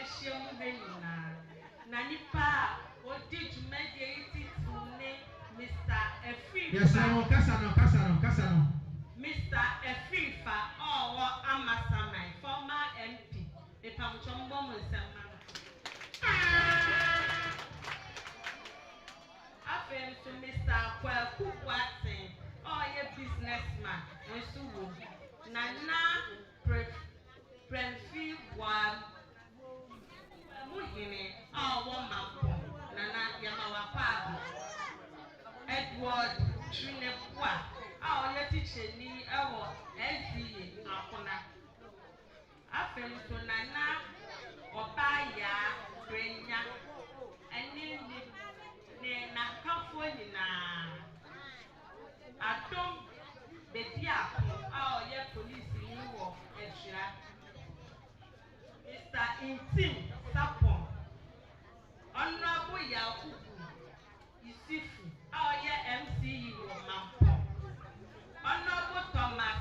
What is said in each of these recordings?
share Nanipa, what did you make it to name Mr. Efifa? Yes, Kasano. Mr. Efifa, or Amasama, former MP, the Pamchombo Musamman. After to Mr. Kwaku Watson, or your businessman, and so Nana Prenfi Wam. Muhine, woman, Nana Yamawa Edward Trinepwa, our teacher, ni our LC Apona. After to Nana Obaya, Brenya, and Nina California. Atom Betia, our police in New York, Mr. Intim Sapon, Honorable Yakubu Isifu, our MC Mampo, Honorable Thomas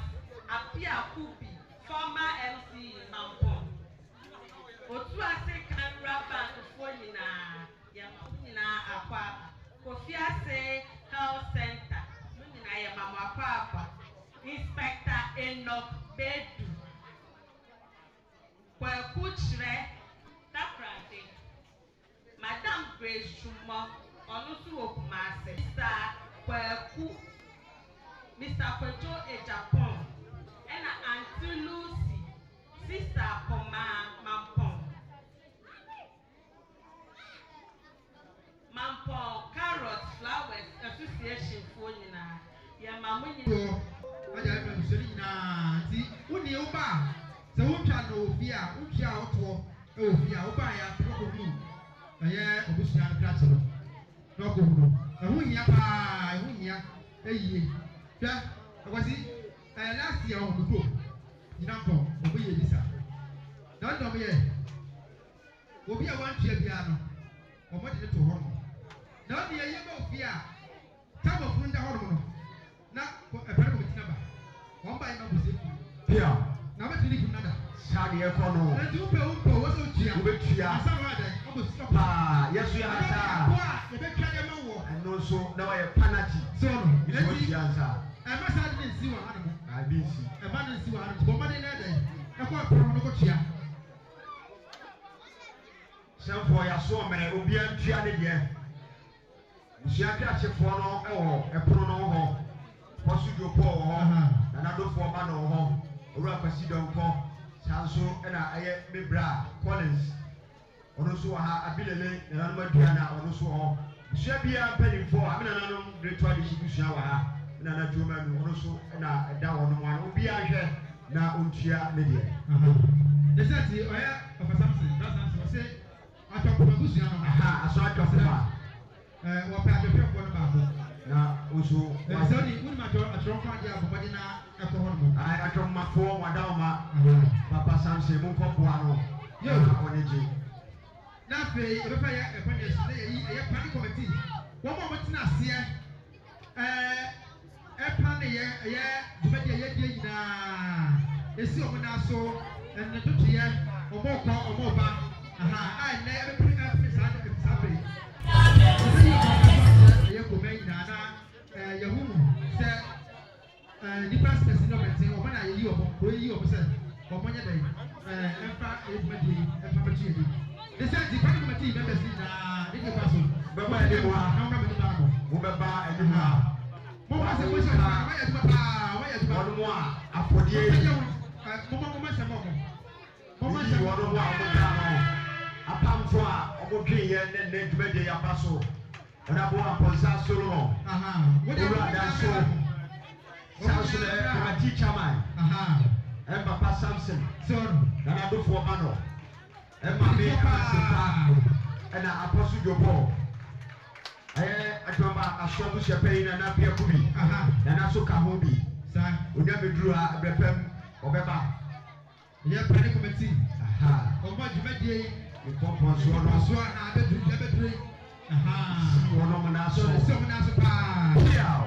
Apia Kubi, former MC Mampo, Otuase Canberra Bank Fonina, Yamuna Aqua, Kofiase Health Center, Munina Yamama Papa, Inspector Enoch Bedu. Kuchre Taprate Madame Grace Chuma Onusu Okumase Mr. Kwejo Ejapon and Auntie Lucy Sister Mampon Carrot Flowers Association Fonina Yamamuni so who can no fear, who shall to fear, who buy a proper blue? A year of Bushman Castle. No good. A win a year. That was it. Last year on the book. You know, over here, this. Don't know me. Will be a 1 year piano. Or what did it to home? Not the year of fear. Come of winter hormone. Not a pair of number. One by number. Yeah. Now what do you do? Shadi ekono. Na tu pe umpo waso tia. Ubetia. Asama de. Obo stop. Ah, yes we are ta. Wa, ebe twa de ma wo. Eno so na wa ye penalty. So no. Iso tia nsa. E ma sa de nsi wa hanu. Ah, bi nsi. E ma de nsi wa hanu. Bo ma de na de. E ko apro no ko tia. Sanfo ya so mere obi antua ne de. Nsia kra chefo no e wo e pro no ho. Posu jo po ho. Na na do fo ma no ho. Ora kwasi donko sanso na aye mebra Collins ono so ha abilele na no madua na ono so ho hia bia mpanimfo amena nanom ritual distribution wa ha na na joma no ono so na da wono mo ana obi ahwe na ontua ne de the set oya of Samson that's Samson say atoko magusia no aso atoko ma wo pa de pe ko no ba ko na oso so ni unma jo atronfa dia bobadi na ekohono ai atomafo wadaoma papa Samson mun ko boano yo oneje na fe e be fa ya ekwanya si na yi e pani committee wo mo tina ase plan ye bobadi ye die nyina esi omo na so en tutu ye omo ko omo ba ai na e be pre sa pe ye ko me nyina na yahumu se different person no maintain o bana yi o ko yi o se o mo nya dai emfa edumadi emfa betu yi the say the party committee members na dey pass be ba e mo ha na me ba mo be ba e mo ha mo ba se mo se ba wa ya duma ono mo a afodie mo se mo mo se mo ono mo a mo da no apamfo a o dwen ye ne edumadi ya paso ona bo aponsa Solomon wo da so Samson a teacher man. And Papa Samson. Son. And I do for Mano. And my name and I apostle your ball. I remember a strong champagne and a beer kubi. And I so Kahobi. Sir, we never drew a repem or Beba. Yeah, panic committee. Oh, my Jumedi. You pump on Swan, I bet you never drink. One woman asked someone else. Yeah.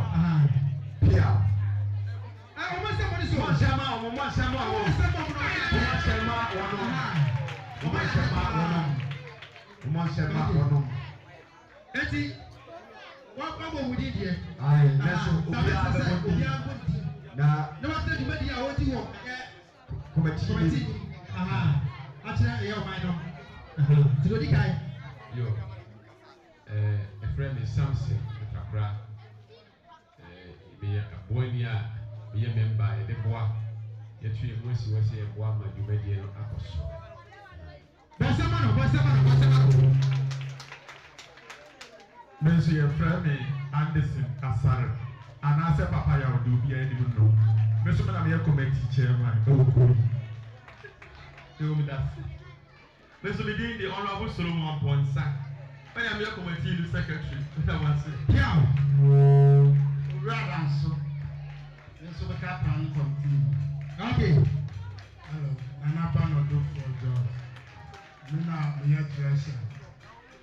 Eti, what would you do? I now, no matter the media, what you want. committee. Actually, your mind. To the guy. Yo, a friend is Samson, Kakra. Be a boy near, be a member, the boy. Yet you was a woman, you made the apostle. Mention your friend Anderson Asar, and I said, Papa, I will do be any no. Mr. Manamia committee chairman. Do that. Mr. Begin the Honorable Solomon Ponsa. I am your committee secretary. That was it. Yeah. Rather so. So the captain continue. Okay. Hello. I'm not going to do for job. Mina me a treasure.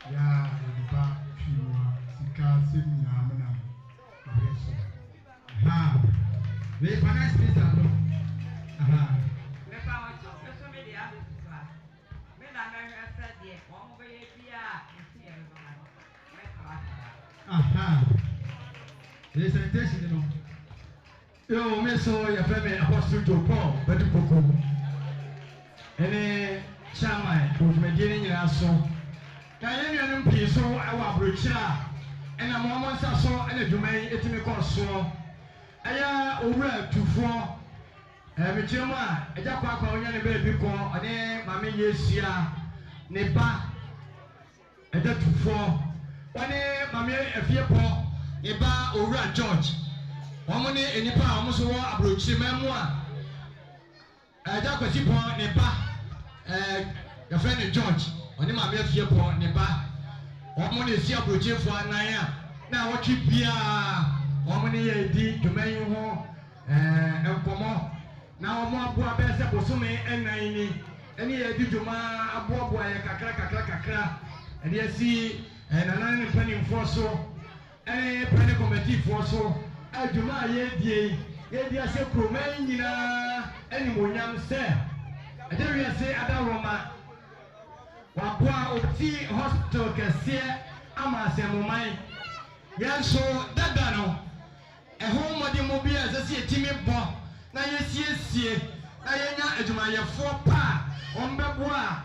Yeah, the back pure. Sika sini ya mina. Ha. We finance this alone. Aha. Me pa wa cho, me so me di a this class. Me na me said the one way bia isi e no na. Me class. Aha. Presentation, you know. Yo, me so your friend Apostle Joe Paul, but the book. Any chairman, who's maintaining your so. Can you know so I will bridge and a moment so and a domain it may cost so. I over to 4. Me chema, a japa on your baby call, and then Mammy Yesia, Nepa, a debt to 4. One day, Mammy, a fear paw, Eba over George. One money in Nepa almost war a brooch memoir. A japa chipo, Nepa, your friend George, on the Mammy fear paw, Nepa. One money is here brooch for Naya. Now what you be one money a deed to make you home and come on. Now more boy best Bosume and Naini. Any Dijuma, a boy, a kakra, and you see, and a penny for so, any penny committee for so, a Juma ye, ye, say, Cromania, any one young say. I tell you, say, Ada Roma. Wapua Oti Hospital Cassia, Ama Samumai. Yes, so that dano. A home of the mobile as I see a timid boy. Now, yes, I am a Juma 4 pa on Bebois.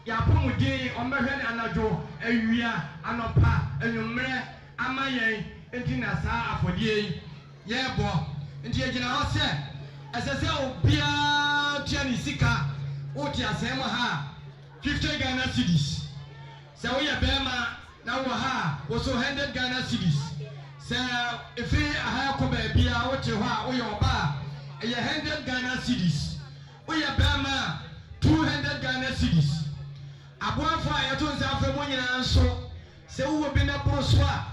Yapumudi on Berhen and Ajo, a year, and a pa, and your mare, Amaye, and Tinasa for ye. Yeah, boy, and the agent said, as I say, oh, Pia Tiani Sika, Otia Samaha, 50 Ghana cities. So we are Bema, now was so 100 Ghana cities. So if I have come be out to your bar. 100 Ghana cities. We are Bama 200 Ghana cities. Above fire to the money and so. So we will be a proswa.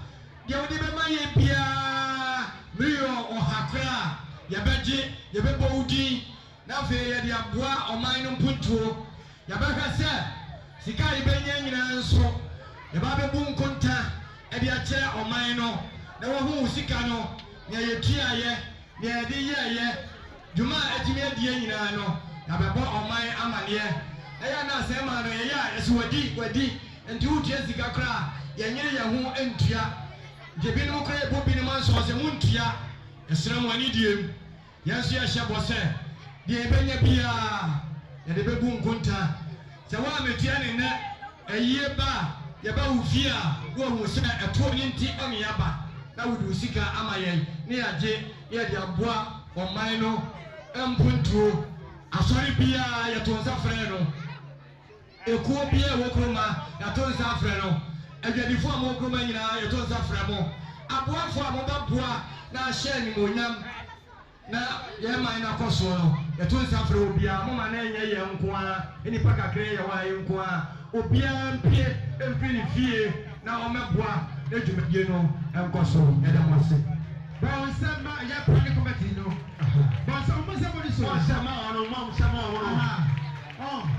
You will be my Pia, Rio or Hakra, Yabaji, Yabodi, Nafe, Yabua or Minum Punto. Yabaka said, Sikai Benyan and so. Yababe Boom Conta, and your chair or Mino. There were who Sikano, near your tia, near the year. Juma etime die nyina no na bebo oman amane eya na sema no eya ese wadi enti utie sika kra ye nyere ye ho entua je bi no kra ebo bi no man so se muntua esra mo ani diem yenso ye hye bose die benya bia ye de bebu nkunta se wa metua ne ne eyie ba ye ba ufia wo hu se eto ni nti ame aba na wudu sika amayen ne yaje ye de aboa oman no Mpuntu asori bia yatonza freno ekuo bia wokroma yatonza freno adwadifo amokroma nyina yatonza fremo aboafo amobabua na ahye ni monyam na ye man na koso no yatonza freno bia moma na enye ye nkoa enipa kakre ye wa ye nkoa obia mpie empini fie na omeboa na dwumadie no enkoso edamase Bon, ça m'a, il y a pas de combattre, non? Bon, ça, on va savoir l'histoire. Ça m'a, oh,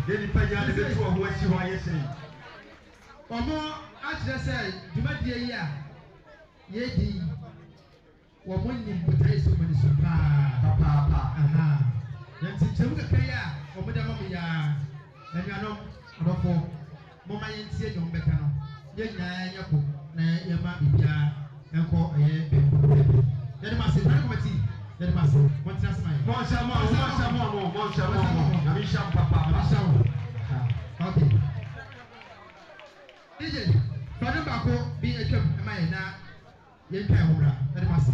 il n'y a pas de bêtise à voir si vous voyez ça. Au moins, à ce que tu m'as dit hier, il y a dit, au moins, il peut être sur mon esprit. Papa, il y a un petit peu de créa, au bout d'un moment, il y a un homme, adɔfo moma yɛntie dwom bɛka no yɛn nyinaa nyɛ ko na yɛma biribiara ɛnkɔ ɛyɛ bɛbi yɛde ma se pare kɔmati yɛde ma se mɔntena se ma yɛ Monsamo na mi sham papa asawo okay DJ fane baako bi atwam ɛma yɛ na yɛntwa ɛho bra yɛde ma se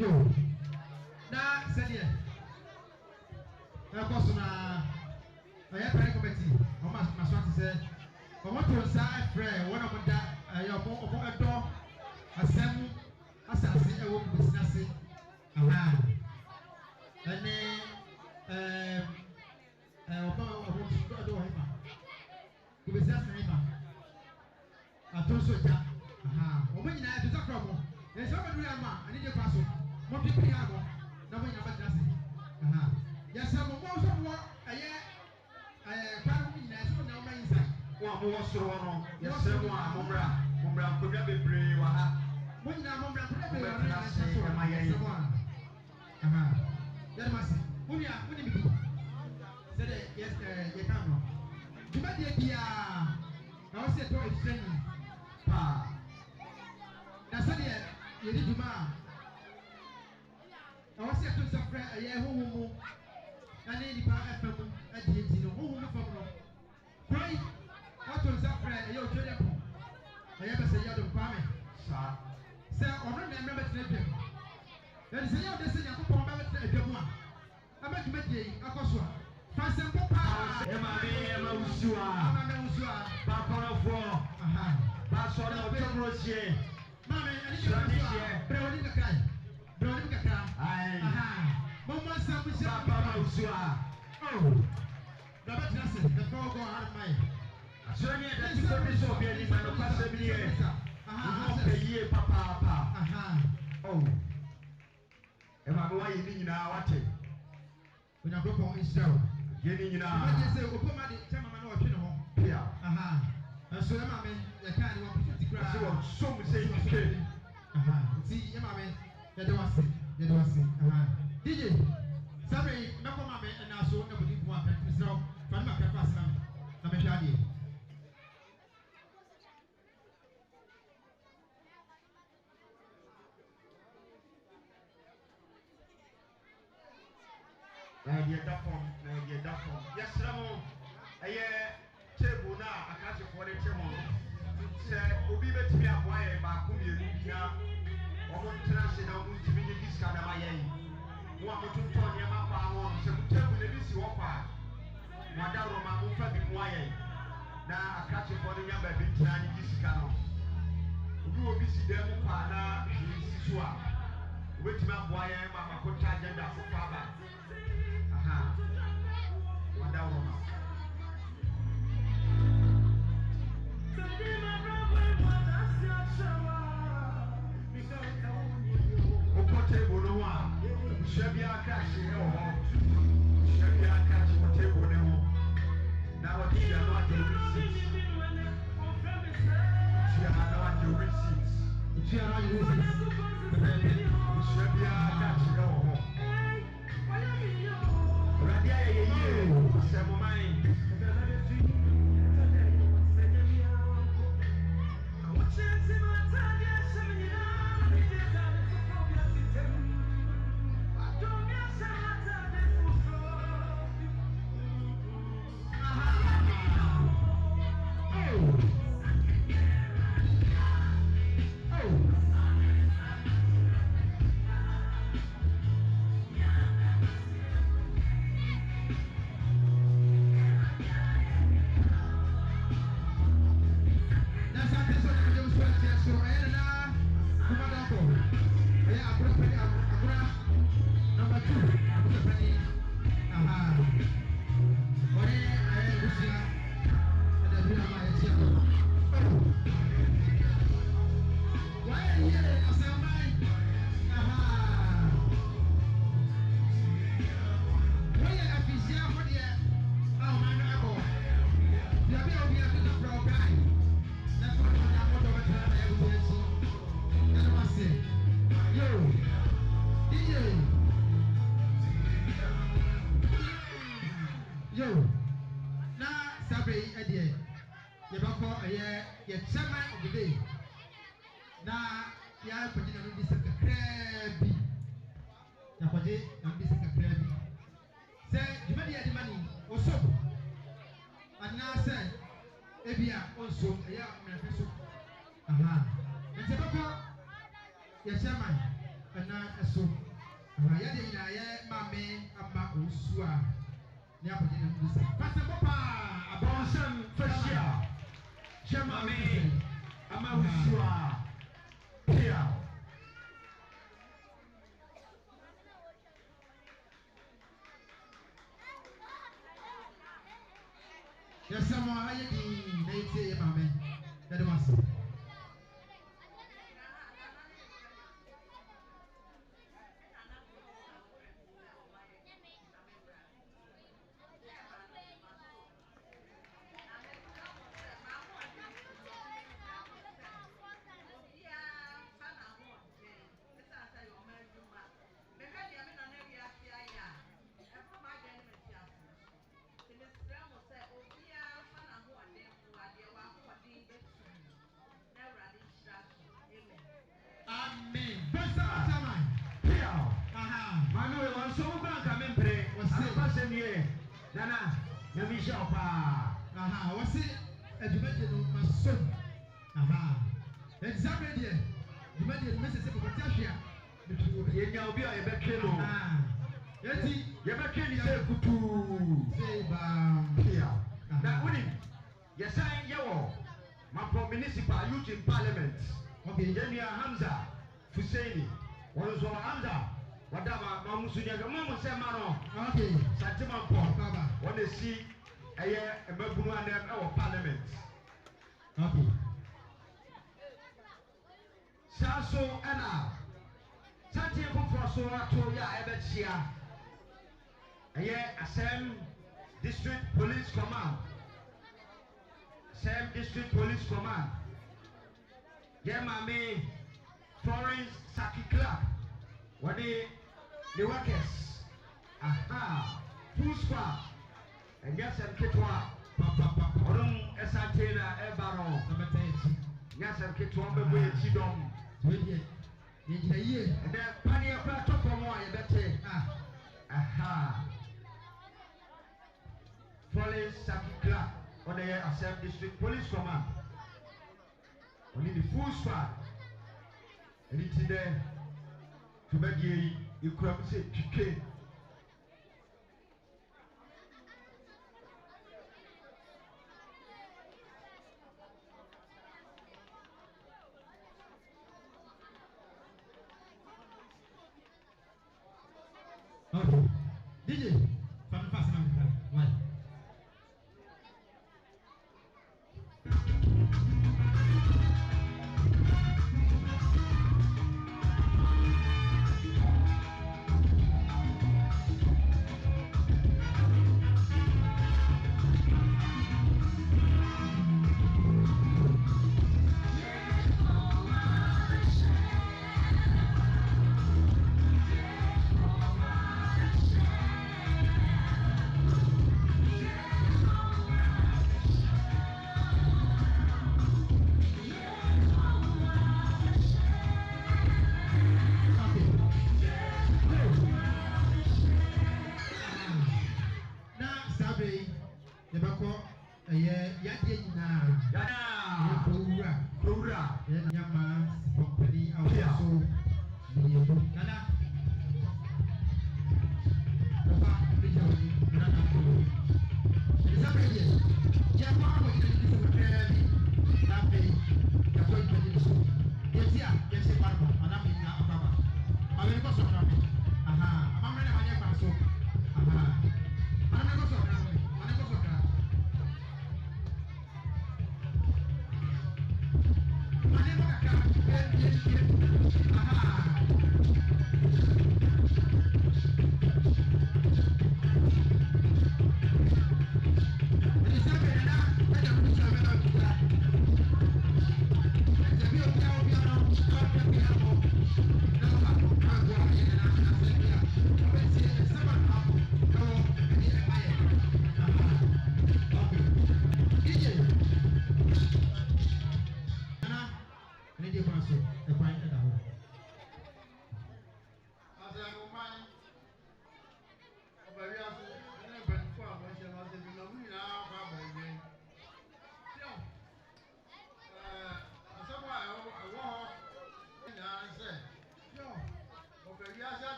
yo na sɛdeɛ ɛkɔ so na ɔyɛ pɛrɛ kɔmɛti ɔmo aso ate sɛ ɔmo to nsa afrɛ wɔn a ɔmo da ɛyɛ ɔmo ɛdɔ asɛm asase ɛwɔ mu besi n'ase aha ɛne ɔmo ɛdɔ wɔ hema besi ase hema ato so gya aha ọmọ nyinaa ẹ̀dùn sẹ́kọ̀ọ́ mọ̀ ẹ̀ sẹ́ ọmọ dúró yà mọ̀ àní dé pa so mọ̀ pípé yà mọ̀ na ọmọ nyinaa bẹ̀ tẹ̀ ase yẹ sẹ́ mọ̀ mọ̀ sọ̀ wọ̀ ẹ̀yẹ kwan nyinaa ẹ̀sẹ̀ mọ̀ nyinaa ọmọ yìí sẹ́. wọ́n a mọ̀ sọ̀rọ̀ wọn yẹ sẹ́ wọn a mọ̀mọ́ra nkonnwa bebree wà ha. Mo nyinaa mọ̀mọ́ra nkonnwa bebree wà ha. Mọ̀mọ́ra se ẹ̀ ma yẹ yẹ. Yẹ́n ma se mo ní bìbí sẹ́dẹ̀ yẹ ká nọ. Dwumadie biara na wọ́n sẹ́ tọ́ efisẹ́ ni paa. Na sẹ́dẹ̀ yẹ di dwuma na wọ́n sẹ́ tó nsẹ́frẹ́ ẹ̀yẹ huhu mu ẹni nipa ẹ̀fẹ̀ mu ẹ̀dì ẹ̀dì no huhu mu fam no. Kuro yi wọ́n tó nsẹ́frẹ́ ẹ̀yẹ òtún ẹ̀dẹ̀ pọ̀ ẹ̀yẹ bẹ̀ sẹ́ yẹ ọdún kwame. Sɛ ɔno na ɛmɛ bɛtena dwam yɛde sɛ yɛ ɔde sɛ nyankopɔn bɛbɛtena dwam a abɛdwuma die yi akɔ so a fa nsɛmpo paa ɛma wusu a bakɔrɔfoɔ basɔre ɔtɔmoro hyɛ maame ɛne yɛ wusu a brɛ wɔne kakra brɛ wɔne kakra mɔmmɔ nsɛm hyɛ papa wusu a na bɛtena sɛ bɛfɛ wɔgɔ harema yɛ asɔre ne ɛda ti kɔ bi sɛ obi anim na nokwasɛ bi yɛ yie papaapa ɛma mi wayɛ ne nyinaa wate onyankopɔn nhyira wo yɛ ne nyinaa ɛmɛ sɛ okoma de kyɛ mama na ɔtwe ne ho pia ɛso ɛma me yɛkaa ne wɔpɛ ti koraa sɛ wɔsom sɛ yitwe nti yɛma me yɛde wase DJ sabe mɛkɔ ma me ɛna so na bodi nko apɛ mesrɛ wo fa ne ma kɛfa ase na mehwɛ adeɛ na yɛde da fam yɛsrɛ mo ɛyɛ table no a akrakyefoɔ de kyɛ mo sɛ obi bɛtumi aboa yɛ baako mmienu bi na ɔmo ntena ase na ɔmo ntumi nye disika na ma yɛn mo a motontɔn nneɛma paa ho no sɛ mo table na bi si hɔ paa mo ada roma momfa bi mmoa yɛn na akrakyefoɔ no nya baabi ntena nye disika no obi wɔ bi si dan mu paa na hwee si so a wobɛtumi aboa yɛn ma makɔtɔ agenda foforɔ aba wada roma wokɔ table no ho a abusua biara krahye wɔ hɔ abusua biara krahye wɔ table no ho na wɔde tua no agye receipt tua na wagye receipt abusua biara krahye wɔ hɔ awurade ayɛ yɛ yie sɛ mo man so wo kan ka mempre asa se nie nana na mi sha pa aha wose adwumadi no masom aha example die adwumadi no message ko tiahwea betu ye nya obi a ye betwe no yeti ye betwe ni se kutu say ba here na woni ye san ye wo Mapo Municipal Youth in Parliament. Okay, Yenia Hamza Fusaini. Walozo Hamza. Wadama Mamusunya Mamu Semano. Okay. Santima Paul. Baba. Wanna see a year a Mabunu and them our Parliament. Okay. Saso Anna. Santi Fufaso Toya Ebetia. A year Asaam District Police Command. Asaam District Police Command. Yeah, Mami Florence Saki Clark. What the workers? Aha, full squad. And yes, and Kitwa, Papa, Odom Esatena, Ebaro, yes, and Kitwa, Baby, Chidom, and then Pania Plato for more, you better. Aha, Florence Saki Clark. On the Asaam District Police Command. On the full squad. And it's there to make you could have said, okay. Okay. DJ, from the first number. Why?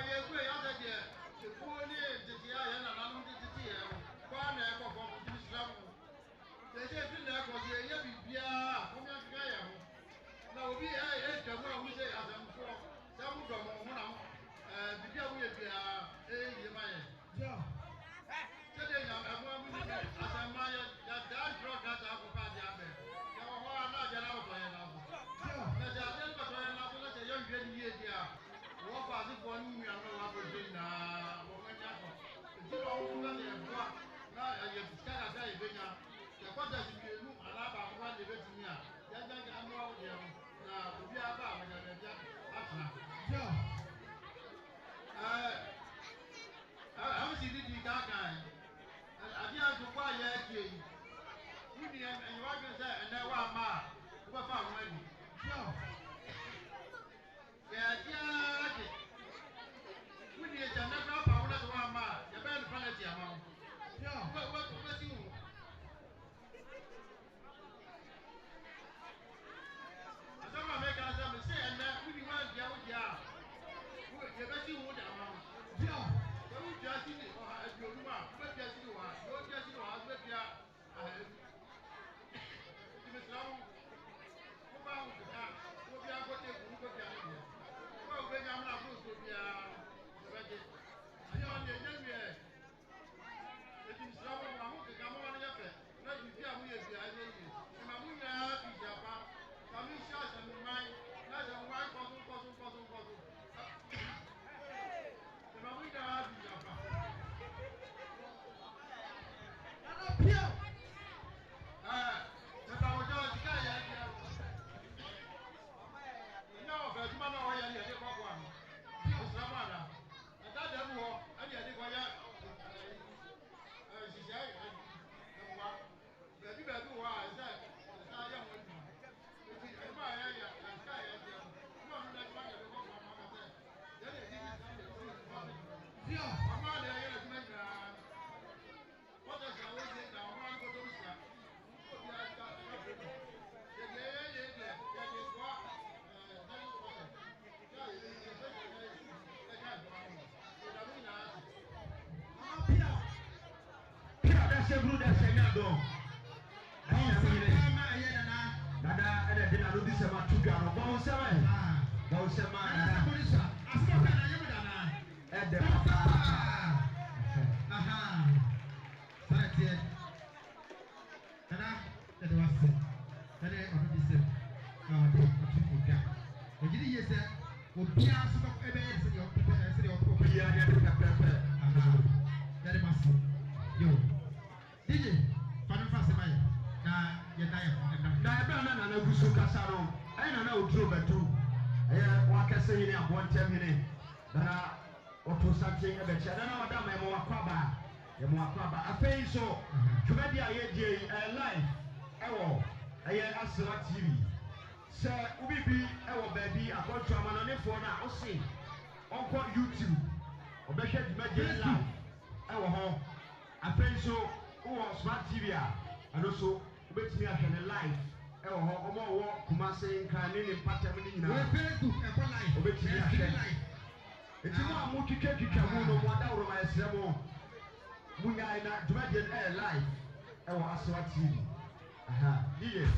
you play out there. The poor near the Tia and another Tia. One air for this level. They say, Finna was here, yeah, come here. Now we are the one who say, as I'm for some of them, the girl will be a man. Today, I'm going to as a man that drug that I have party up there. Now, I'm not going out for another. There's a little bit of another young girl here. What was it for me? I'm not going to do now. It's all over there. Now, I just got to say, the contest in the room, and I'm going to get to me. I'm not here. Now, we are about I'm seeing the guy. I didn't go by yet. You didn't, and you are going to say, and now I'm mad. What I'm ready. Yeah. We need to never have one man. You're better penalty amount. What you? I don't want to make us say, and we want to go down. You're better you would amount. Don't just see it or as your room, but just you are. Don't just you are, but you are. Miss Long, who found the car? Who be able to go down? Well, when I'm not supposed to be I know the enemy. It is some of my hook, come on, let you hear me as the idea. And I'm going to have you, Japan. Come in, shots and mine. That's a white puzzle. And I'm going to have you, Japan. I'm not here. But I was just saying, no, but you know, I am here. Islamada. And that devil, I did it for you. She said, but you better do what I said. I am with you. If you are my area, and sky, you want to let one of the mama say. Then it is something. I'm not there to make what does I always say now? I'm going to do that. That's a good as a yard. Nada, and I did not do this about 2 gallons. Bonsama, at the Sanity. And that was it. And I already said, the GD said, will be asked about evidence in your people and say, that must you. DJ, Father Fasimaya, you're dying. I know so Casaro. I know true, but true. I can say in 1 minute. That I something about you. I don't know what I'm more crabba. You're more crabba. I pay so. Comedy, I live. I asked what TV. Sir, we be our baby. I got to a man on the phone. I'll see. On YouTube. Or better, you live. Our home. I pay so. Oh, smart TV. And also, wait me at the live. Oh, more Kumasi can in pattern. We're very good at life. Wait me at the life. It's not much you can do. What out of my sermon. We are not dragging air life. Oh, I saw TV. Aha, yes.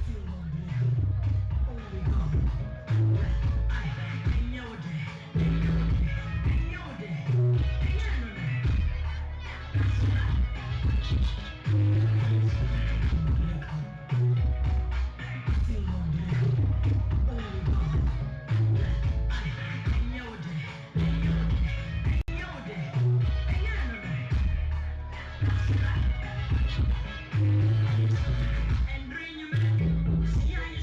And bring you back. See how you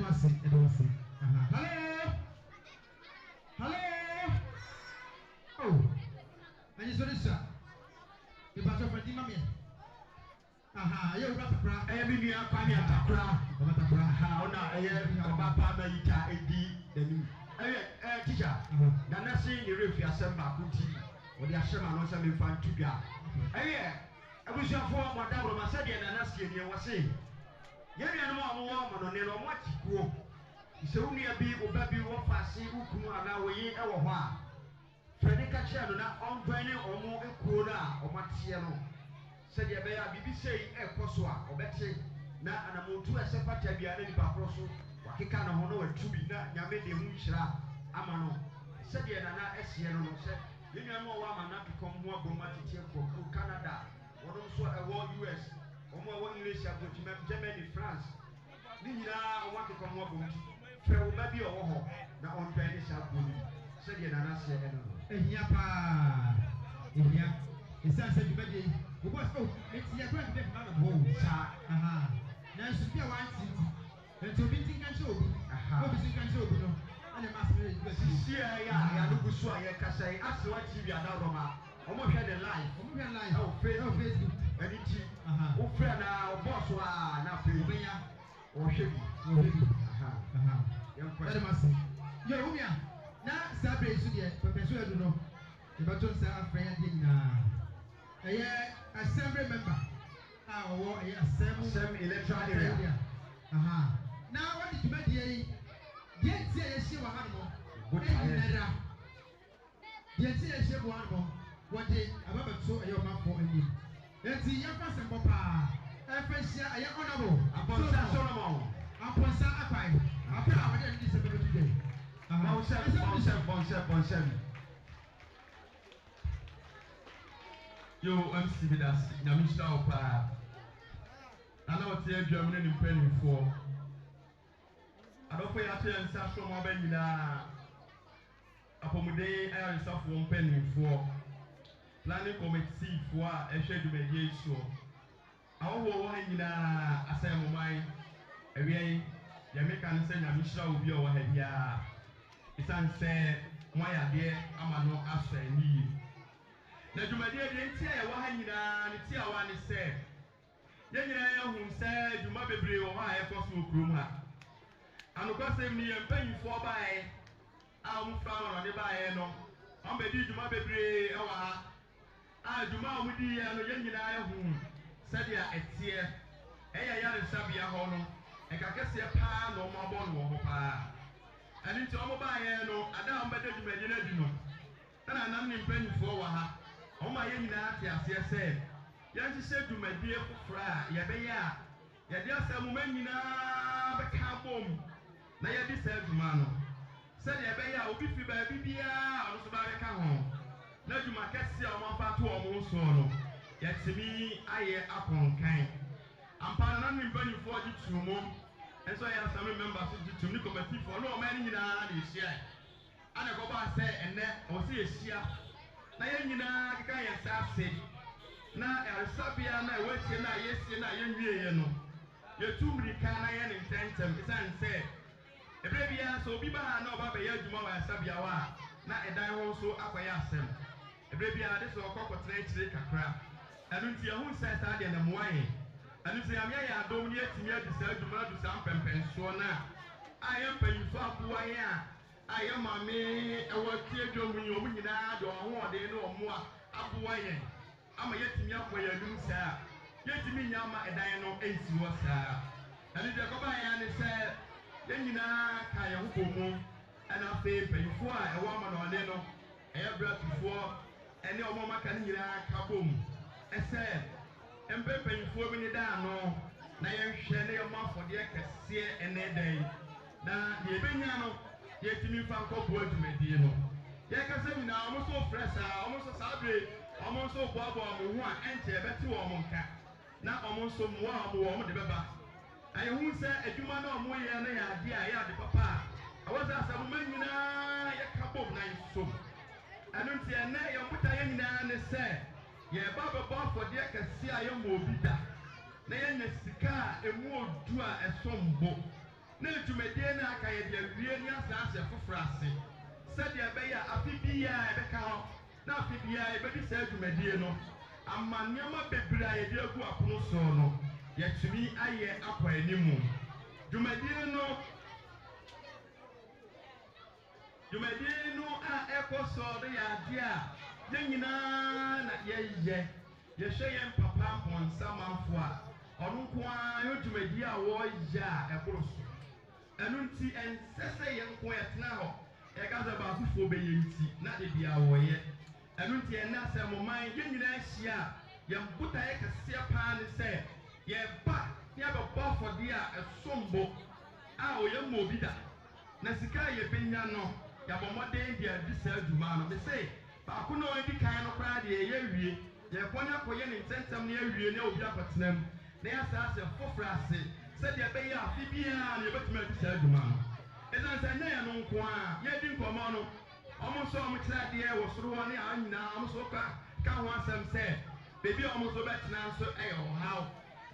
was it. Hello. Hello. Oh. And you saw this, sir. You got your friend, Mammy. You got a crack. I mean, you are coming at a crack. How now? I am about Papa Ita, teacher. Nana saying you if you are some Bakuti, or the Ashama or some infant to go. I wish you for Madame Masadi and Anastia was saying. Yẹ́nì ẹni mọ̀ àwọn ọmọ ọmọ nínú ọmọ ti kú o. Ìṣèwú ni ẹbí ọba bí wọ́n fà sí ukùn àná wòye ẹwọ̀ hɔ a. Fẹ̀dí kàkye ẹnu na ọ̀npẹ́ ní ọmọ ekuo náà ọmọ tiẹ̀ no. Sẹ́dí ẹbẹ̀ yà bíbí sẹ́yìn ẹ̀kọ́ so a ọbẹ̀tẹ̀ na anamotu ẹsẹ̀ pàtà bi a nípa kọ́ so wàkíkà náà hɔ náà wà tu bi na nyàmé de hu nhyira ama no. Sẹ́dí ẹ̀ nana ẹ̀sìẹ̀ no sẹ́ yẹ́nì ẹni mọ̀ wọ́n ama náà kíkọ́ mu abọ́mọ́ tètè kọ́ Canada wọ́n nso ẹ̀wọ́ US. Omo wa English abotime Germany France ni nyina wa kekọ mo abom fẹ wo ba bi owo ho na on pẹ ni sha boni se de na na se eno ehia pa ehia esa se bi ba de wo boss oh eti ya brand be ma bo sa na so bi a wan ti enti obi tin kan se obi obi tin kan se obi no ana ma se bi si ya no gusu a ye kasa yi ase wa TV ada roma omo hwe the live oh Facebook ẹni tí o fẹ́ na o bọ́ọ̀sù a na fẹ́ o bẹ ya o hwẹ́ bi yẹn kọ́ ẹ̀ ẹ̀ ma se yẹ o mi a na sábẹ̀ esu deɛ pẹpẹ so ẹdu no ìbátan nsa afẹ́ yẹn di nyinaa ẹ̀yẹ assembly member a ọwọ́ ẹ̀yẹ Asaam electoral area na wọ́n di dùmẹ́ diẹ yìí diẹ ti ẹ̀yẹ ṣe wà hàn mọ́ ẹ̀yìn nẹ́ra diẹ ti ẹ̀yẹ ṣe wà hàn mọ́ wọ́n di ababẹ́tò ẹ̀yẹ ọmọ afọ ẹ̀yìn. Eti yafa sembo pa efesia aye honorable Aponsa Solomon Aponsa apai apela awade ndi se bebe today bonsem yo MC bidas na mi sta opa ana otie adwam ne mpanimfo adofo ya to yansa so mo ba nyina apomuden ayo nsafo mpanimfo planning committee for a schedule mediation. Our one in Asaam mine, a way, the American send a mission will be over here. It's unsaid, my idea, I'm no after need. Now, you my dear, the entire one in the tier one is said. Then you said, you might be brave or high possible room. And of course, me and paying for by I'm found on the buy no. I'm a did you might be brave or Juma wudi ya no yanyina ya hu sadia etie eya ya de sabia ho no e ka kese pa no mo abo no ho pa ani nti omo ba ye no ada am beda juma je na di no na nam ni mpanifo wa ha omo ma yanyina ate ase se yanti se juma die fufra ya be ya de Asaam manyina be ka bom na ya di se juma no sadia be ya obi fi ba bibia ono so ba be ka ho na juma kesi a ọmọ afa to ọmọ so no yetimi aye akonkan ampana na nimbanifo agi tumo enso ya Asaam members agi tumni committee for no ọmọ ni nyina na ehia ana ko ba se enne o se ehia na ye nyina keka ye sase na ersabia na ewetie na yesie na ye nwie ye no yetumri kan na ye ne ntentem isan se ebrebia so obi ba na oba be ya adwuma wa ersabia wa na edan ho so akoya Asaam ebrebia de so okokotra ekire kakra enu nti ehun se sa de na moaye enu se amya ya adom ni etimi adisa adwuma du sam pempenso na ayem panyifo abuaye a ayem mame ewotie dwom ni omu nyina de oho ode ne omo a abuaye ama yetimi akoya dum sa yetimi nyama edan no ensi wo sa enu de ko ba ya ne se ye nyina ka ye hobomu ana fe panyifo a ewo ama no ode no eyabratufo ene omo maka ni nyina ka bom ese empempanyifo bi ni da no na ye hwe ne ye mafode kese ene dan na ye benya no ye timi fa nkobo adumadi no ye kasa nyina omo so fresa omo so sabre omo so boabo omo ho a ente ebeti wo omo nka na omo so moa omo de beba aye hu se adwuma na omo ye na ya ade a ya de papa awaza Asaam manyina ye ka bom na yisom anunti ene ye muta ye nyina ne se ye baba bofode kese a ye mo obi da na ye ne sika emu odu a esombo na dwumadie na aka yɛ de awie ne asase foforo ase sɛdeɛ ɛbɛyɛ afi biara ɛbɛka hɔ na afi biara ɛbɛdi saa dwumadie no ama nneɛma bebree a yɛde agu apono so no yɛtumi ayɛ akɔ anim dwumadie no a ɛkɔ so no yɛ adeɛ a yɛn nyinaa na yɛhwɛ yɛn papa mpɔnsamanfo a ɔno nko ara yɛ dwumadie a wɔyɛ a ɛboro so ɛno nti ɛnsɛ sɛ yɛn nko yɛtena hɔ yɛka sɛ baakofoɔ bɛyɛ nti na de bia wɔyɛ ɛno nti ɛnna sɛ mo man yɛn nyinaa ahyia a yɛn botaeɛ kɛseɛ paa ne sɛ yɛba ne yɛbɛbɔ afɔdeɛ a ɛsombo a ɔyɛ mmɔ obi da na sika a yɛbɛnya no yɛabɔ mmɔden de adi saa adwuma no me sɛ baako na ɔdi kan no koraa deɛ yɛawie yɛkɔ ne akɔyɛ ne ntɛntɛm ne awie ne obi akɔtena mu na yɛasa asɛ foforɔ ase sɛdeɛ ɛbɛyɛ afe biara na yɛbɛtumi adi saa adwuma no ɛsiane sɛ ɛnyɛ yɛn no nko a yɛdi nkɔmmɔ no ɔmo nso ɔmo kyerɛ adeɛ wɔ soro hɔ ne a nyinaa ɔmo nso ka ho asɛm sɛ beebi a ɔmo nso bɛtena nso ɛyɛ ɔhaw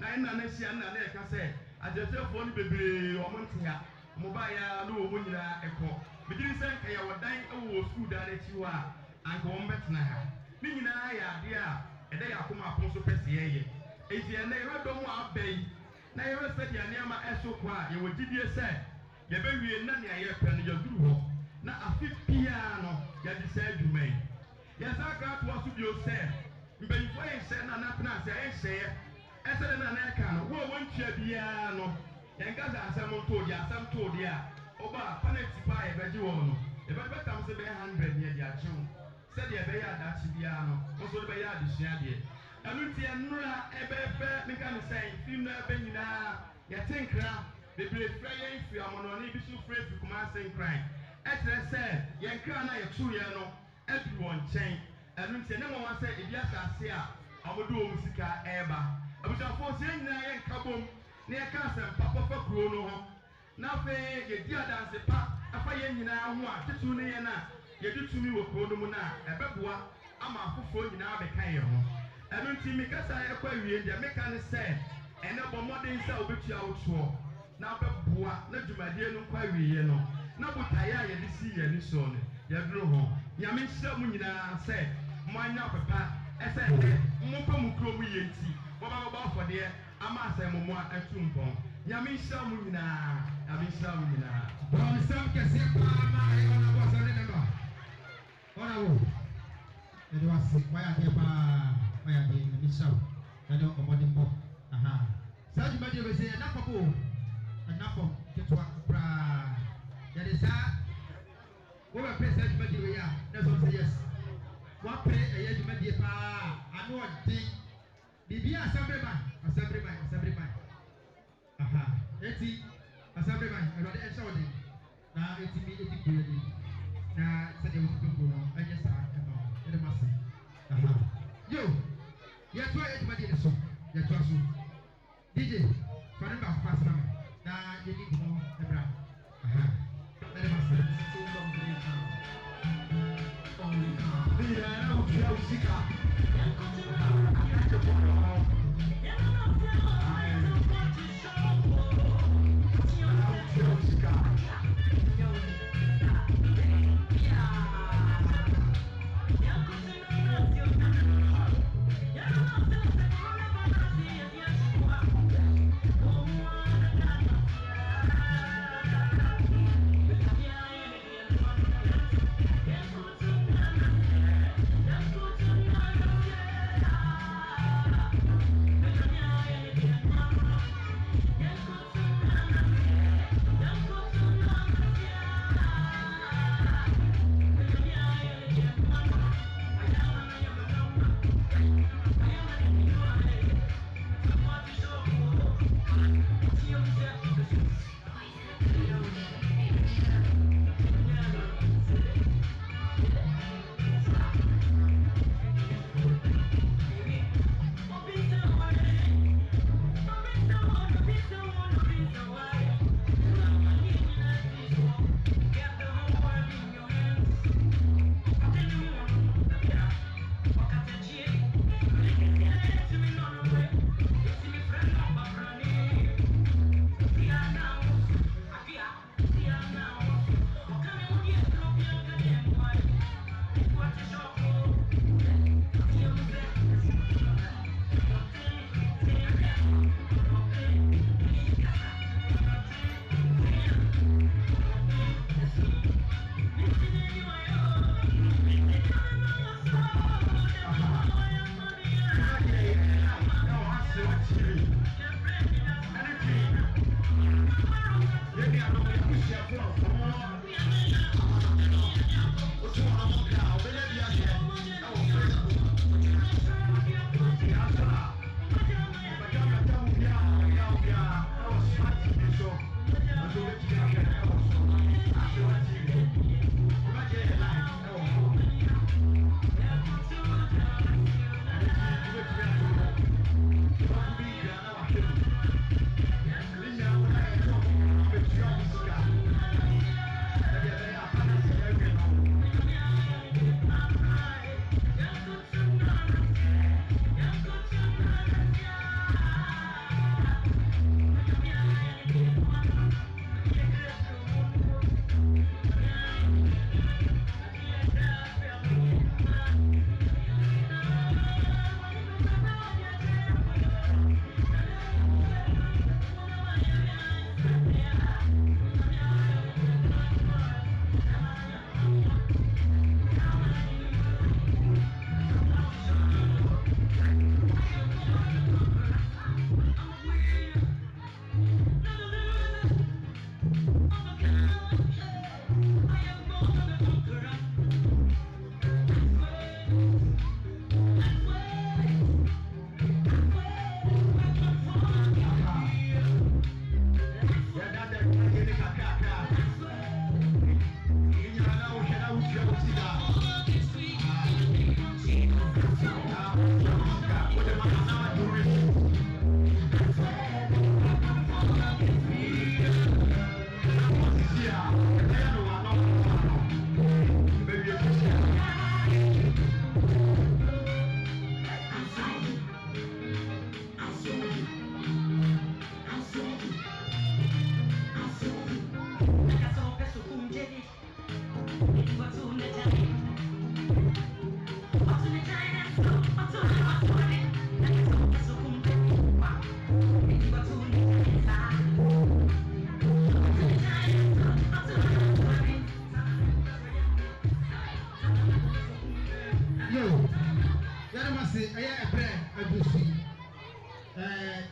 na ɛnna no ahyia nna no yɛka sɛ agyerɛkyerɛfoɔ no bebree ɔmo nte ha ɔmo baeɛ no wɔ mu nyinaa ɛkɔ megye sɛ nka yɛwɔ dan wɔ sukuu dan n'akyi hɔ a anka wɔn bɛtena ha ne nyinaa yɛ adeɛ a ɛda yɛ akoma apon so pɛ sɛ yɛyɛ eti ɛnna yɛhwɛ dɔm a aba yi na yɛhwɛ sɛdeɛ nneɛma ɛso kɔ a yɛwɔ gyidie sɛ yɛbɛwie na nea yɛpɛ no yɛduru hɔ na afe biara no yɛde sɛ adwuma yi yɛsa aka atoa so bio sɛ mpanyinfoɔ yɛnhyɛ na anatena ase yɛnhyɛeɛ ɛsɛ de na ɛka no wo a wɔntua biara no yɛnka sɛ asɛm too deɛ a ɔba paneti pa a yɛbɛgye wɔn no yɛbɛtam sɛ bɛyɛ 100 ne yɛde akyew sɛdeɛ ɛbɛyɛ adakye biara no nso de bɛyɛ adesua deɛ ɛno nti ɛnora ɛbɛɛbɛ meka ne sɛn fim no ɛbɛ nyinaa yɛte nkra bebree fira yɛn firi amɔnɔne bi so fira firi Kumase nkran ɛkyerɛ sɛ yɛn nkra no a yɛtooyɛ no aduru wɔn nkyɛn ɛno nti ɛne wɔn sɛ ebi asase a wɔde wɔn sika ɛɛba abusuafoɔ sɛ yɛn nyinaa yɛnka bom na yɛka asɛmpa pɔfa kuro no ho na afei yɛdi adanse pa afa yɛn nyinaa ho a tetew ne yɛn a yɛde tumi wɔ kuro no mu na ɛbɛboa ama afoforɔ nyinaa bɛka yɛn ho ɛno nti mekasa ɛkɔ awie deɛ meka ne sɛ ɛnɛ bɔ mmɔden sɛ wobɛtua wotoɔ na bɛboa na dwumadie no nkɔ awieɛ no na botaeɛ a yɛde si yɛn ani soɔ no yɛduru ho nyame nhyira mu nyinaa sɛ moanya pɛpa ɛsɛ ɛnɛ mmopɛ mu kuro mu yɛ nti wɔbɛbɛbɔ afɔdeɛ ama asɛ mmoa atu mpɔn nyame nhyira mu nyinaa nyame nhyira mu nyinaa bɔnsɛm kɛseɛ paa ma ɛyɛ ɔnabɔ sɛ ne nɛba ɔnabɔ yɛde wase wayɛ adeɛ paa wayɛ adeɛ nyame nhyira wo yɛde ɔmmɔden bɔ aha saa dwumadie bɛsɛ ɛnafɔ bo ɛnafɔ ketewa koraa yɛde saa wobɛpɛ saa dwumadie wei a na sɛ sɛ yes wapɛ ɛyɛ dwumadie paa ano ɔden biribiara asɛmbre man aha eti asɛmbre man ɛwɔde ɛhyɛ wo den na etimi edi kuro ni na sɛdeɛ wosi kuro no ɛnyɛ saa ɛma yɛde ma se aha yo yɛtoa yɛ dwumadie ne so yɛtoa so DJ fane ba fast na na yɛdi nkɔmɔ ɛbra aha ɛde ma se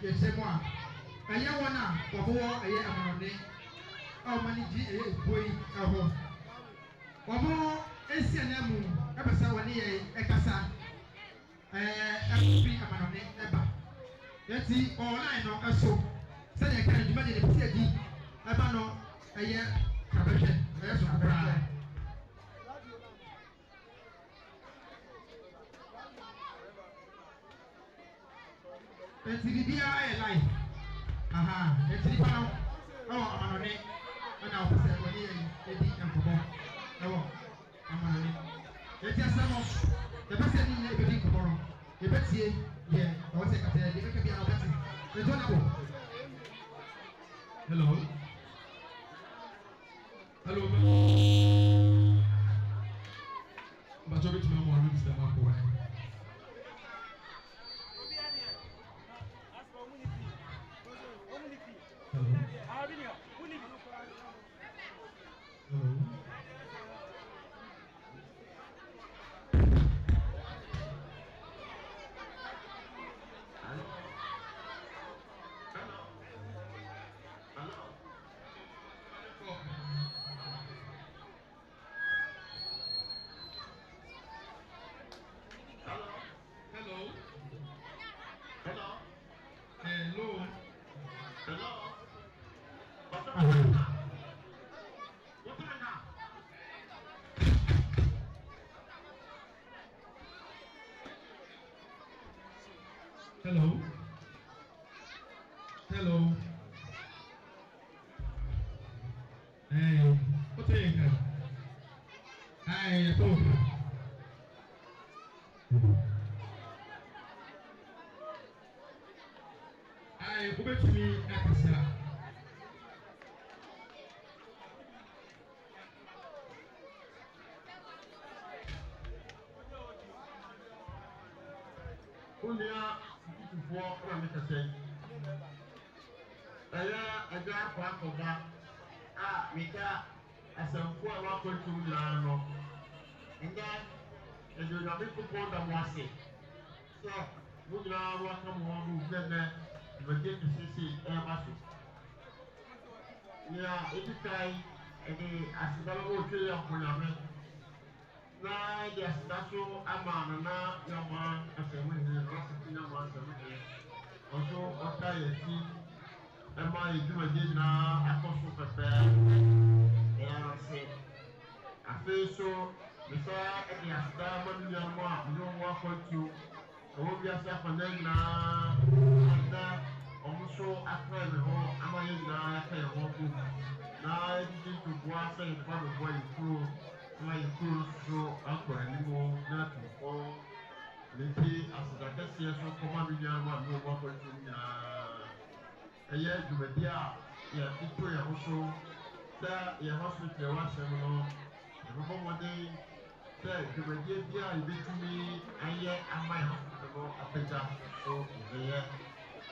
yɛhyɛ mu a ɛyɛ wɔn a wɔbɔ ɛyɛ amanɔne a wɔn ani gye ɛyɛ ekuo yi ɛho wɔn esi ɛnam mu ɛpɛ sɛ wɔne yɛ ɛkasa ɛfiri amanɔne ɛba yɛti ɔnline no ɛso sɛdeɛ ɛka adwuma deɛ ɛpɛ sɛ ɛdi ɛba no ɛyɛ kabɛhwɛ ɛyɛ so koraa. Eti bibiara yɛ live eti nipa no ɛwɔ amanɔne ɛna ɔpɛ sɛ wɔne yɛ edi nkɔmɔ ɛwɔ amanɔne eti asɛm no yɛpɛ sɛ ɛni nyɛ ebedi nkɔmɔ no yɛbɛtie yɛ ɔwɔ sɛ kata yɛ de ɛbɛka biara ɔbɛte ɛtɔ na bɔ. Hello. Hello. Bàtɔ bi tuma mu ɔno bi sɛ ɛma kɔ wáyé. Hello. Hello. Hey, what's your name? Hi, Paul. Hi, who bet me at the star? Before I make a say, I got part of that. Mika, as a poor walker to Lano, and then as you know, people call them was it. So, we are welcome home, who then we get to see Emma. Yeah, it is time, and as the old tree of Punaman. Na ya staso ama na ya ma asemu ni rositi na ma asemu ni oso ota yesi e ma iduma de na akoso pepe ya se afeso bisa e di asta ma ni ya ma ni wa ko tu o bi asa fa na anda omuso akra me ho ama ye na ya ka ho ku na e di tu bua se e fa do boy pro na yɛkuro so akɔ anim na atufo nti asedakɛseɛ so kɔma no nyinaa mu a ne ɔmu akɔntu nyinaa ɛyɛ dwumadi a yɛde to yɛn ho so sɛ yɛn hospital ɛwɔ asɛm no yɛbɛbɔ mmɔden sɛ dwumadie bi a yɛbɛtumi ayɛ ama yɛn hospital no apagya so yɛbɛyɛ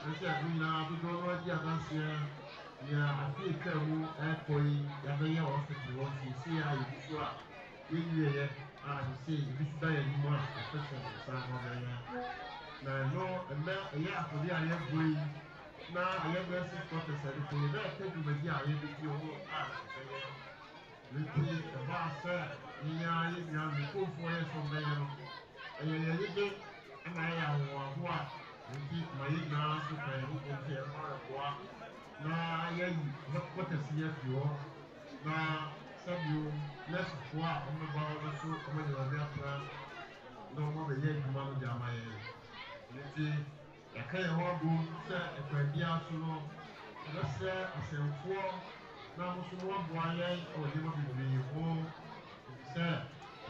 ne sɛ ne nyinaa dodoɔ no adi adanseɛ nea afe atwa mu ɛkɔ yi yɛbɛyɛ hospital wɔ siesie a yɛbi so a yɛnyɛ a sɛ yɛbi so da yɛn anim a ɛfɛsɛ nsa ɔbɛyɛ na ɛno ɛnɛ ɛyɛ afɔde a yɛbɔ yi na ɛyɛ bɛɛ si kɔtɛ sɛde ko yɛ bɛɛ kɛ dwumadi a yɛbɛdi ho a ɛbɛyɛ nti ɛbaa sɛ nyinaa yɛnyina mekɔmfoɔ yɛ so bɛyɛ no ɛyɛ yɛyɛde ɛna ɛyɛ ahohoaho a nti ma yɛnyinaa so ka yɛn ho kɔmfɛ ɛma ɛboa na yɛyi kɔtɛ si yɛ fi hɔ na sɛbio nɛsfoɔ a ɔmɛba hɔ no so ɔmɛde wɔde apra na ɔmɛbɛyɛ adwuma no de ama yɛn nti yɛka yɛn ho abom sɛ ɛkwadua so no yɛbɛsrɛ asɛmfoɔ na mo so mo aboa yɛn wɔ nneɛma bebree ho sɛ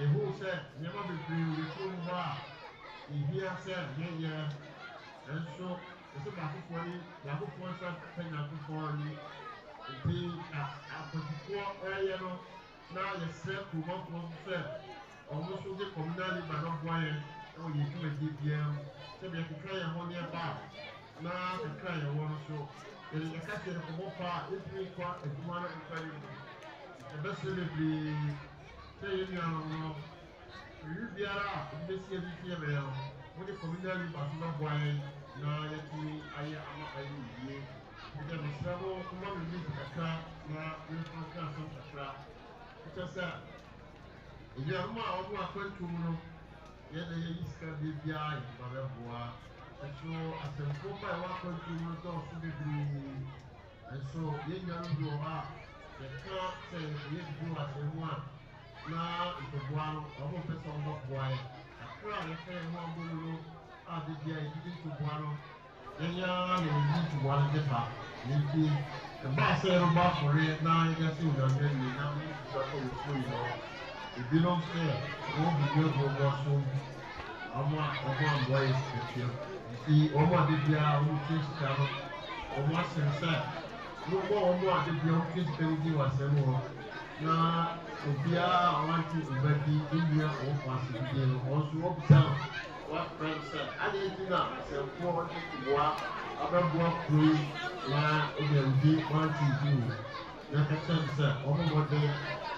ɛhu sɛ nneɛma bebree wɔ kurom hɔ a ɛhia sɛ yɛyɛ nso ɛsɛ baakofoɔ nsa pɛ nyankopɔn ni nti akɔtifoɔ ɛyɛ no na yɛsrɛ kuromanfoɔ sɛ ɔmo nso de communal labour no boa yɛn ɛwɔ yɛn dwumadie biara mu sɛdeɛ yɛkeka yɛn ho nneɛma a na keka yɛn ho no so yɛde yɛka sɛ yɛkɔbɔ pa a ɛtumi kɔ adwuma no mfa no mu yɛbɛsrɛ bebree sɛ yɛn nuanom no biribi biara a ɛbɛsi yɛde fi yɛbɛyɛ no wode communal labour so bɛboa yɛn na yɛtumi ayɛ ama kuma mi ni kakra na mi ko ka so kakra ita sa ebi ama a ɔmo akwantum no yɛ na yɛ iska bibia yɛ ba bɛboa ɛso asɛmfo ba ɛwɔ akwantum no dɔɔso bebree ɛso yɛnya no bi wɔ hɔ a yɛka sɛ yɛyɛ bibi wɔ asɛm mu a na ntɔboa no ɔmo pɛ sɛ ɔmo boa yɛ kakra a yɛka yɛn ho abɔ mu no a bibia yɛdidi ntɔboa no yɛnya na yɛdi ntɔboa no de fa nti ɛbaa sɛ yɛreba afɔre na yɛgya sɛ onyame nie na mo nsusa sɛ wɔfuo yi hɔ ebinom sɛ wɔn bibi aguagua so ɔmo a ɔmo aboa yɛ sikatua nti ɔmo ade biara ɔmo tue sika no ɔmo asɛn sɛ wɔbɔ ɔmo ade biara ɔmo tue sika no di wɔ asɛm hɔ na obiara a ɔwante ɔba bi nnua ɔwɔfo ase bi no ɔnso wɔbisa no wɔafrɛ no sɛ ade nti na asɛmfoɔ ɔde toboa abɛboa kuro yi na ɔde awudi wante bi wo na kɛkyɛ no sɛ ɔmo mmɔden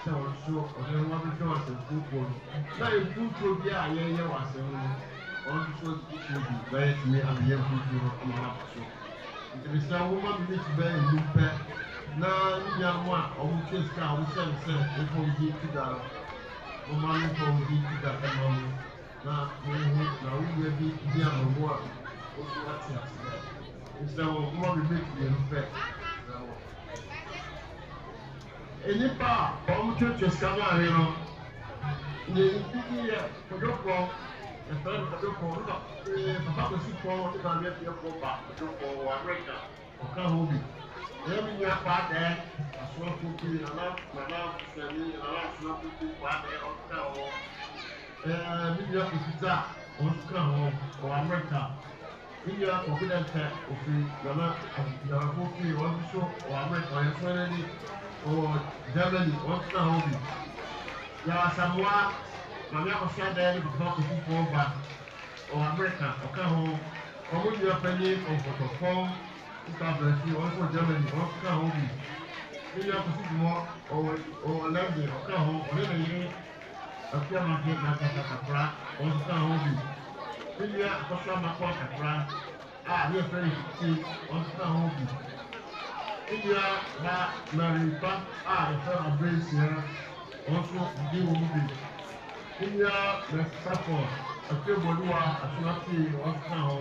sɛ ɔnso ɔde ho abɛhwɛ wɔ asɛmfoɔ kuo no na mfuntuo bi a yɛyɛ wɔ asɛm no ɔno nso ɔde bi bɛyɛ tumi abɛyɛ mfuntuo no ama wakɔ so nti mesɛ woma me ne ti bɛyɛ nnum pɛ na nuanom a ɔmo twe sika a ɔmo hyɛ no sɛ ɛfɔ odi tuda no ɔma no fɔ odi tuda ɛma mo na mohu na wowua bi di amamu a ɔso wate ase mesɛ woma me ne ti mmienu pɛ nipa a ɔmo twetwe sika no awe no ne nfidi yɛ kodwofoɔ yɛfrɛ no kodwofoɔ no papa kɔsi pɔn ne maame afiafoɔ ba kodwofoɔ wɔ amerika ɔka ho bi ɛyɛ me nua kwa dɛ asoafo pii nana suani nana asoafo pii kwa dɛ ɔka ho me nua kɔsita ɔnso ka ho wɔ amerika me nua kɔkudɛntɛ ofiri nana asoafo pii ɔnso so wɔ amerika ɔyɛ sɔ n'ani ɔwɔ germany ɔnka ho bi yɛwɔ asamoa maame akɔso adan ne papa kɔsifoɔ ba ɔwɔ amerika ɔka ho ɔmo nua panyin ɔfɔtɔfɔm itabrɛsi ɔnso germany ɔka ho bi ne nua kɔsifoɔ ɔwɔ london ɔka ho ɔne ne yere afiamake na kakra ɔnka ho bi ne nua akɔso amakɔ kakra a ne yɛfrɛ ne fiti ɔnka ho bi India ba Maripa a yɛfrɛ no Abrɛnsia ɔnso di wɔn bi India na Stafford Akwebɔluwa Asonafi ɔnka ho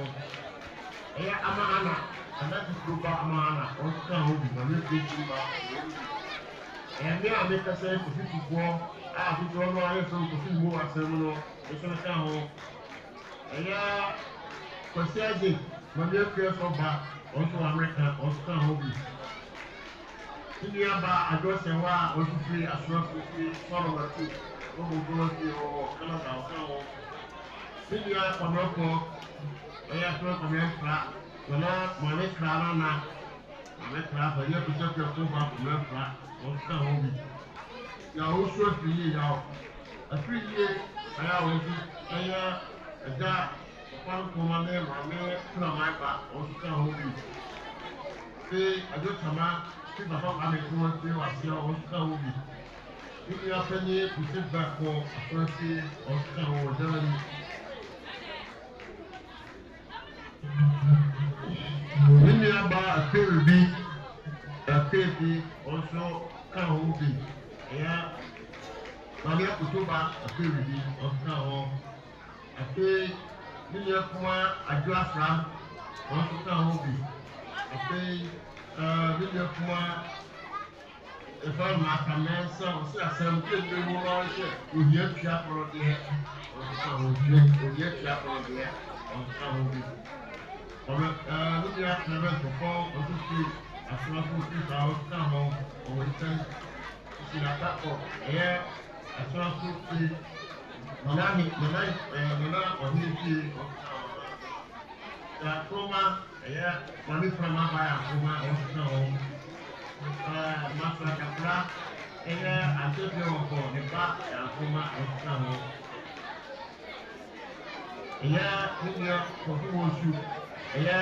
ɛyɛ Amahana Anati Kuruba Amahana ɔnka ho bi na ne fi ba ɛyɛ mmea a meka sɛ kofi fufuɔ a fufuɔ no ayɛ fɛ kofi mu asɛm no ɛso ka ho ɛyɛ Kwasi Agye Mami Akua so ba ɔnso wɔ Amerika ɔnso ka ho bi India ba adɔsɛn hɔ a ɔfifiri asorafo fi sɔrɔmatu ɔmɔgbɔn fi wɔ Canada ɔka hɔ India kɔmɔkɔ ɛyɛ atoro kɔmɛnkra wɔna maame kra nana maame kra bɛyɛ kusakuya ko ba kɔmɛnkra ɔka hɔ bi ya ɔsu afiri yie ya ɔ afiri yie ɛyɛ ɔsu ɛyɛ ɛgya ɔkwan kɔma ne maame kra maa ba ɔka hɔ bi fi adotama tí bàbá wa mi kúrò sí wàásù ọ̀sùnkà òbí níbi afẹ́ni kùsì gbàgbọ́ àfẹ́sí ọ̀sùnkà òwò jẹ́rẹ́ni. Níbi àbá àkéwì bí àkéwì ọ̀sùnkà òbí ẹ̀yà màmí àkùtù bá àkéwì bí ọ̀sùnkà òwò àké níbi ẹ̀kúnmá àjọ àfúrá ọ̀sùnkà òbí àké. Bíbí kuma ìfẹ́ màkà mẹ́sàn ọ̀sẹ̀ àsẹ̀mú kí èdè mú lọ́wọ́ ṣe òyì ẹ̀tù àpọ̀rọ̀ díẹ̀ ọ̀sán òbí òyì ẹ̀tù àpọ̀rọ̀ díẹ̀ ọ̀sán òbí. Ọ̀rẹ́ níbi àtẹ̀rẹ́ ìkọ̀kọ́ ọdún fi àfúrásù fífa ọ̀sán àwọn ọ̀wọ̀ ìtẹ́ ìṣẹ̀lẹ̀ àtàkọ̀ ẹ̀yẹ àfúrásù fi nana ọ̀hún fi ọ̀sán ọ̀sán. Ẹ̀yẹ mami fúnra bá yà fúnra ọ̀sán ọ̀hún. Masra kakra ɛyɛ atɛbi ɔkɔ nipa ɛfuma ɛfuna hɔ ɛyɛ nua kɔfu wosu ɛyɛ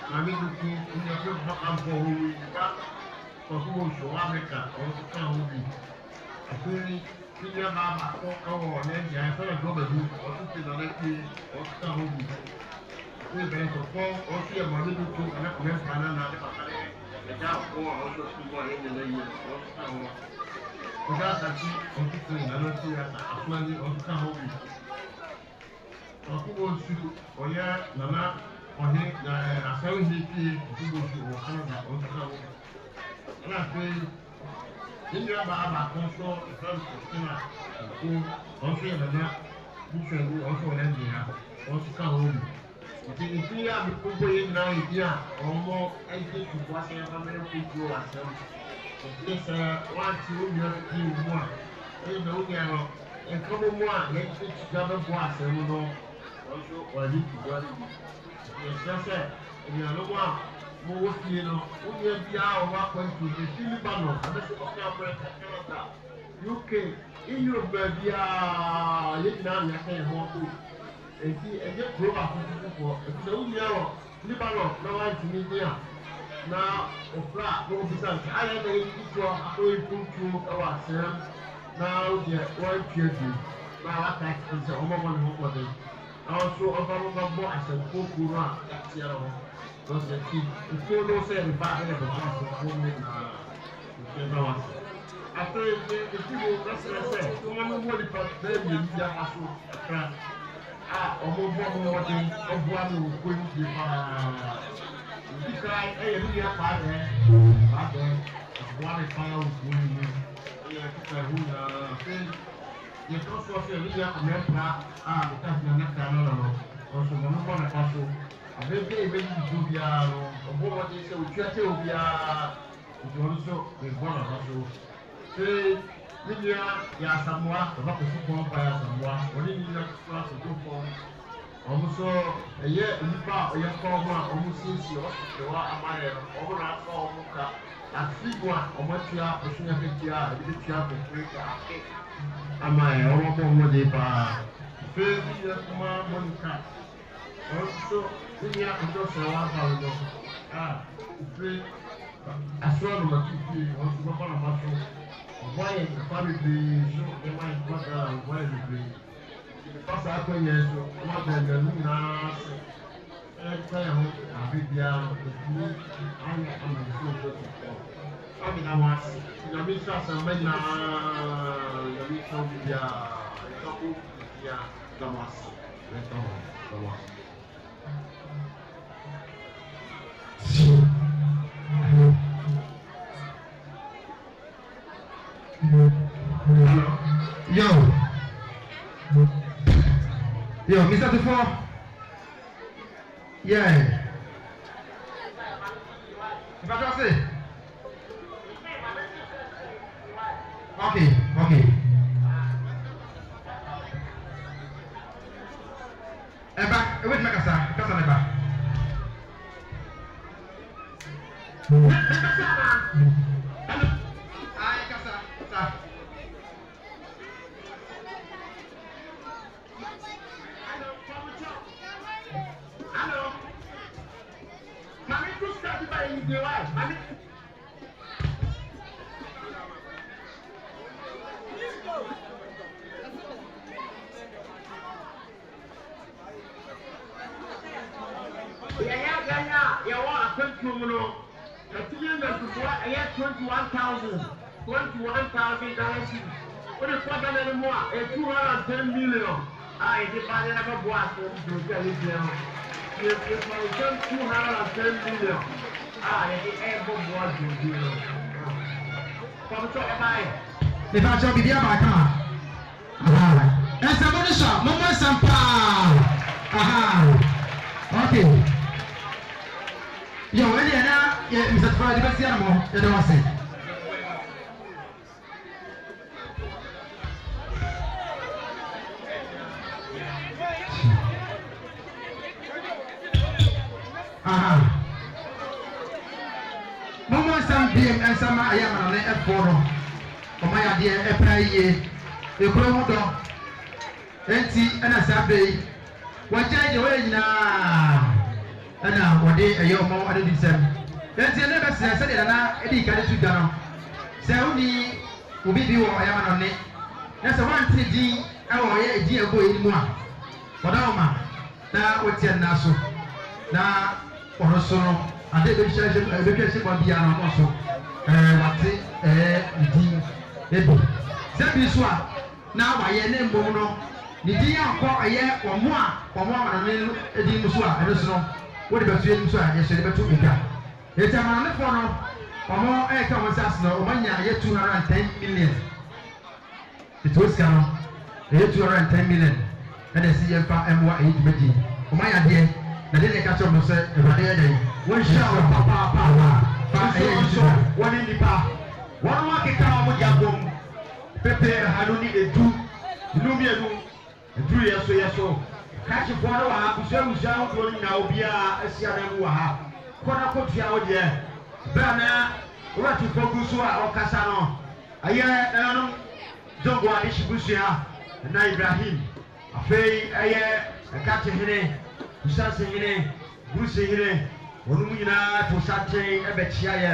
maame duku nua fi ampɔ hɔ wi nipa kɔfu wosu wɔ Amerika ɔka hɔ bi afei nua baa baako ɛwɔ n'ɛgya ɛfɛ na dɔba bi ɔtutu na n'akyi ɔka hɔ bi afei bɛrɛ kɔkɔ ɔfi yɛ maame duku ɛna kɔmɛ mpa na n'ade papa ne ẹ̀dá fún àwọn tó ti wọ ayé nílẹ̀ yìí wọ́n ká wọn. Ọ̀gá àtàkì ọ̀tútù ìlànà tí a ta àfúnálí ọdún ká wọn bì. Ọ̀kúbọ̀ oṣù ọ̀yẹ́ nàná ọ̀hẹ́ àfẹ́wò ní kí ọ̀kúbọ̀ oṣù ọ̀wọ̀ Canada ọdún ká wọn. Ẹ̀dá pé nínú ẹ̀bà àbàkọ́ sọ ìfẹ́ ìfọ̀sínà òkú ọ̀ṣọ́ ìlànà bíṣọ̀ ìlú ọ̀ṣọ́ ọ̀lẹ́dìn ya ọ̀ṣọ́ ká wọn bì. Ìdí àmì gbogbo yìí náà ìdí à ọmọ ẹgbẹ́ ìtùkọ́ àṣẹ ẹ̀fọ́mẹ́rẹ́ kó ju àṣẹ ìdí sẹ wọ́n àti oúnjẹ bí ìwú à ẹ̀yìn náà oúnjẹ ẹ̀rọ ẹ̀kọ́ bó mú à lẹ́yìn tó ti gbá bẹ́ bọ́ àṣẹ mu náà wọ́n tó ọ̀rẹ́ ìtùkọ́ ìṣẹ́sẹ̀ ènìyàn ló wà mo wó fìyè náà oúnjẹ bí a ọwọ́ akọ́ntù èsì Líbánà abẹ́sẹ̀ ọ̀fẹ́ Amẹ́ríkà Canada UK EU bẹ̀ẹ̀bi a yẹ́n náà ní akẹ́yẹ̀ hàn kó eti ɛnyɛ kuro baako foforɔ ɛfisɛ wuli ɛwɔ Libanon na wanti ne nyia na ɔfra na ɔbisa nti ayɛ na yɛ tutuo akɔyɛ tuntuo ɛwɔ asɛm na ɔdeɛ wɔatwa bi na waka ɛti sɛ ɔmɔbɔ ne ho kɔde na ɔso ɔfa no bɛbɔ asɛmfo kuro a ɛteɛ no ho na ɔsɛ ti nsuo no sɛ yɛde ba ɛyɛ bɛbɔ asɛmfo no nyinaa nsuo na wase afei eti mo ɛsrɛ sɛ wɔn mo wɔ nipa bɛyɛ mmienu bi aka so ɛkra ọmọ ọmọdé ọbọ àmì òkú ìdí ìdíkà ẹyẹ ní ìyá pàdé ọbọ àmì pàdé òkú ìdí ẹyẹ kíkà ìhú náà ṣe yẹ tó sọ sí ẹbí ìyá kọmẹ pa àbùkà sí ẹnẹkà náà lọ ọsùn mọ nípa nípa so àbẹbẹ ìbẹ yìí tó bí a lọ ọbọ ọmọdé ṣe òtú ẹtẹ òbí a òtú ọdún sọ ìbọn náà so ṣe níbi yà Samoa bàbá kò fún kàn bá yà Samoa wọ́n ní níbi yà fún àtúntò fún ọmọ sọ ẹ̀yẹ nípa ọ̀yẹ kọ́ ọmọ a ọmọ sínsì ọ̀sùn wa amáyẹ ọmọ náà fọ ọmọ ká àfíìgù a ọmọ tia ọ̀sùn yẹn fi tia ẹbí tia kòkòrò ká amáyẹ ọmọ bọ̀ ọmọdé paa fẹ́ níbi yà kọ́má mọ́nìkà ọ̀sùn sọ níbi yà kọ́tọ̀ sọ̀rọ̀ wà bá wọn lọ fẹ́ asọ́nù màtúntì ọ̀sùn bọ́kọ́ nà má tó. Why is the family so the mind brother why is the pastor akwenye so ma bẹ̀rẹ̀ nuna ẹ̀ka ẹ̀hún àbíbíà òkú ayé amẹ̀sí òkú tó ọ̀bì náà wá sí ìyàmí sàṣà mẹ́nà ìyàmí sọ bíbíà ìtọ́kù bíbíà lọ́wọ́ sí lẹ́tọ̀ lọ́wọ́ sí. Yo, Mr. Before, yeah. If I just say, okay. Eba, wait, make kasa Eba. Ay, kasa. Yeah, what I think you know, the thing that you want, I have $21,000. What is what anymore? $210 million. I did buy another boss to get it down. If I return $210 million, I did ever was to do. Come to my. If I shall be there by car. And somebody shot, Mama Sampa. Okay. Yo, when you're now, Mr. Friday, let's see more. You don't want to say. Mama Sam BM and some I am on the F4. Oh, my idea, a prayer, a promoter. Enti, and a Saturday. What change away now? And now, what day a year more other than seven. Then you never said that I didn't get it down. Say only will be you or I am on it. That's a one thing, our dear boy anymore. But now, now, what's your naso? Now, or so, ade be hye bɔ bia na ɔkɔ so wate di ebi zebi so a na wayɛ ne mbom no ne di akɔ ɛyɛ ɔmo amanane edi mu so a ɛno so no wo de bɛto enim so a yɛhyɛ de bɛto ega eti amananefo no ɔmo ɛka wɔn sase no ɔmo anya ɛyɛ 210 million eti o sika no ɛyɛ 210 million ɛna esi yɛn fa ɛmoa ɛyɛ dwumadie ɔmo ayɛ adeɛ na de ne ka kyerɛ ɔmo sɛ ɛwurade yɛ dɛ wɔn hyɛ wɔ papaapa fa ɛyɛ nso wɔn nipa wɔn akeka ɔmo gya bom pepe hanu ni edu numienu edu yɛ so kakyefoɔ no wɔ ha busua ahodoɔ no nyinaa obiara asia na mu wɔ ha kɔna kɔtua wo deɛ bɛɛ na wɔatifo gu so a ɔkasa no ɛyɛ ɛnom zongo adehye busua na Ibrahim afei ɛyɛ ɛkate hene busase hene bruce hene wɔn mu nyinaa to santen ɛbɛkyia yɛ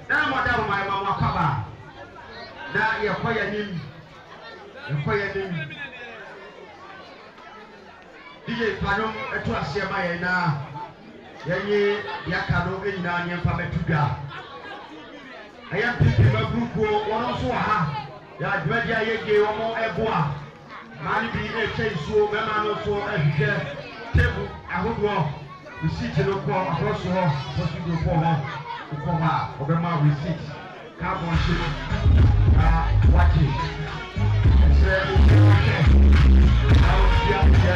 na mɔda mo mayɛ ma mo akaba na yɛkɔ yɛ nim DJ Panom eto aseɛ ma yɛn na yɛnye yɛaka no nyinaa nyɛmfa bɛtu dwa ɛyɛ pipi ma gurupuo wɔn nso wɔ ha yɛadwumadi a yɛgye wɔn ɛboa maa no bi ɛkyɛ nsuo mɛma no nso ɛhwehwɛ tebu ahodoɔ receipt no kɔ akɔso hɔ hospital kɔ hɔ wokɔ hɔ a ɔbɛma receipt carbon hyɛ na wakye ɛsɛ ɛhwɛ awo fia yɛ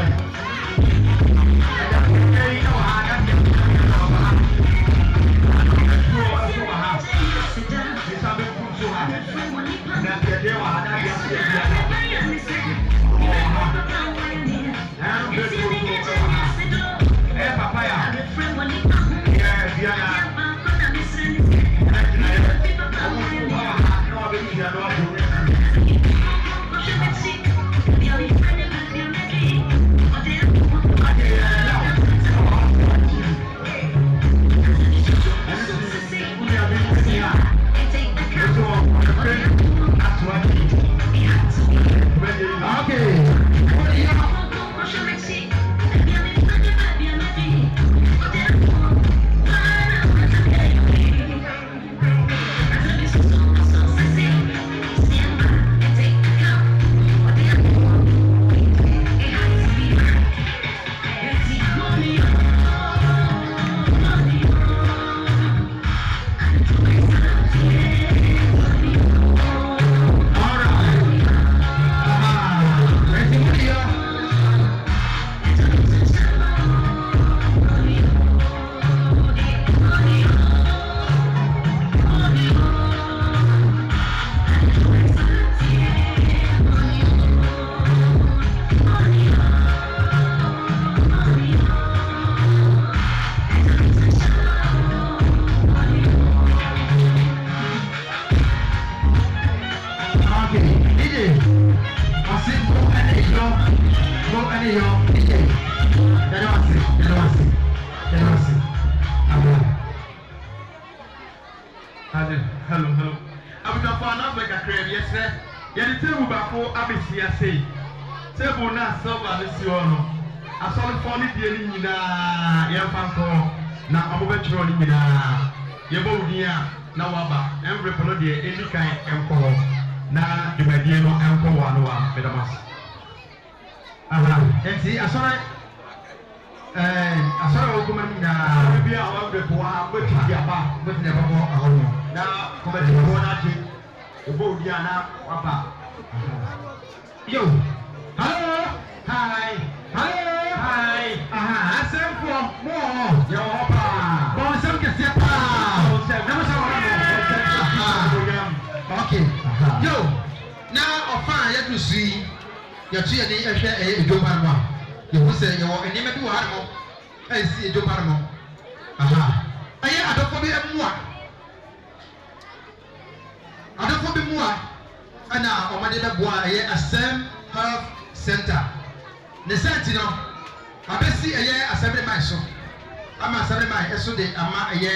Hello. Abutafo anafre kakra bi yesre. Yedi tebu bako abesi ase. Tebu na silver ne si ono. Asɔlefo ne die ni nyinaa yɛmfa nkɔ na ɔmobɛtwerɛ ne nyinaa. Yɛbɔ wudin a na waba. Envelope no deɛ edi kan ɛnkɔ hɔ. Na dwumadie no ɛnkɔ wɔ ano wa bedamas. Enti asɔre okuma nyinaa Bi a envelope wa bɛtu di aba. bɛtɛ ne bɛbɔ ahɔho Na kɔmɛti ko na ti. Yɛbɔ wudin a na waba. yo hello hi asɛmfoɔ mo Yɛ wɔ paa. bɔn nsɛm kɛseɛ paa na mo sɛ okay yo na ɔfa a yɛdu so yi yɛto yɛ ne ɛhwɛ ɛyɛ edwompa no a yɛhu sɛ yɛwɔ nneɛma bi wɔ ha no ɛsi edwompa no ɛyɛ adɔfo bi mua ɛna ɔmɔde bɛboa ɛyɛ Asaam Health Center ne sɛnti no abɛsi ɛyɛ asɛmre man so ama asɛmre man ɛso de ama ɛyɛ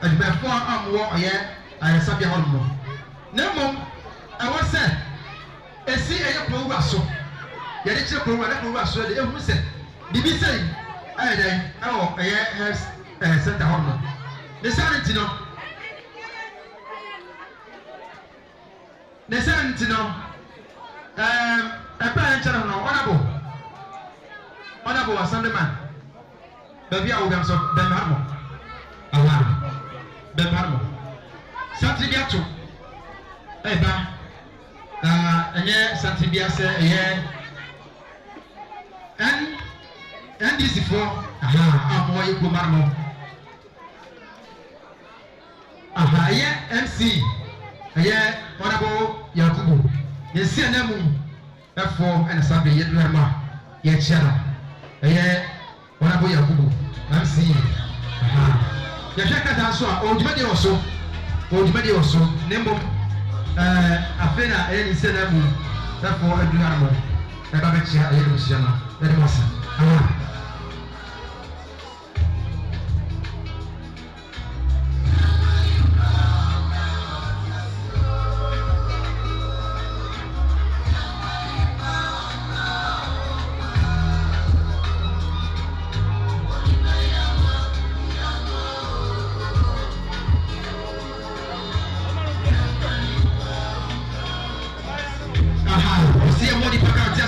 adwumayɛfoɔ a wɔwɔ ɛyɛ ayaresabea hɔ nom na mmom ɛwɔ sɛ esi ɛyɛ kurowura so yɛde kyerɛ kurowura na kurowura so de ehunu sɛ bibi sɛ ɛyɛ dɛn ɛwɔ ɛyɛ health center hall. The Santino. The Santino. A parent channel, honorable assemblyman. Baby, I will have some Ben Harmo. Ben Harmo. Santibiato. Eba. And yes, Santibia say, and this is for I'm more equal marmo. MC. Honorable Yakubu. You see a name. F4 and a Sunday yet Rama. Yet channel. Honorable Yakubu. MC. Yashaka Tanswa, old Medi also. Old Medi also. Nemo. Afena, any Senamu. Therefore, a Dunamo. A Babacha, a Luciana. Very much.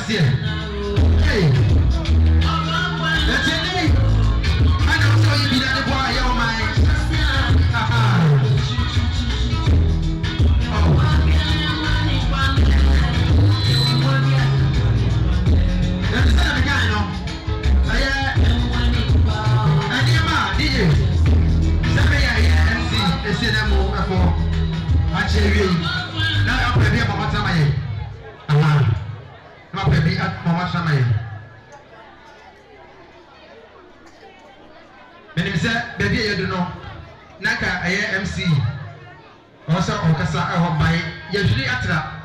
Hey, that's it. I know so you be that boy, yo, man. That's the same guy, no? And yeah, DJ. MC, it's in them for actually. Now I'm prepared for what's my ma baby at mama shamaye menim say baby e do no naka aye MC also okasa e ho bai ye hwiri atra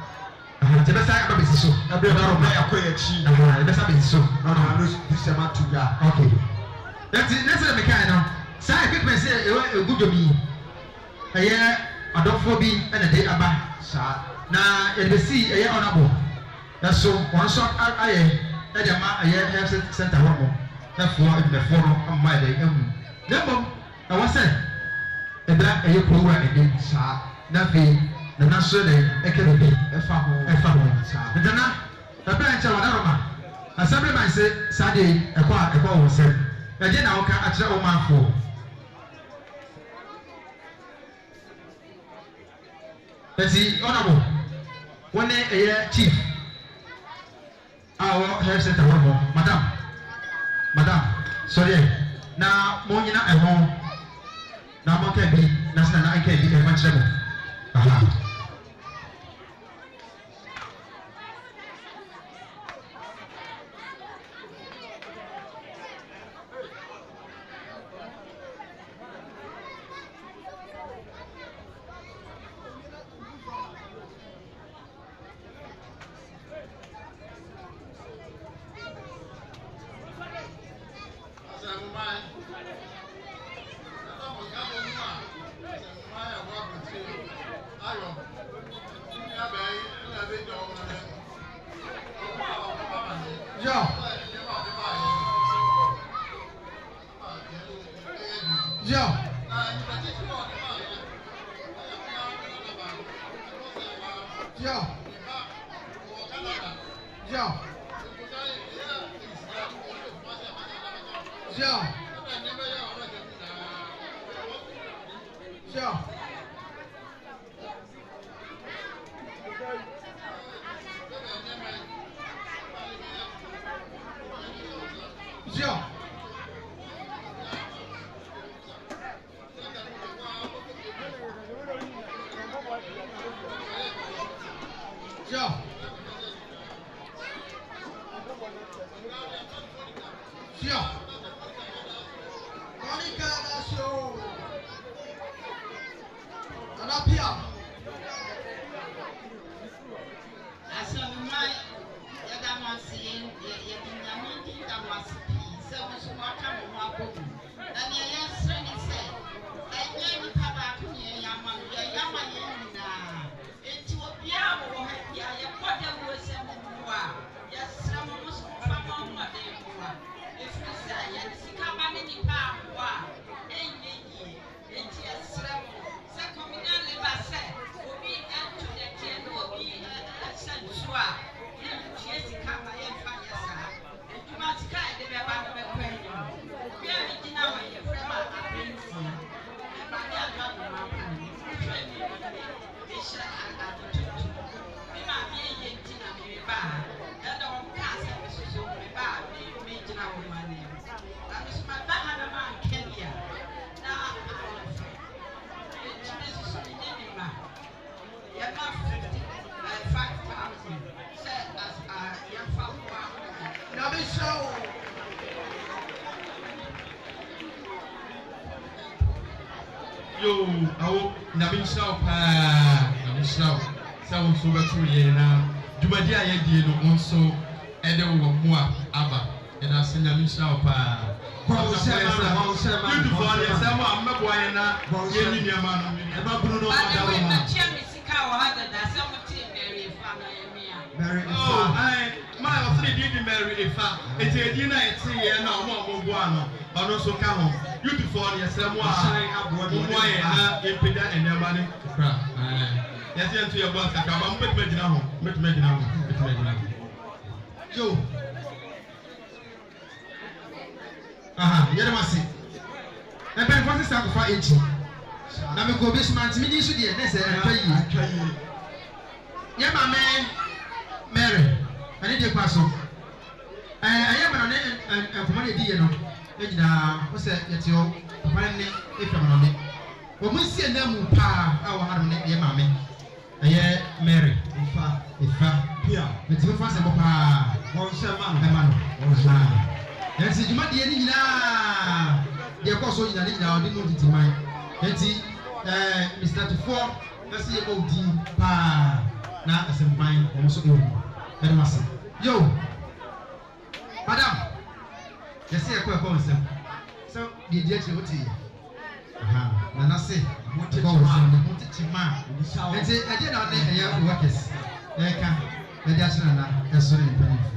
te besa ba besi so abre na ro ba yakoya chi e besa besi so no this ma to ya okay that's the mechanic no say equipment say e gudomi aye adofo bi e na dey aba sa na e besi aye honorable. That's so one shot I health center home. Therefore, in the forum of my day. Never, I was saying, and that a program again, sir. Nothing, the national academy, a family. The Dana, the branch of Aroma. Assemblyman said, Sunday, a call was said. Again, I'll catch a man for. Let's see, honorable. One day a year, chief. Our health center, madam, sorry. Now, Monina at home. Now, one can be, national, I can be a much trouble. Yo, awo nyame nhyira wo paa nyame nhyira wo sɛ wo nso wobɛto yɛn na dwumadi a yɛdie no wo nso ɛde wo mu a aba ɛna sɛ nyame nhyira wo paa beautiful yɛ sɛ mo a mmɛboa yɛn na yɛnni nneɛma no ɛba buru no ɔda wo ma ma ɔsene din de Mary Efa eti edi na eti yɛ na ɔmo boa no ɔno nso ka ho beautiful yɛ sɛ mo a mo yɛ na yɛpɛda nneɛma ne kra yɛsɛ yɛnto yɛ bɔ asaka ba mo bɛtuma gyina ho yo yɛde ma se ɛbɛn fɔ sisa kofa ekyi na me ko bi suma ntimi di so deɛ ne sɛ ɛtwa yi yɛ ma me Mary ɛne deɛ kwa so ɛyɛ ma no ne nkɔmɔ ne di yɛ no egyina wo sɛ yɛte hɔ papa ne efia ma no ne wɔn mu nsia na mu paa a wɔ ha no ne yɛ maame ɛyɛ Mary Efa pia meti fa sɛ bɔ paa wɔn hyɛ ma no ɛma no wɔn hyɛ yɛnsi dwumadeɛ ne nyinaa deɛ kɔ so nyinaa ɔde no titi man yɛnti Mr. Tufoɔ ɛsɛ yɛ bɔ odi paa na asɛmpan wɔn nso ewu ɛde ma se yo madam yɛsɛ yɛkɔ ɛkɔ nsɛm sɛ deɛ di akyire wote yɛ nana se wote kyima nti ɛdeɛ na ɔne ɛyɛ workers ɛka ɛde akyere nana ɛso ne mpanimfoɔ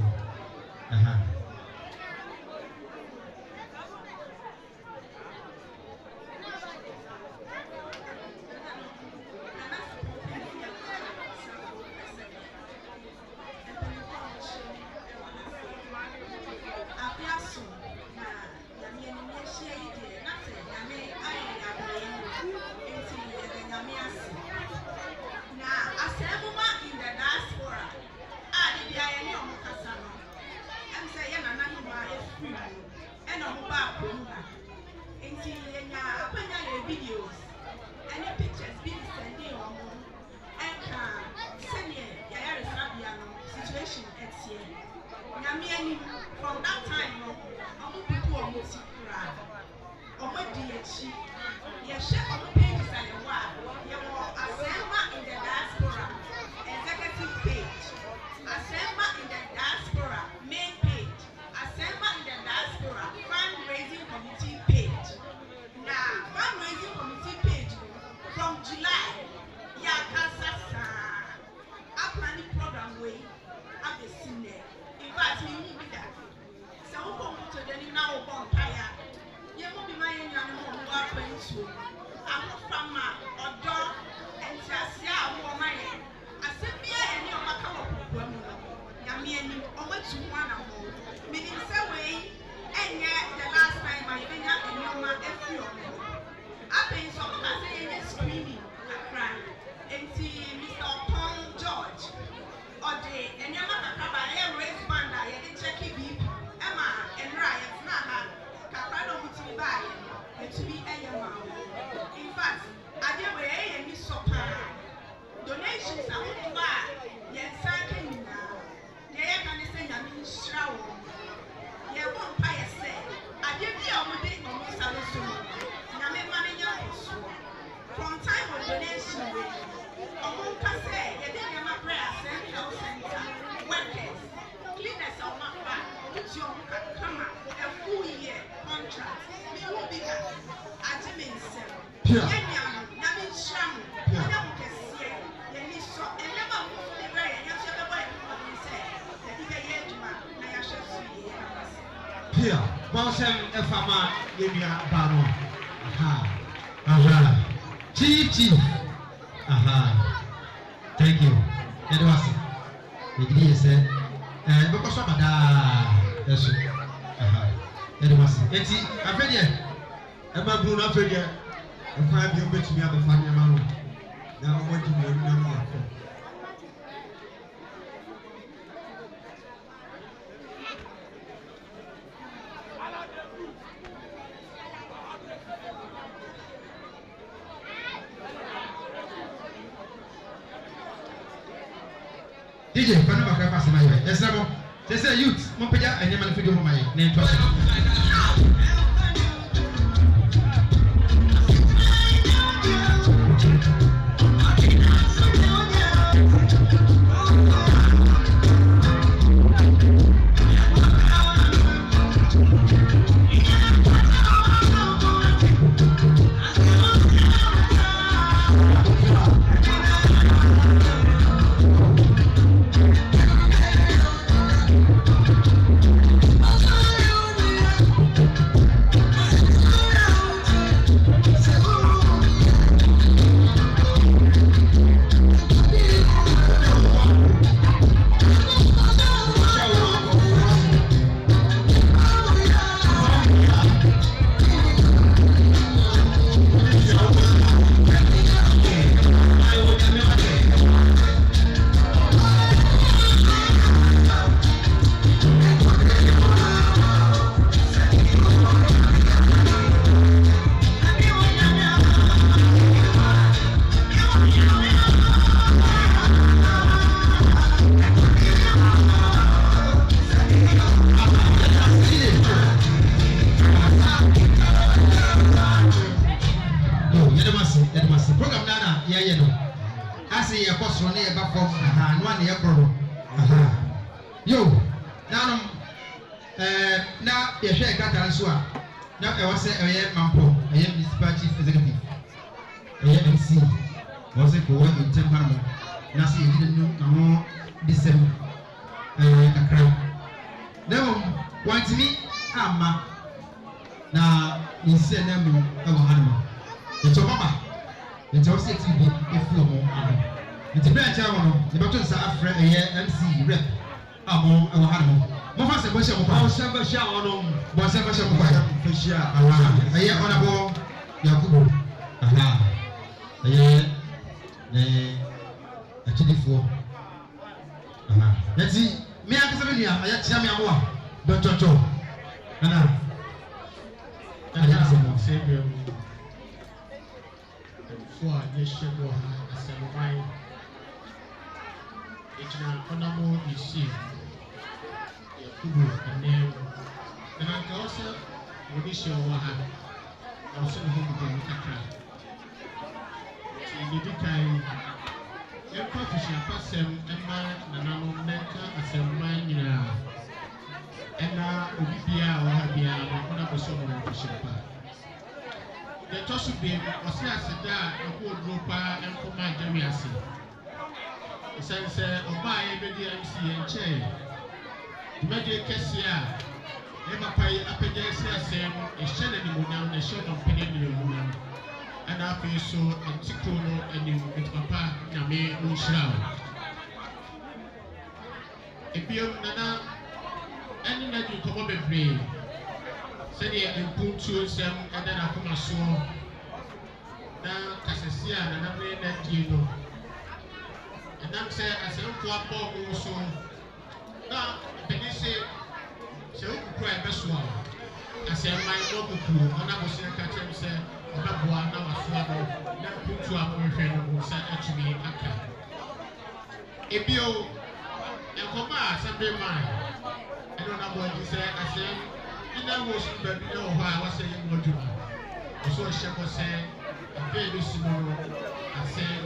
from that time no omo people omo ti kura omo di echi ye share omo pages and ye wa ye wo Asemma in the diaspora executive page, Asemma in the diaspora main page, Asemma in the diaspora fundraising committee page. Now fundraising committee page from July ya kasasa a planning program way at the Sine. In fact, we need that. So we come to the now bonfire. You will be my young woman who are going to. I'm from my dog and Tassia woman. I said, be any of my color program. Yamian, over to one of them. Meaning, so way, and yet the last time I been up in your mouth, a few of them. I've been so screaming, I cried. And see Mr. Tom George. Or the and your mother cover raise band, I didn't check it deep. Emma and Ryan, not Caprado to be by and to be a mouth. In fact, I did way and Miss Sopa. Donations are not bad, yet sanking now. They can say, I mean, shroud. Yeah, one pie said, I did the only thing on Miss Alison. Now, from time of donation, say, you didn't have a prayer, health center, workers, cleaners of my back, which you can come up a full year contract. We will be at Jimin Cell. Yamin Sham, Yam can see, Yaniso, and never move the way, and you have a way to say, that you get yet to my shall see. Here, Bosem Efama, Yemia Baro. Chief. Thank you. That was it. The said, because of that, yes, that was it. I'm ready. I'm a grown up here. I'm 5 years to be a family man. na ɔmo di mo na mo akɔ. DJ, fana bakra pass na yɛ. Ɛsɛ mo. Sɛ youth, mo pɛgya ɛnyɛma no video mo ma yɛ. Na ɛtɔ so. Program nana yɛyɛ no ase yɛ kɔ soro ne yɛ ba fam no ane yɛ kɔrɔ yo nanom na yɛhwɛ ɛkata nso a na ɛwɔ sɛ ɛyɛ mampo ɛyɛ municipal chief executive ɛyɛ MC wɔ sɛ kɔwɔ ntɛm ha no na sɛ yɛdi no na ho disɛm kakra na mmom wantimi amma na yɛsɛ na mu ɛwɔ ha no yɛtɔ baba nti o se TV efu mo ano nti bra cha wo no ne beto nsa afrɛ ɛyɛ MC rep amo ɛwɔ ha no mo fa se bo hye mo pa o se ba hye a wono bo se ba hye mo pa fa hye a ɛyɛ honorable Yakubu ɛyɛ akidifo nti me akasa me nua ɛyɛ tia me amo a dɔtɔtɔ ana se mo se bi for yɛhyɛ wɔ ha asɛmman ɛgyina ɔnamo esi Yakubu ɛnɛm na nka wɔ sɛ wɔde hyɛ wɔ ha na wɔ sɛ ne ho bobɔ mu kakra nti yɛdi kan yɛmfa afihyɛmpasɛm ɛma nananom na nka asɛmman nyinaa ɛna obi biara a wɔ ha biara no ɔna bɛsɛ ɔmo afihyɛmpa the tosu be ɔsi aseda a ɛkɔ oduro paa ɛnkɔma agyawi ase ɛsɛn sɛ ɔbaa yɛ bɛdi MC yɛn nkyɛn dwumadie kɛseɛ a ne papa yi apagya esi asɛm ɛhyɛ n'animonyam na ɛhyɛ ɔdɔmpɛnɛ n'animonyam ɛna afei so ɛtikuro no anim ɛti papa nyame no nhyira o ebiem nana ɛne n'adi nkɔmɔ bebree sɛdeɛ mpuntuo nsɛm ɛda n'akoma soɔ na kasɛsi a nanamne n'adie no ɛnam sɛ asɛmfo abɔ ɔmo so na mpani sɛ wokukuro a ɛbɛsoa asɛmman na ɔkukuro ɔna bɔsɛ ka kyerɛm sɛ ɔbɛboa na wasoa no na mpuntuo a mohwehwɛ no mo nsa atumi aka ebio nkɔmɔ a asɛmbe man ɛne ɔnabɔ adi sɛ asɛm ina wo so baabi na wɔ hɔ a wɔsɛ yɛ mu adwuma ɔso ɔhyɛ kɔ sɛ afei bi si mu no asɛm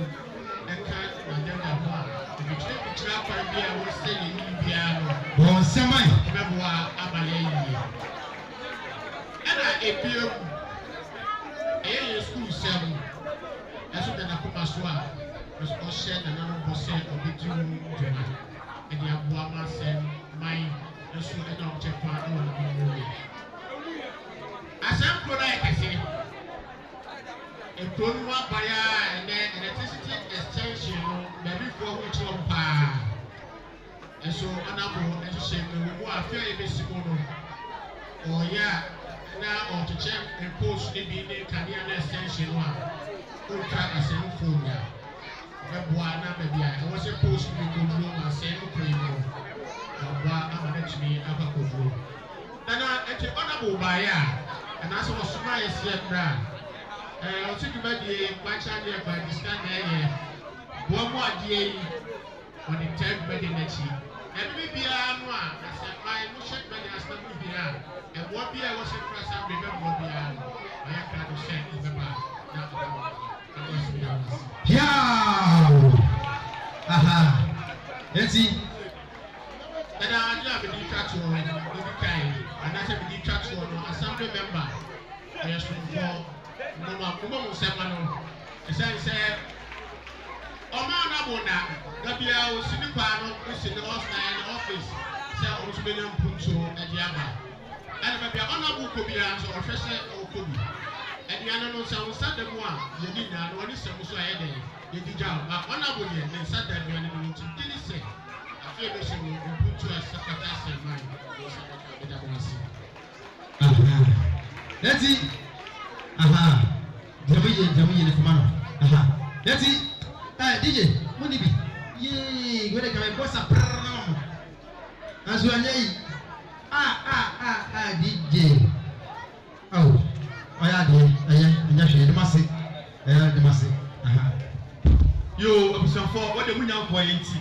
ɛka n'agenda ho a ebikyerɛ akwan bi a wɔsɛ yɛ yi biara no wɔn nsɛm a ɛbɛboa ama yɛ yie ɛna ebiem ɛyɛ yɛ sukuu sɛm ɛso da n'akoma so a ɔhyɛ nananom bɔ sɛ ɔbɛdi mu dwuma ɛde aboa ma asɛm man nso ɛna ɔkyɛ paa ɛwɔ n'anim mu asɛm kuro no ayɛ kɛse ekuro no abaya a ɛnɛ electricity extension no baabifoɔ ho kyerɛ wɔn paa nso ɔnabɔ ɛhyehyɛ mu mu afei a yɛbɛsi mu no ɔyɛ a na ɔkyekyɛ post ne bi ne kanea na extension no a ɔretwa asɛmfoɔ nya ɛboa na baabi a ɛwɔ sɛ post bi kɔduro ma sɛ no kɔ yi no ɔboa ama no atumi aba kɔduro nana ɛkyɛ ɔnabɔ baeɛ a anaasɛ wɔsoma yɛ seɛ kora a ɔte dwumadie wakya deɛ ba disika na ɛyɛ boa mu adeɛ yi ɔde taa dwumadie n'akyi ɛbi biara no a ɛsɛ man no hyɛ dwumadie asɛm no biara a ɛboa bi a ɛwɔ sɛ kora sa bɛbɛ boa biara no ɔyɛ kra no hyɛ ɛbɛba na ɔbɛba Piao! Aha! Eti. Ada adi a bedi twatwo no bi kai anase bedi twatwo no assembly member ɛyɛ sonfo mo nsɛm no ɛsɛn sɛ ɔma na bona da bia o sini kwa no si ne office sɛ ɔmo so benya mpunto ɛde aba ɛna ba bia ɔna bu ko bia so ɔhwɛ sɛ ɔkɔ bi ɛdiano no sɛ ɔnsa da mu a yɛdi na no ɔne sɛm so ayɛ dɛ yɛdi gya ba ɔna bo yɛ ne nsa da bia ne no nti dini sɛ afei bɛ hyɛ no mpunto a sakata sɛ man ɔsa ɛda bɔ ase Aha. Eti. Aha. Jamu ye ne fama no. Aha. Eti. DJ, muni bi. Yee, go de ka me bossa prrrr. Azu anyai. DJ. Oh. Oya de, nya hwe de mase. De mase. Aha. Yo, abusafo, what the munya ko yenti.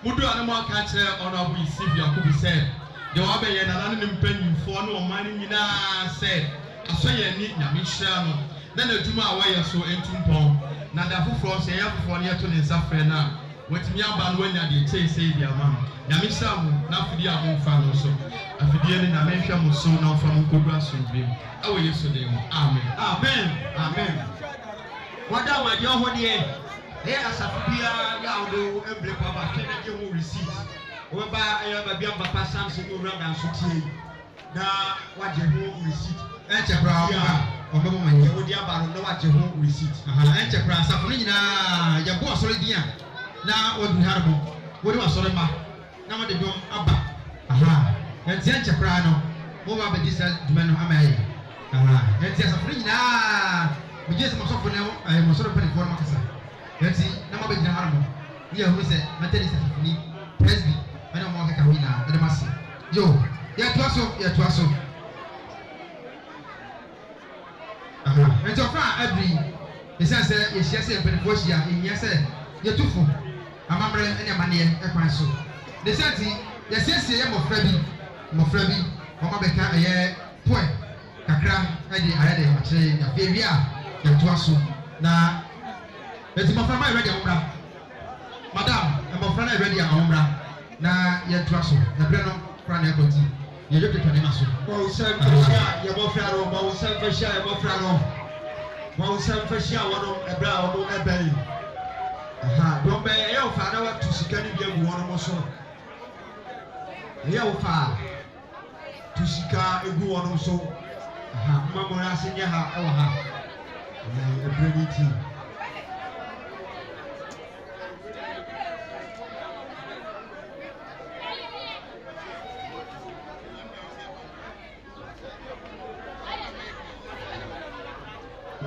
Mudu anamu aka kire ono abu isibi akobi sɛ de wa bɛ yɛ nana ne mpanyimfo no ɔman nyinaa sɛ aso yɛ ni nyame hyira no na na adwuma a wɔyɛ so entumpɔn na da foforɔ sɛ yɛ foforɔ no yɛto ne nsa frɛ na wɔtumi aba no wanya de kyɛsɛ bi ama no nyame hyira mo na afidie a momfa no so afidie ne na menhwɛ mo so na ɔfa mo nkɔdura asomdwem ɛwɔ yesu din mu amen wada wadi ɔhɔdeɛ ɛyɛ asafo biara yɛ awodo emble kwa ba kene gye ho receipt wɔba ɛyɛ ba bia papa samson no wura dan so tie na wagye ho receipt Enche pra ɔbɛbɔ manye. wɔde aba no na wagye ho receipt Aha, enche pra asafo no nyinaa yɛ bo asɔre din a na wɔdu harbo wɔde asɔre ma na wɔde dom aba. Aha, enti enche pra no mo ba bɛdi sa dwuma no ama yɛ. Aha, enti asafo no nyinaa me gye sɛ masɔfo no mo sɔre pɛne fo no makasa. Enti na mo bɛgyina harbo. Yɛ hu sɛ matɛni asafo ni presby ɛna mo akeka ho nyinaa ɛde mase. Yo, yɛtoa so. Aha, enti ɔfa adri ɛsɛ sɛ yɛhyia sɛ mpanyinfoɔ hyia ɛnyɛ sɛ yɛtufo amammerɛ ne amanneɛ ɛkwan so ne sɛ nti yɛsiesie yɛ mmɔfra bi wɔma bɛka ɛyɛ poɛ kakra ɛde ayɛ de akyerɛ yɛafei wie a yɛtoa so na enti mmɔfra ma yɛwɛde ahommra madam mmɔfra no yɛwɛde ahommra na yɛtoa so yɛberɛ no kora na ɛkɔ nti yɛdwe pepɛ ne ma so wɔwosɛm fɛhyia yɛbɔfra no wɔwosɛm fɛhyia yɛbɔfra no wɔwosɛm fɛhyia wɔnom ɛberɛ a wɔmo ɛbɛn aha dɔm bɛyɛ ɛyɛ wo faa na watu sika no bi agu wɔnom so ɛyɛ wo faa tu sika egu wɔnom so aha mma mo ase nyɛ ha ɛwɔ ha ɛberɛ ne ti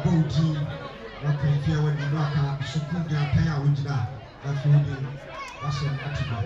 bauti wakamfia wani mwaka sukunya kaya wujina afuni wasem atiba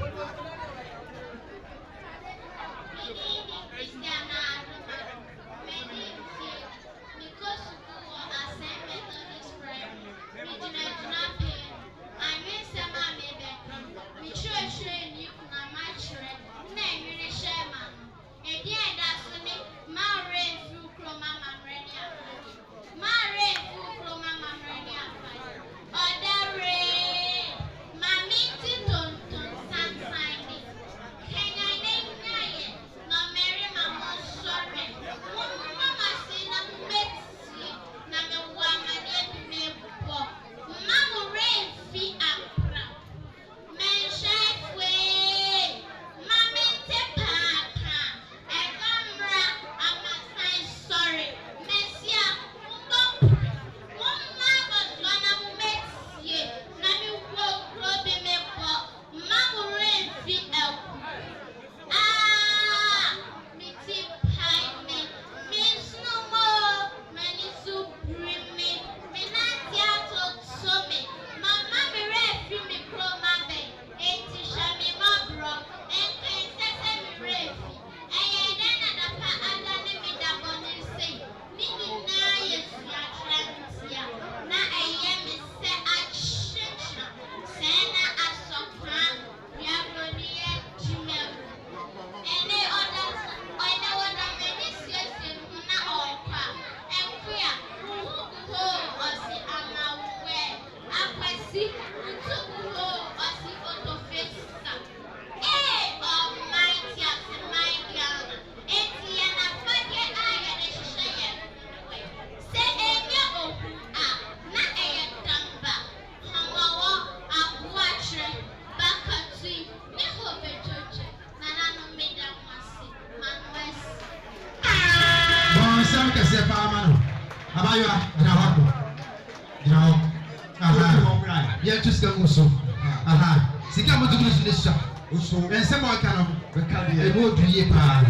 Sika mo dugulu su nesha. Oso. Ense mo aka no. Beka de. E mo duye pa.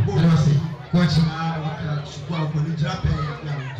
Bo no se. Ko chi. Waka su kwa ko ni jira pe ya wo.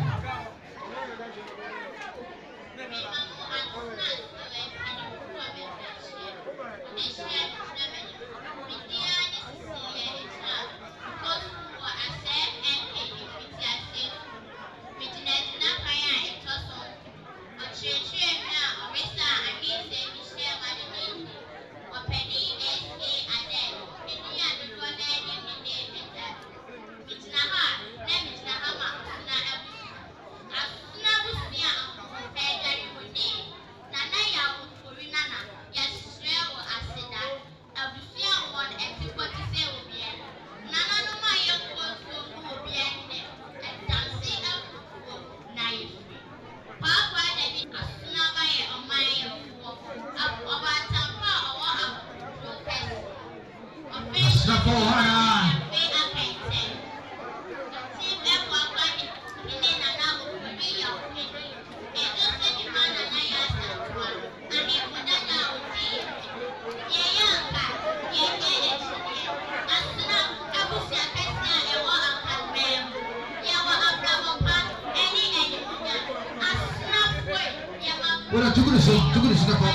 Wala tukuru so na ko.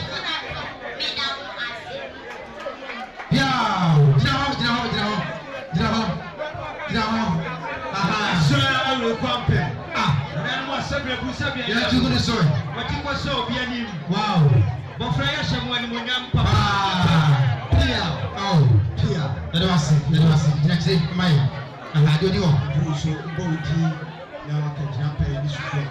Ya, jina. Aha, so alu kwampe. Na mo sabia ku sabia. Ya tukuru so. Wati ko so bi anim. Wow. Bo fra ya shemu ani munyam papa. Pia. Oh, pia. Nado wasi. Jina kire mai. Aha, jodi wo. Du so mbo udi na wakajina pe ni suko.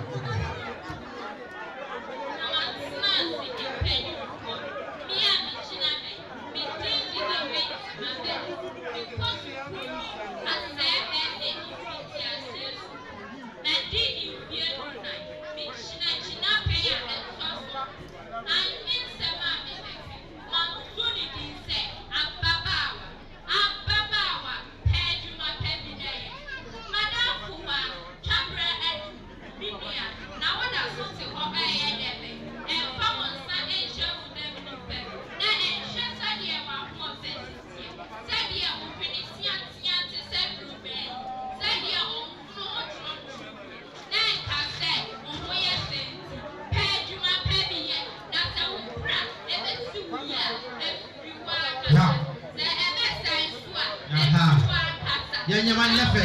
Yenye manyefe.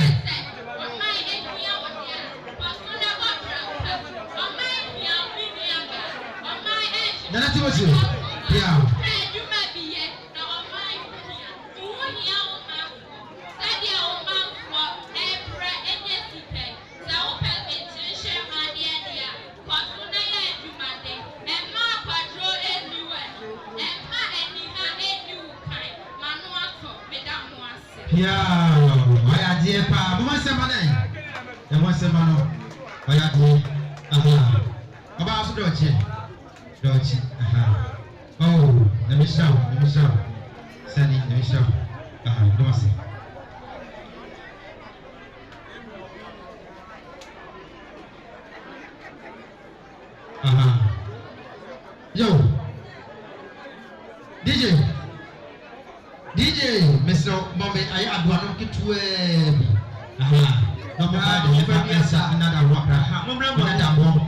Nana Timothy. Yeah. Yeah, I dear pa, mama semana. E mo semana. Oya di. Aha. Baba aso dochi. Aha. Oh, let me show. Sani, let me show. Aha, do masi. Aha. Yo. DJ, Mr. Mommy, I am one of the aha. No matter if I answer another rock, another one,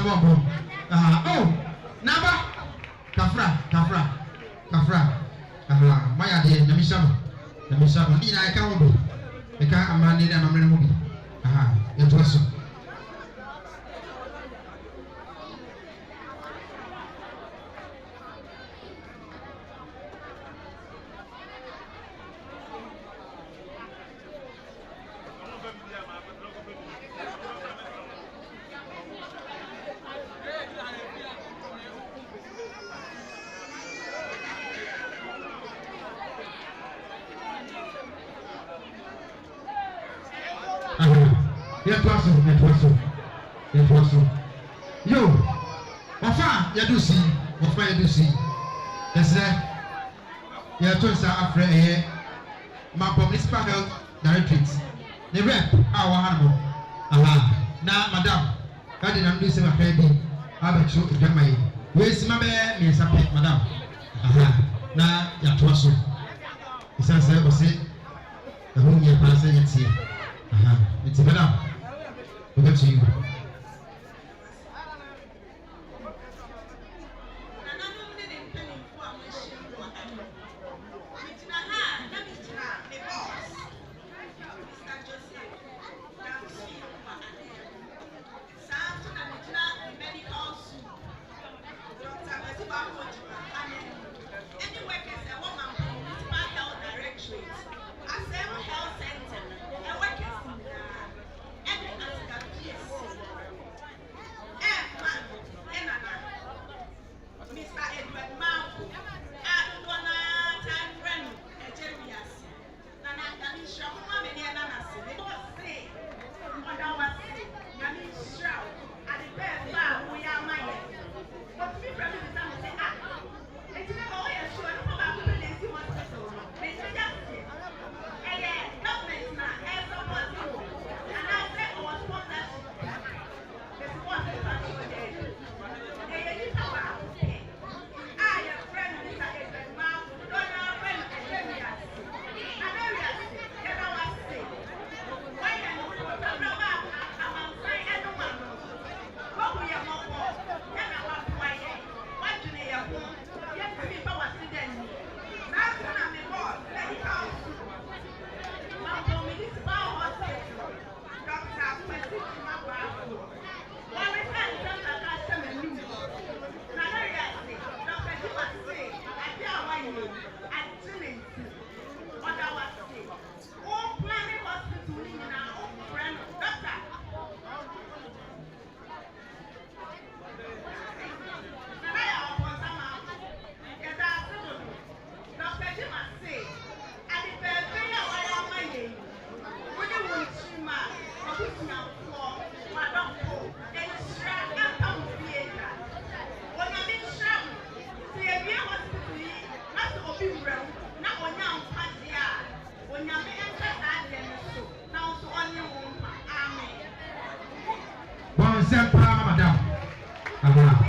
Samabo. Oh, Naba, Kafra. Maya de Namisama. Nina, I can't be. I can't amend it and I'm movie. It was so. It was so. Yo, Wafa, you do see. Yes, sir. You told us after my municipal health directorate. The rep, our animal. Now, madam, I didn't do some baby. I bet you get my. Where's my bear? Miss a pet, madam. Now, you told us so. He says, I was it. The whole year passing, it's here. It's madam. Over to you. Madam.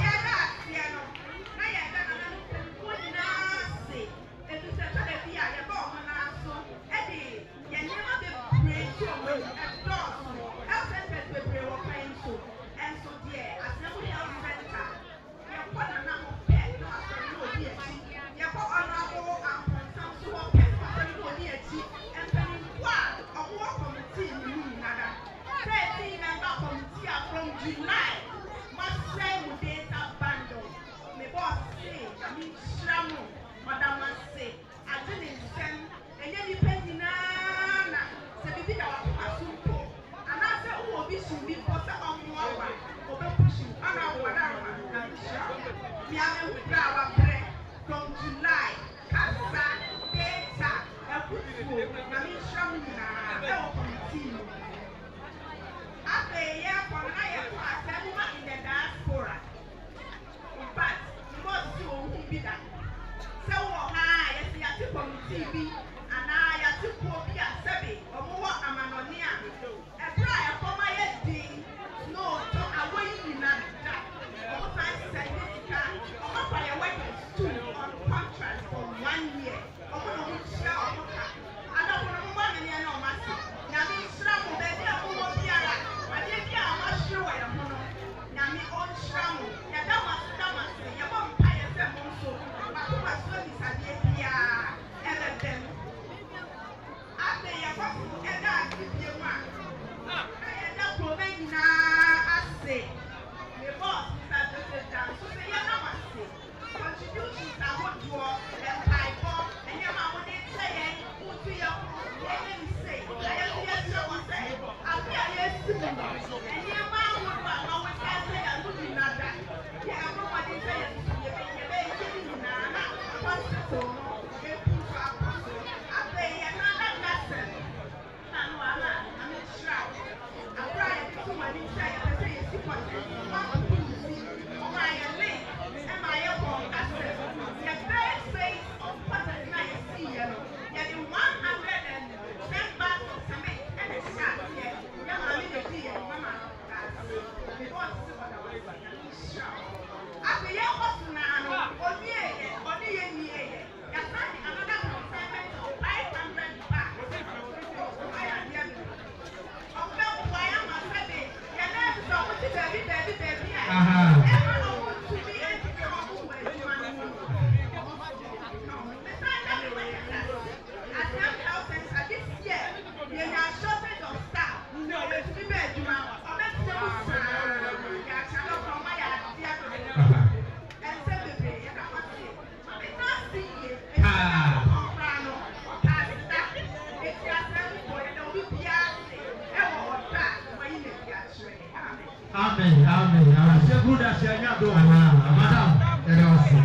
ase anya do madam ɛdɛ ɔsi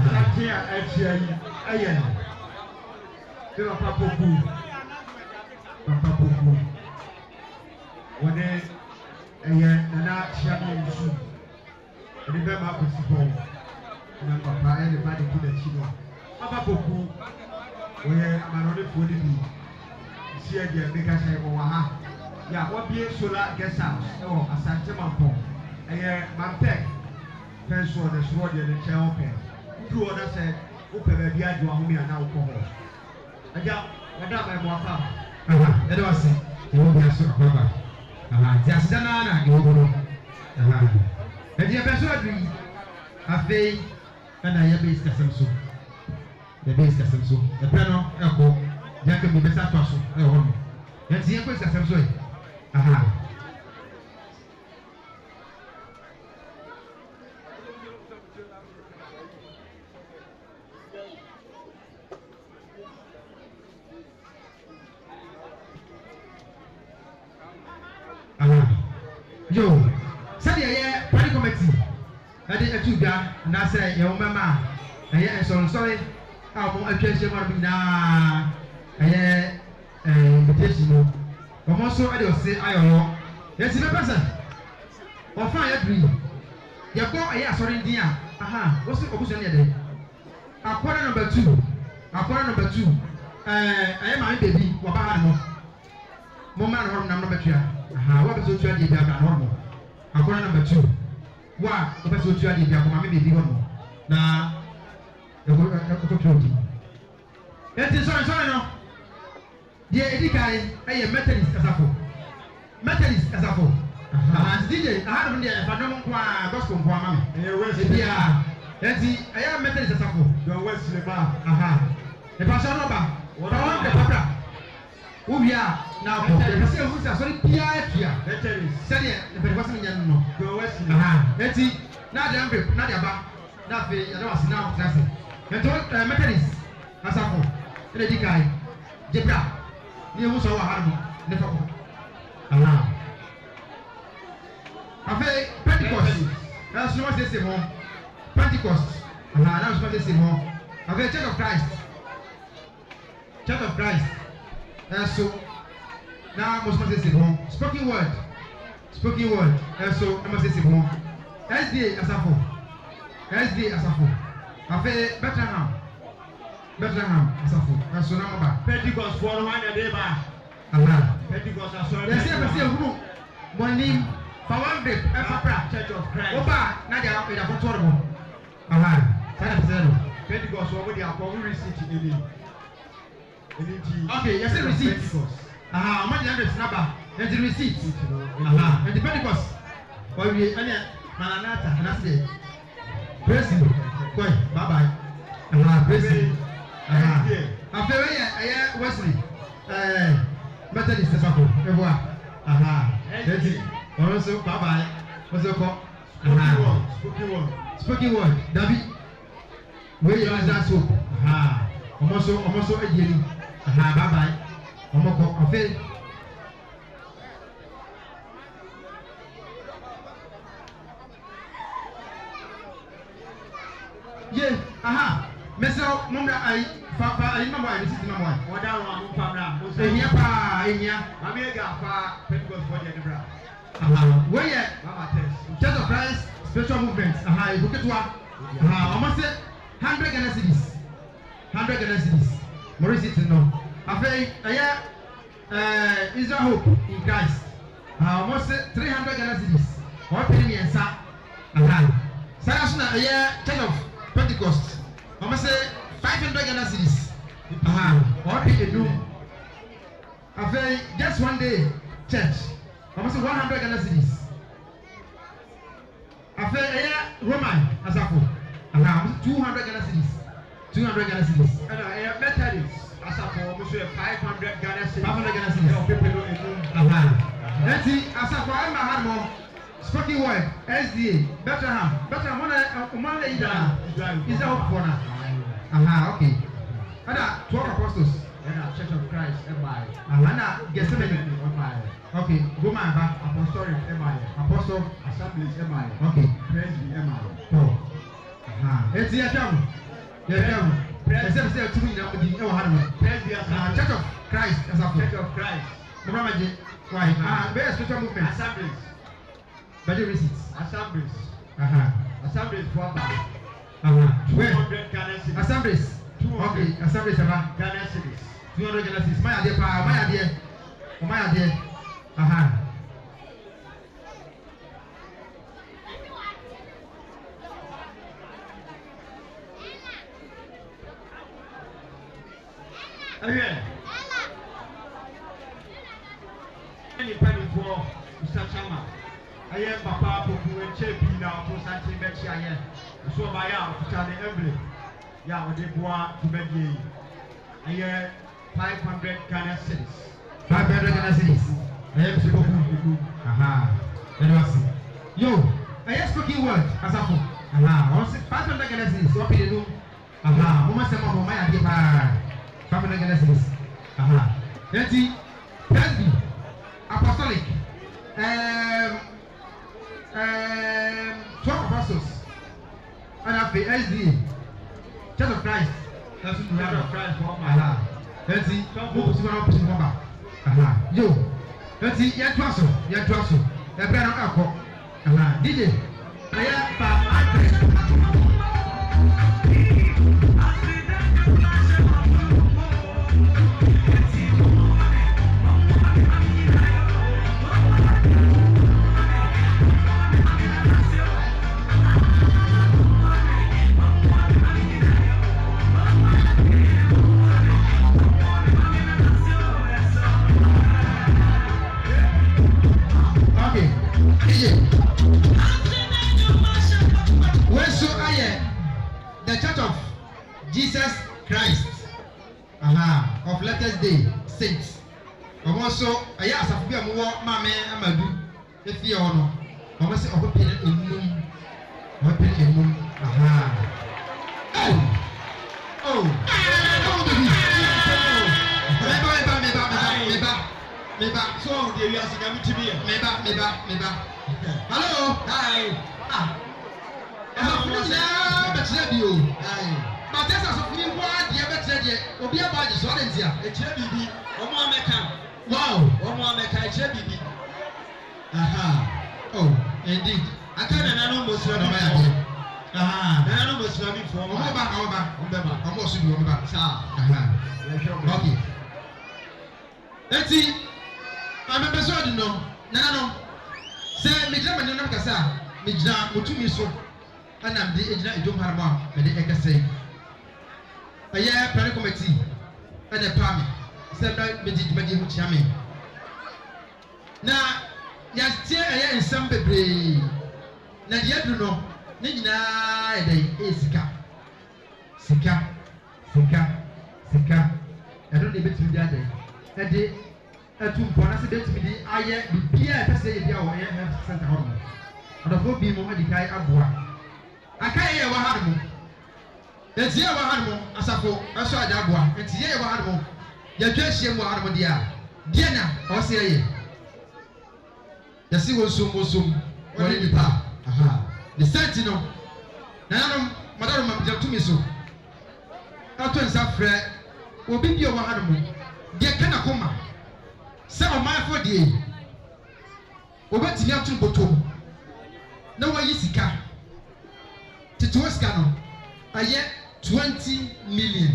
sate a akyia yi ɛyɛ no de papa poku wɔde ɛyɛ nana kyia no nsu ɛde bɛma akɔsi hɔ na papa ɛde ba de ki n'akyi no papa poku wɔyɛ amanɔnefoɔ no bi si ɛdeɛ mmeka hyɛ wɔwɔ ha yà wɔbie solar guest house ɛwɔ asante mampɔn ɛyɛ mampɛk fɛnso ɔde soro deɛ ne nkyɛn ɔpɛ duro ɔda sɛ wopɛ baabi agye wɔn ahomi ana wokɔ hɔ ɛgya wɔda abɛɛmɔ afa ɛdɛ ɔsi ɛwɔ bi aso ɔbaba ti aseda naa na ɛwɔ hɔ no ɛdi ɛbɛ so adui afei ɛna yɛ bɛ sikasɛm so ɛpɛ no ɛkɔ yɛn kɛmɛ bɛsa atɔ so ɛwɔ hɔ no yɛn ti yɛn kɔ sikasɛm so yɛ. Yo, sɛdeɛ yɛ party committee ɛde atu dwa anaasɛ yɛn mɛma a ɛyɛ nsɔrɔnsɔre a wɔn atwa ahyia mu ano nyinaa ɛyɛ invitation no wɔn nso ɛde ɔse ayɔyɔ yɛsi bɛpɛ sɛ ɔfa yɛ duri yɛkɔ ɛyɛ asɔre ndin a wɔsi ɔbusua no yɛ dɛ akɔda number 2 ɛyɛ maame beebi wɔba ha no mo mmaa na hɔ nam na bɛtua wɔbɛ sɛ otua deɛ bi aka hɔ no akɔda number 2 wa wɔbɛ sɛ otua deɛ bi akɔ maame beebi hɔ no na ɛkɔ tua di eti nsɔre no deɛ edi kan ɛyɛ methodist kasafo DJ ahadum deɛ ɛfa dɔm nko a gospel nko ama mi ebi a eti ɛyɛ methodist kasafo dɔn wɛsi ne ba ìpàṣẹ ọlọ́ba ọ̀rọ̀ ẹ̀ pàpà wúwi a na akọ ẹ̀fẹ̀sẹ̀ ewu sẹ́ sọ́ni píá ẹ̀fìá sẹ́ni ẹ̀fẹ̀dẹ̀fọ́sẹ̀ mi yẹn nù eti n'adi ambe n'adi aba n'afe yàrá wà sí náà wọ́n ti ase ẹ̀tọ́ methodist asafo ẹ̀na edi kan jebra ní ewu sọ wà ha nù nífa kọ afẹ́ Pentecost ẹ̀ sọ́nà wọ́n sẹ́ mọ́ Pentecost náà sọ́nà wọ́n sẹ́ mọ́ afẹ́ Church of Christ so now most must say home spoken word so must say home SDA asafo afe Bethlehem asafo so na ba Pentecost for one day ba Pentecost asoro yes say huru morning for one day papa Church of Christ oba na dia ko da ko toro mo sada Pentecost wo dey akọ receipt ni okay, yes, receipt. I'm not the number. There's the receipt. And the Pentecost. Or we any Maranatha, and I say, praise him. Go, bye bye. Praise him. I'm very Wesley. Methodist Sako. Revoir. That's it. Also, bye bye. What's your call? Spoken word. David. Where you are that soap? Almost a year. Bye bye. Omoko ofe. Ye, Meso mumra ai fa ai mama ai sisi mama ai. Oda ro amu pamra. Ehia pa ehia. Mama ega fa Pentecost for the bra. Where ye? Mama test. Church of Christ spiritual movement. Ibuketwa. Almost 100 Ghana cedis. 100 Ghana cedis. Maurice no. Afei Israel Hope in Christ. Almost 300 Ghana cedis. What penny me and sa. Sarasuna Church of Pentecost. Almost 500 Ghana cedis. What penny do? Afei just one day church. Almost 100 Ghana cedis. Afei Roman Asafo. 200 Ghana cedis. 200 Ghana cedis. And Methodist. Asafo almost 500 Ghana cedis. 500 Ghana cedis. People know Eti Asafo I ma had spoken word SDA Bethlehem one ida is that up for now. Okay. Ada 12 apostles. Church of Christ by. Na Gethsemane. Okay. Roman Apostolic Apostle Assemblies Okay. Let's see a jam. Let's say 2 million with the Ohana. Church of Christ as a Church of Christ. Muhammad, why? Very special movement. Assemblies. Budget receipts. Assemblies. Assemblies proper. Where? Assemblies. Okay, assemblies about Ghana cities. 200 Ghana cities. My idea. Any penny for Mr. Chama. I am Papa Poku and Chepi now for Santi Betchia. So by out to Charlie Emblem. Yeah, with the bois to Betty. I am 500 Ghana cities. 500 Ghana cities. I am Poku. Let us see. Yo, I am speaking word as a fool. 500 Ghana cities. What do you do? Almost some of my idea. 500 Ghana cities. Let's see. Presby. Apostolic, 12 apostles, and after SDA, Church of Christ, that's what Church of Christ for my. Let's see, who is going to put in yo, let's see, yet Trussell, the brand of alcohol, DJ, I am the Church of Jesus Christ of Latest Day Saints. Also, I asked if we are more mammy Amadu. If you are no, I must say, open in moon. Open in moon. So, there you are coming to me. Hello. Hi. But that's a few word, the other said, will be about the Solensia, a cherry, or more mecha. Wow, or more mecha, a cherry. Oh, indeed. I can't almost run away. I almost run for almost you on back. Okay. Let's see. I'm a person, no. Say, Mijam and Namkasa, Mijam, Mutumiso. And I'm the agent of Harma, and the Ekase. A year planning committee and a palm. Said that Medicine Chami. Now, yes, dear, I am some baby. Now, yet you know, Nina, they Sika. I don't need to be the other. And they are two bonus to me. I am the Pia, say, the hour I have sent home. And the whole be more the guy Abua. I can't hear what happened. Let's hear what happened. As I go, I saw that one. Let's hear what happened. You just hear what happened, dear. Diana, or say, the sea was soon, what did you pa? The sentinel. Now, Madame, to me so. After Safra will be your animal. Dear Kanakoma. Some of my 48. Over to your two bottom. No way is the car. Tituaskano, I get 20 million.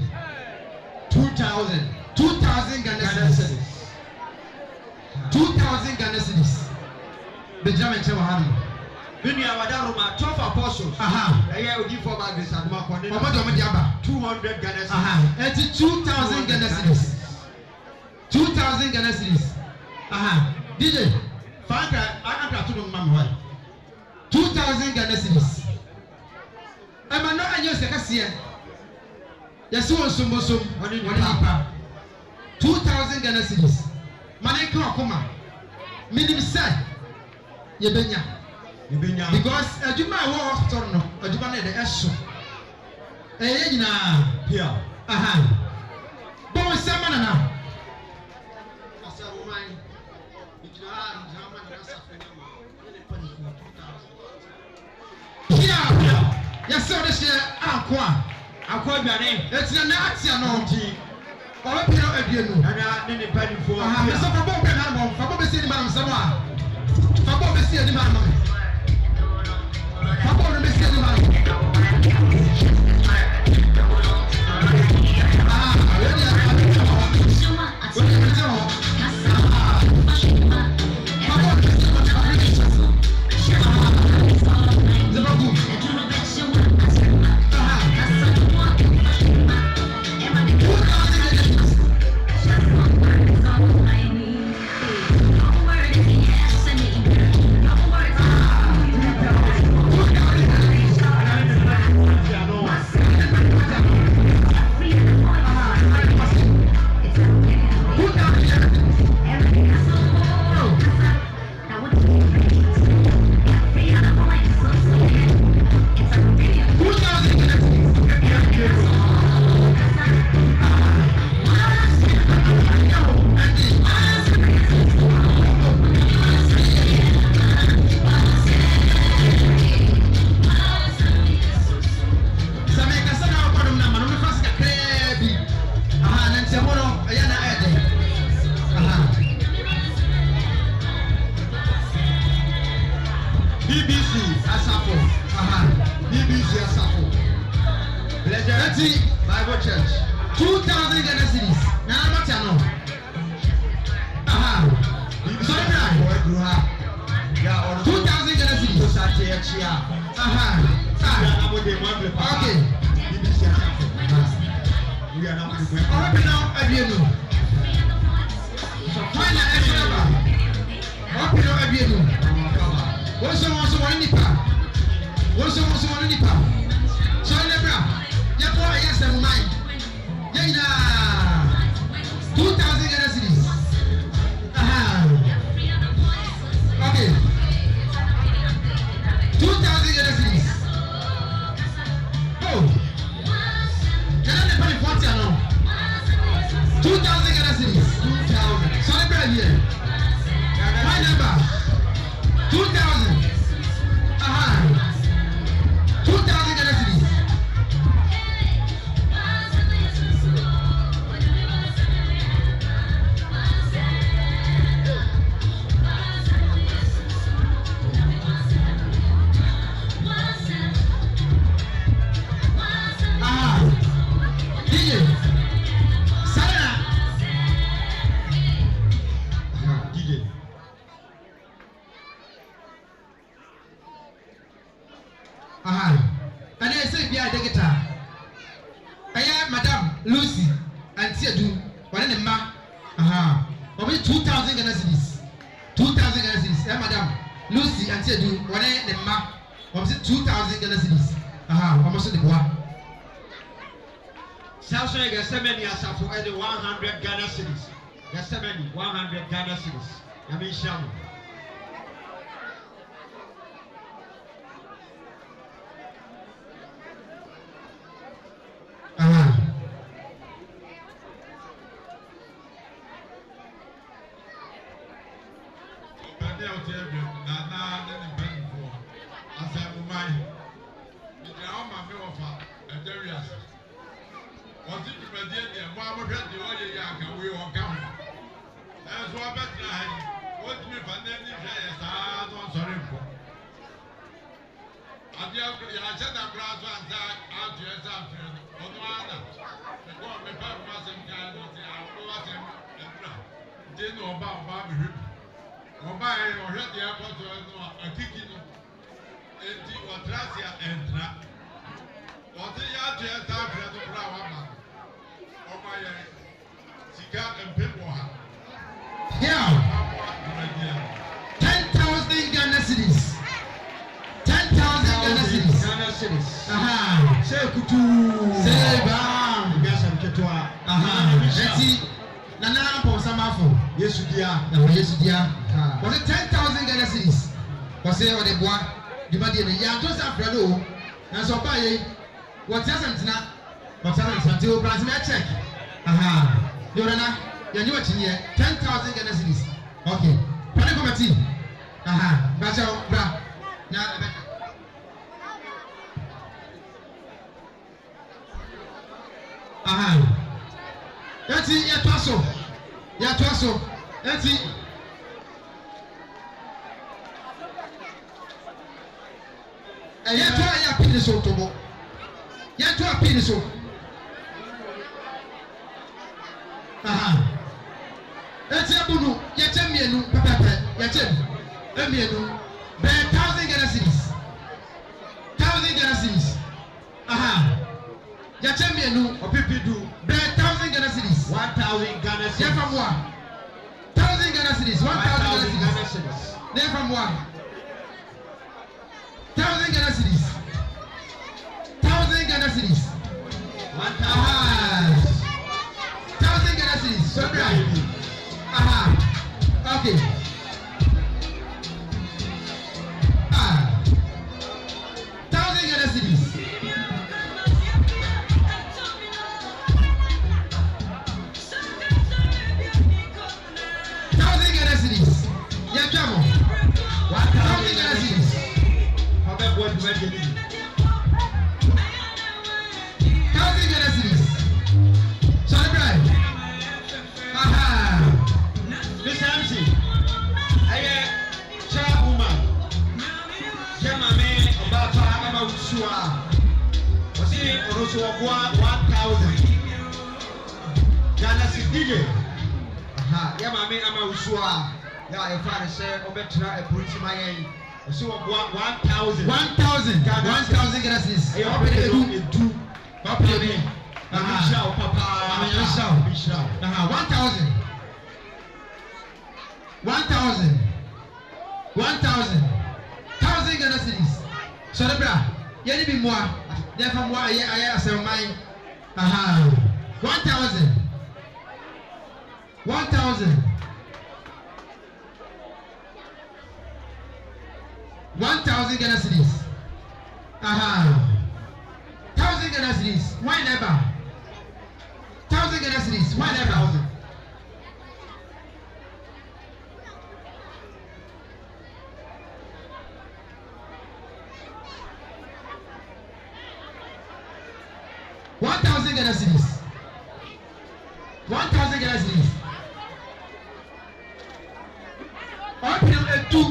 2,000 Ghana cedis. 2,000 Ghana cedis. Benjamin Chewahani. When you are 12 apostles. I will give for my grace and my 200 Ghana cedis. 2,000 Ghana cedis. 2,000 Ghana cedis. DJ, Franka, I can't do my 2,000 Ghana cedis. I'm not a new second. Yes, one sum, 2,000 Ghana cedis. Money come, minimum said, Yebenya. Because a Juma hospital, no, a Juma the Esho. Here. Bon, Samana. Yes, sir, this year, Aqua. Aqua Gane. It's the Natia no tea. Or a pillow at you. And I didn't pay for Mr. Fabo Benham, Fabo City Madam Sama. Fabo City Madam. Fabo City Madam. Bible Church 2,000 Ghana cedis. Now I'm not know. Sorry, 2,000 Ghana cedis. Okay. We are not going to now. Find an extra number. What's the one in the park? What's the one in the park? So, Lebra. Yes, I'm mine. Yeah, 2,000 Ghana cedis. Okay. 2,000 Ghana cedis. Oh. Can I pay 40 now? 2,000 Ghana cedis. 2,000. Sorry, here. My number. 2,000. 2,000 Ghana cedis. And I say, be a guitar. I am Madame Lucy and Tiadu, one in the ma. Only 2,000 Ghana cedis. 2,000 Ghana cedis. Madame Lucy and Tiadu, one in the ma. 2,000 Ghana cedis. Almost the bois. South Africa, 70 years for 100 Ghana cedis. 70, 100 Ghana cedis. I mean, Shamu. Yeah. 10,000 Ghana cedis. 10,000 Ghana cedis. Say kutu. Say bam. Nana po samafo. Yesu dia. Was it 10,000 Ghana cedis? Was it on the bois? The body in the yard just after do. And so by what doesn't now? What doesn't until Brazil check. Yorana, you know what in here? 10,000 Ghana cedis. Okay. Panic committee. Bacha, bra. Now, aha eti ya twaso eti ya twa ya pini so tobo ya twa pini so aha eti abunu ya chemienu pepepe ya chem emienu be 1000 Ghana cedis 1000 Ghana cedis aha ya chemienu Opipidu. be 1000 Ghana cedis 1000 Ghana cedis. ya from one 1000 Ghana cedis 1000 Ghana cedis there from one 1000 Ghana cedis 1000 Ghana cedis 1000 Ghana cedis so right aha okay 1000 Ghana cedis 1000 Ghana cedis ya twamo 1000 Ghana cedis Ọbẹ̀ bọ̀ ọdún ẹ̀jẹ̀ nìyí. 1000 Ghana cedis sorry brian aha Mr. MC, ẹyẹ chairwoman, jẹ́ màmí ọba àtọ́ àmàmà wùsù à, wọ́n sì ọ̀rọ̀sọ ọ̀bùà 1000 Ghana cedis. Yẹ́ màmí àmà wùsù à, yẹ́ àyẹ̀fọ́ àdìsẹ́ ọbẹ̀ tẹ̀ra ẹ̀kúrú tì máa yẹ yìí, wọ́n sì ọ̀bùà 1000. 1000 Ghana cedis Ẹyẹ ọbẹ̀ dẹ̀ edu ọpẹ edu Abishaw papa. Abishaw 1000 Ghana cedis sorry bra yẹ ni bi mua yẹ fa mua ayẹ asẹnman aha 1000 Ghana cedis aha 1000 Ghana cedis why never 1000 Ghana cedis why never 1000 Ghana cedis 1000 Ghana cedis ọpẹ etu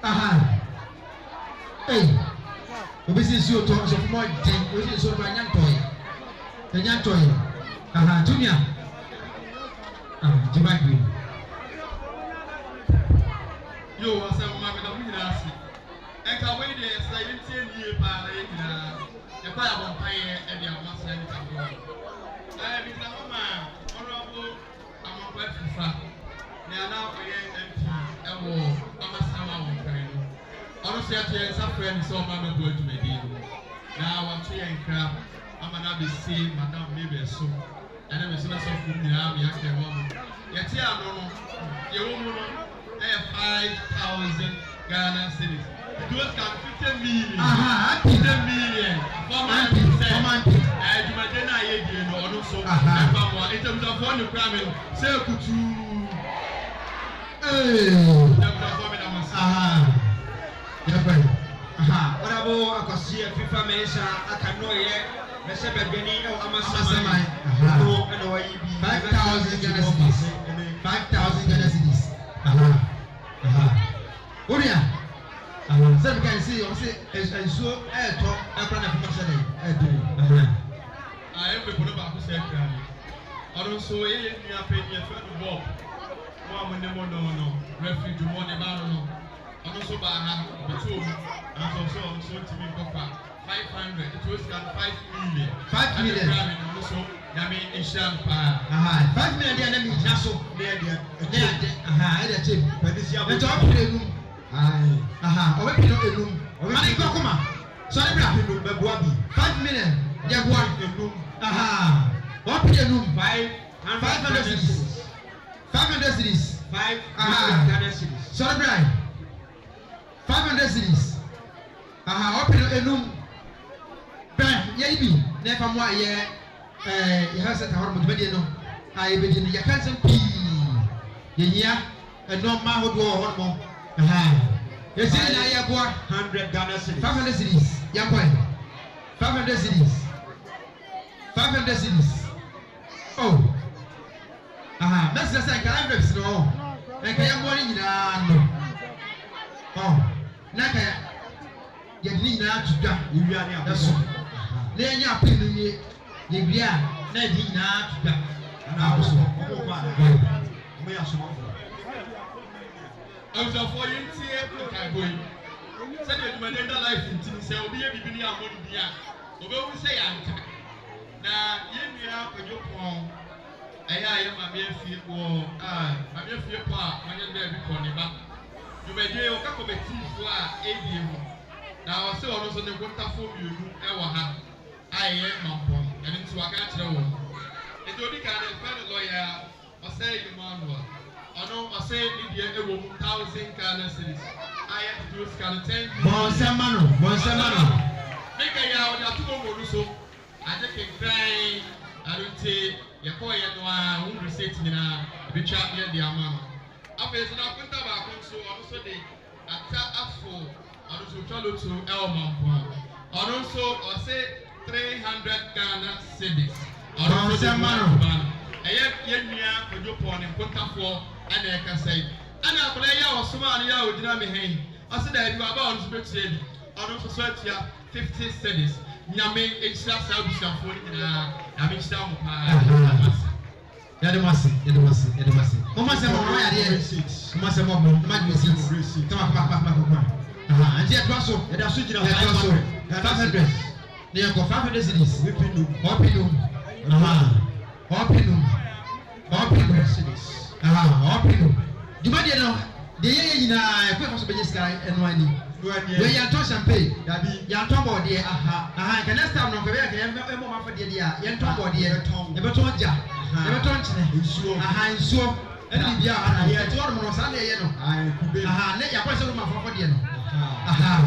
aha hey obi si nsuo tɔ nsɔfo mo den obi si nsuo tɔ anya ntɔɛ aha junior jima gbe yo asɛ mo ma me da mo nyinaa ase ɛnka wei deɛ sɛ yɛntie nie paa na yɛ nyinaa yɛkɔ yɛ abɔmpaeɛ ɛde amasa ne kabo ɛbisina hɔ ma ɔnɔbo amapa fifa ne ana ɔyɛ mp ɛwɔ amasama wɔmpaeɛ no ɔno so yɛto yɛn nsa frɛ ne sɛ ɔma mɛbɔ adwumadie no na wato yɛn nkra ama no abɛsie madam mabel so ɛne me so na sɔfo nyinaa me akɛ hɔ mo yɛte ano no yɛwɔ mu no ɛyɛ 5000 Ghana cedis those can 50 million aha 50 million former adwumadie no a yɛdie no ɔno so ɛfa mo a ntamtafoɔ ne kora me no sɛ kutu ntamtafoɔ me da mo ase yɛfɛ Honorable Akwasi FIFA Mensa Akanoye, Mese Bedeni El Amasama and OIB 5000 Ghana cedis 5000 Ghana cedis Oria sɛ bi kan si ɔsi nsuo ɛɛtɔ ɛkora na fuma sɛ dɛ ɛɛtɔ ɛmɛ bolo baako sɛ ɛkura ni ɔno nso yɛyɛ nua panyin ɛfɛ no bɔɔl mo a mo ne mo no referee du mo ne ba no ɔno nso baa ha bɛtɔ mu nanso ɔno nso ntumi nkɔfa 500 it was 5 million 5 million ɛkura mi no nso nyame nhyira no paa 5 million deɛ ɛnɛ mi gyina so ne yɛ deɛ ɛyɛ kyɛ mu Pɛdisi abo ɛtɔ ɔpere enum ɔbɛpere no enum ɔbɛpere nkɔ kɔma sɔre bra Pino Bebuabi 5 million deɛ boa Enum ɔpere enum 500 cedis 500 cedis 500 Ghana cedis sɔre bra 500 cedis ɔpere enum bɛn yɛyi bi na ɛfa mu a yɛ yɛhɛ sɛ tahɔrɔ mɔdwumadie no a yɛbɛdi no yɛka nsɛm pii yɛnyia ɛnɔɔma ahodoɔ wɔ hɔ nom yɛsi nyinaa yɛboa 100 Ghana cedis 500 cedis yɛnkɔɛ 500 cedis 500 cedis. Oh. Aha, message say can I breaks no. And can you money no. Oh. Na kaya. Ye ni na tuda. Ye wi ani abeso. Na enya apin ni ye wi a na di na tuda. Na abeso. Omo kwa na. Omo ya so mo. I'm so for you to boy. Say the humanitarian life in say obi e bibi ni amon bia. Obi wu say yanka. Na ye nua kwadwo pon. Eya ye ma me afie ko ma me afie ko a manya be bi ko ne ba. Dwumadie o ka committee fo a edi mu. Na o se ono so ne kontafo bienu e wo ha. Aye mampon. Eni nti wa ka kire wo. E do di ka na friend lawyer o say Emmanuel. Ono o say ni die e wo 1000 Ghana cedis. Aye to do scan 10. Bonsemano. Make ya o da to mo no so. Ade ke kran arunte ye ko ye no a un receipt nyina e betwa ye de ama no. Afeso na kwenta ba ko so ono so de ata afo ono so twalo to e o mampo. Ono so o say 300 Ghana cedis. Ono so Bonsemano. Ye nua kwadwo pon ne kontafo ana e ka sai. Ana abula ya o soma ani ya o dina me hen. O se da bi aba ono so betie bi. Ono so atia 50 cedis. Nyame extra service and phone na nyame extra mo pa. Ya de masi. Mama se mo ya de. Mama se mo ma de receipt. Come. Aha, anti e twaso. E da so gina 500. Ne ko 500 cedis. Opinu. Aha. Opinu cedis. Aha, opinu. Duma de no. De ye nyina e ko so be sky eno ani. We ya to champagne. Dabi ya to body aha. Can next time no ko be ka e mo ma fa de dia. Ya to body e beto ja. E beto nchine. Nsuo. Aha, nsuo. Eni bia aha. Ye to ro mo sa na ye no. Aha, kube. Aha, ne ya kwa se ma fa de no. Aha.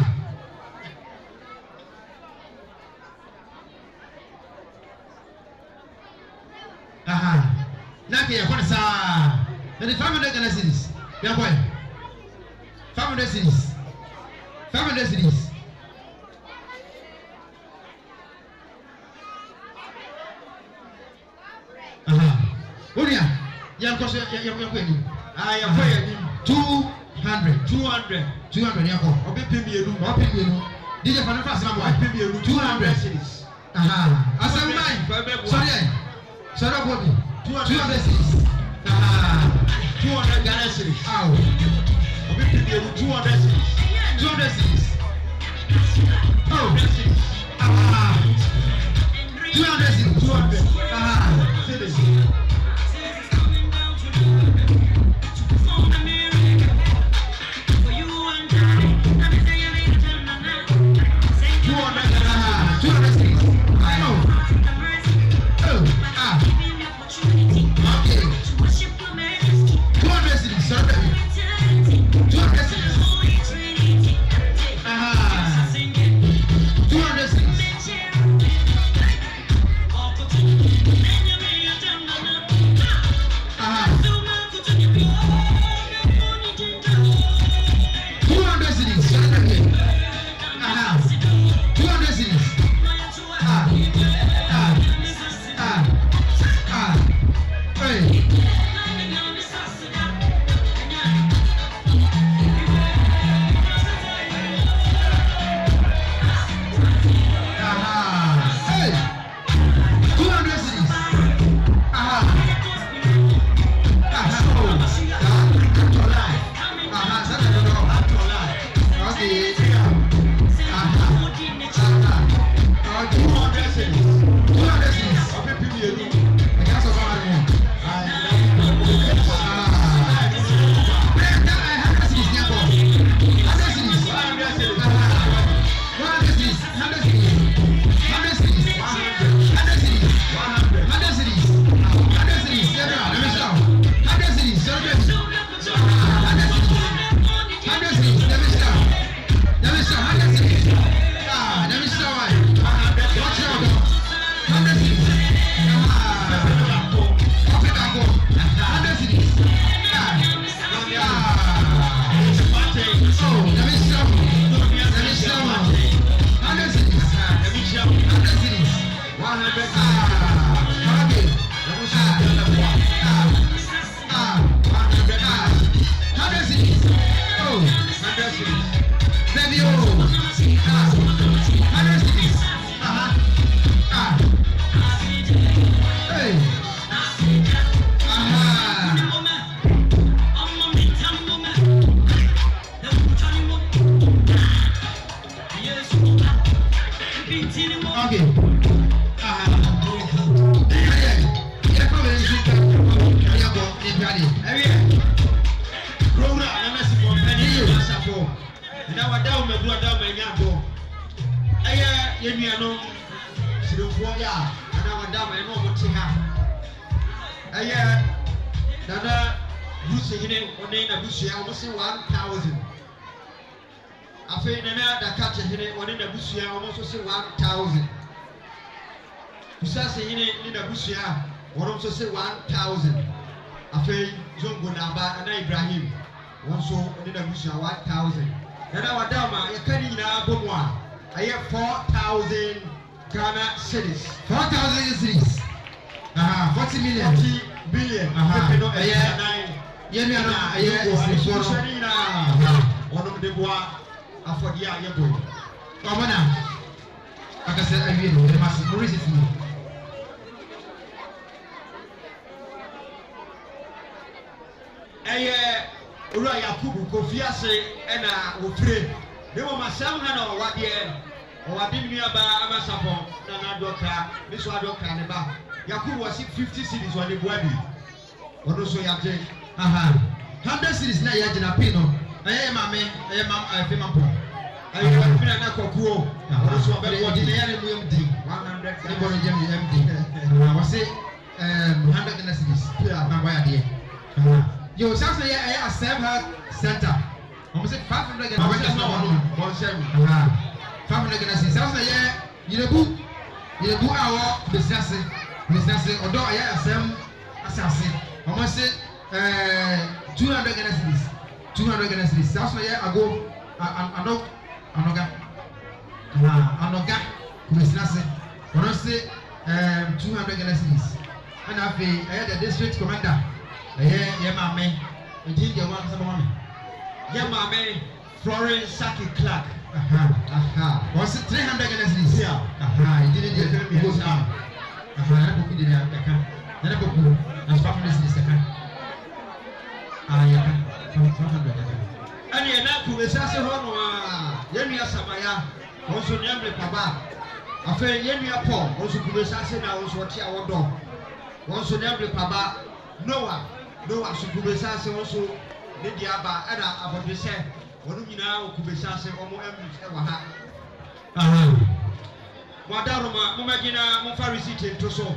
Aha. Na ke ya kwa sa. Na the 500 Ghana cedis. Ya kwa. 500 cedis. 500 cedis. Aha. Onia, ya kwa ya ni. Ah, ya kwa ya ni. 200 ya kwa. Obi pemienu. DJ Fana Fast na boy. 200 cedis. Aha. Asaam bai. Sorry Bobby. 200 cedis. Aha. 200 Ghana cedis. Ow. Obi pemienu 200 cedis. 200 cedis. Oh. Ah. 200 cedis. 200. Ah. Cedis. almost 1,000. I feel the catch here one in the bush almost 1,000. You say in the bush one also say 1,000. I feel Zongo Naba and Ibrahim also in the bush 1,000. Then our dama, you can't in a I have 4,000 Ghana cedis. 4,000 cedis. 40 million. 40 billion. Yemi ana aye isiforo wonom de boa afodi a yebo omana akase awie no de masi mo receipt ni ora Yakubu Kofi ase na wofire de mo masam na na owade mi aba amasapo na doka mi so adoka ne ba Yakubu was 50 cities on the boa bi odo so yaje 100 cities na ya jina pin no aye mame aye mam afi mampo aye fi na kokuo odo so be ko di na ya mu yam di 100 ni bono jam MD na wase 100 cities ya na boya de yo sasa ya aye Asaam Health Center o say 500 Ghana cedis na wono bon share 500 cities sasa ya yirebu awo business odo aye Asaam asase o say 200 Ghana cedis 200 Ghana cedis sasa ya ago anoga business o say 200 Ghana cedis and afi aye the district commander ye mame ndi dia wa kasa mame ye mame Florence Saki Clark was 300 Ghana cedis he did it go down na boku de ya kaka na boku na 500 cedis kaka ya 500 ani na ku esase ho no ye nua samaya onso ne amre paba afa ye nua Paul onso ku esase na onso ote awodo onso ne amre paba Noah sukubesa se onso ne dia ba ana abodese wonu nyina okubesa se omo emri e wa ha wadaroma momagina mo farisite nto so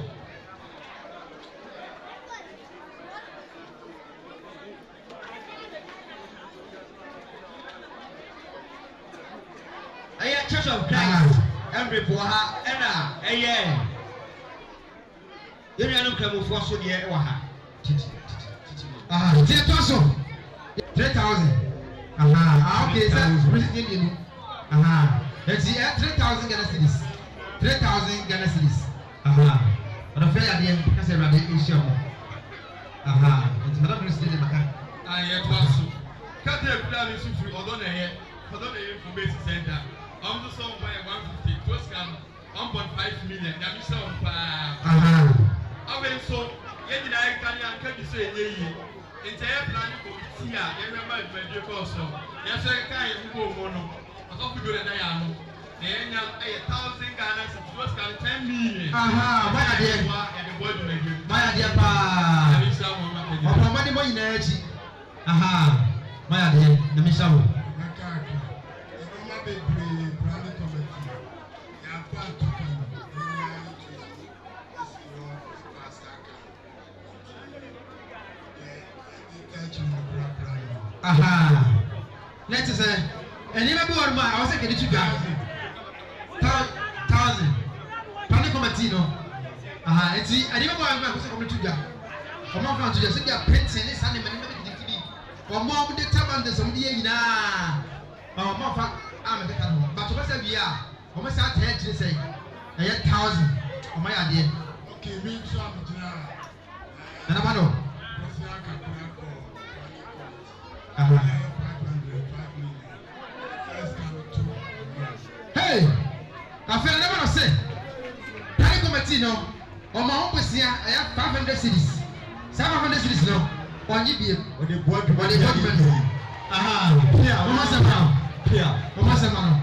aya Church of Christ emri bo ha ana eye yenu anu kramofo so de e wa ha it's 3,000. Okay, sir. President, you know. Let's see, 3,000 Ghana cedis. 3,000 Ghana cedis. But I'm fair idea because I'm ready to show. It's not president, Maka. I was. Cut the plan is free, although they for basic center. I'm the song by 150. It was 1.5 million. That is so. I went so. Yedi na ika ni anka bi so enye yi nte ya plan ko ti a ye member adventure course so ya so ka ye mbo mo no aso fi do na ya no na ye nya 1,000 Ghana cedis was can 10 million why are there ya the board na gi why are there pa ya bi sa mo ma pe opo ma di mo nyina echi why are there na mi sa mo Makaka ma be bre brand committee ya pa to Let's say, and even more, I was saying, 1,000. Panic committee, no. And see, I didn't want to come to you. Come on, to just get prints and this animal. Or more with the time and some year now. Or more fat, I'm a bit but what's a year? Almost out here to say, 1,000 on my idea. Okay, me, so and I'm not. Hey, I feel never say. Panic committee no. On my own person, I have 500 cedis. 700 cedis no. On you be on the board Yeah, almost a man. Yeah, almost a man.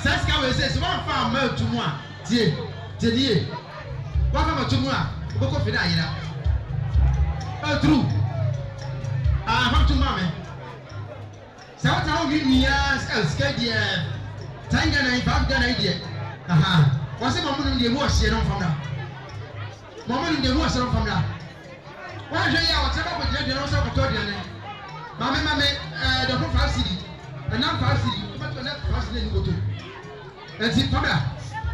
Says Kawe says, one farm milk to moi, dear, dear. One farm to moi, Boko Fidaya. Oh, true. I have to mammy. South how you years, scared, dear. Tangana, if I've done idea. Aha. Was it Mamma in the wash, you know, from now? Mamma in the wash, from now. Why do you have to with the nose of a Todian? Mamma, the whole city. And now, city, but not fast in go to. Let's see, come here.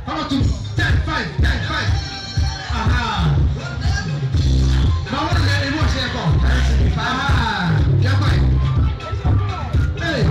Come on to 10-5, 10-5. Aha. Mamma, the wash, you go. Aha. You're fine. Hey.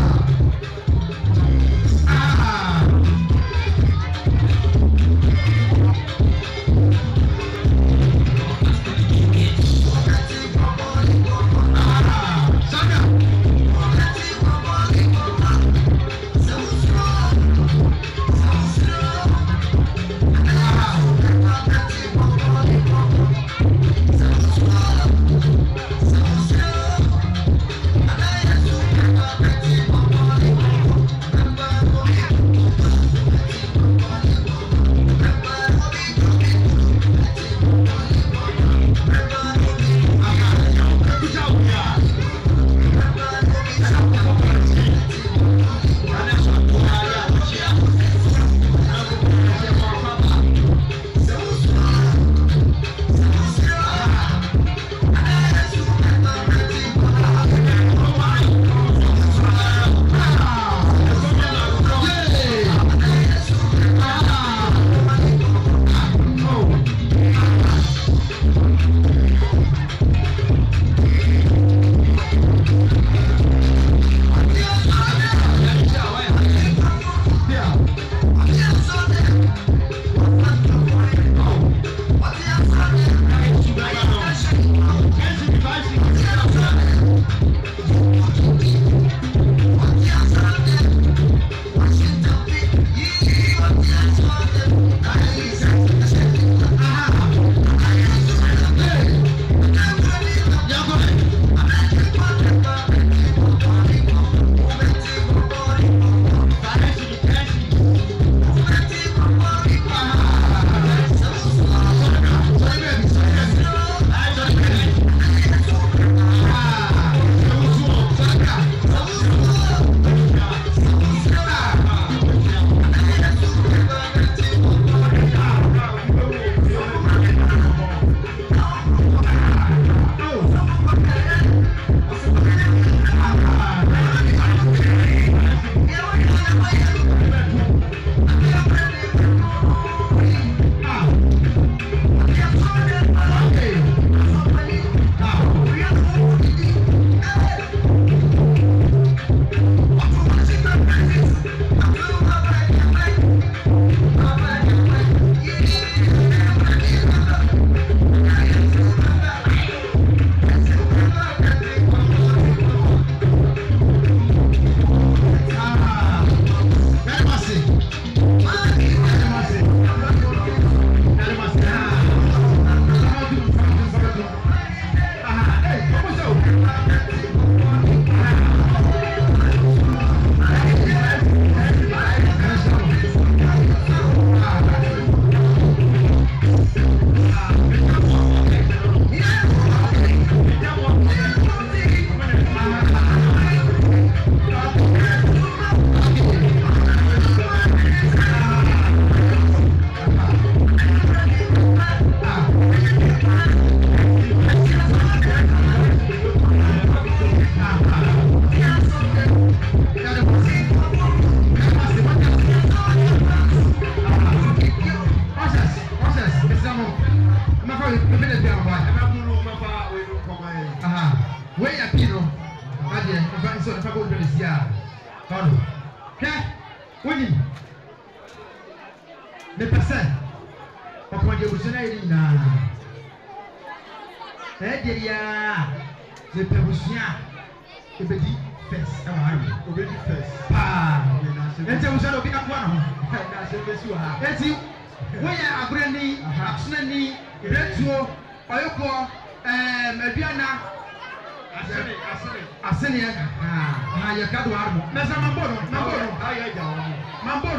asene ha yɛ ka do armo mɛsɛ mamboro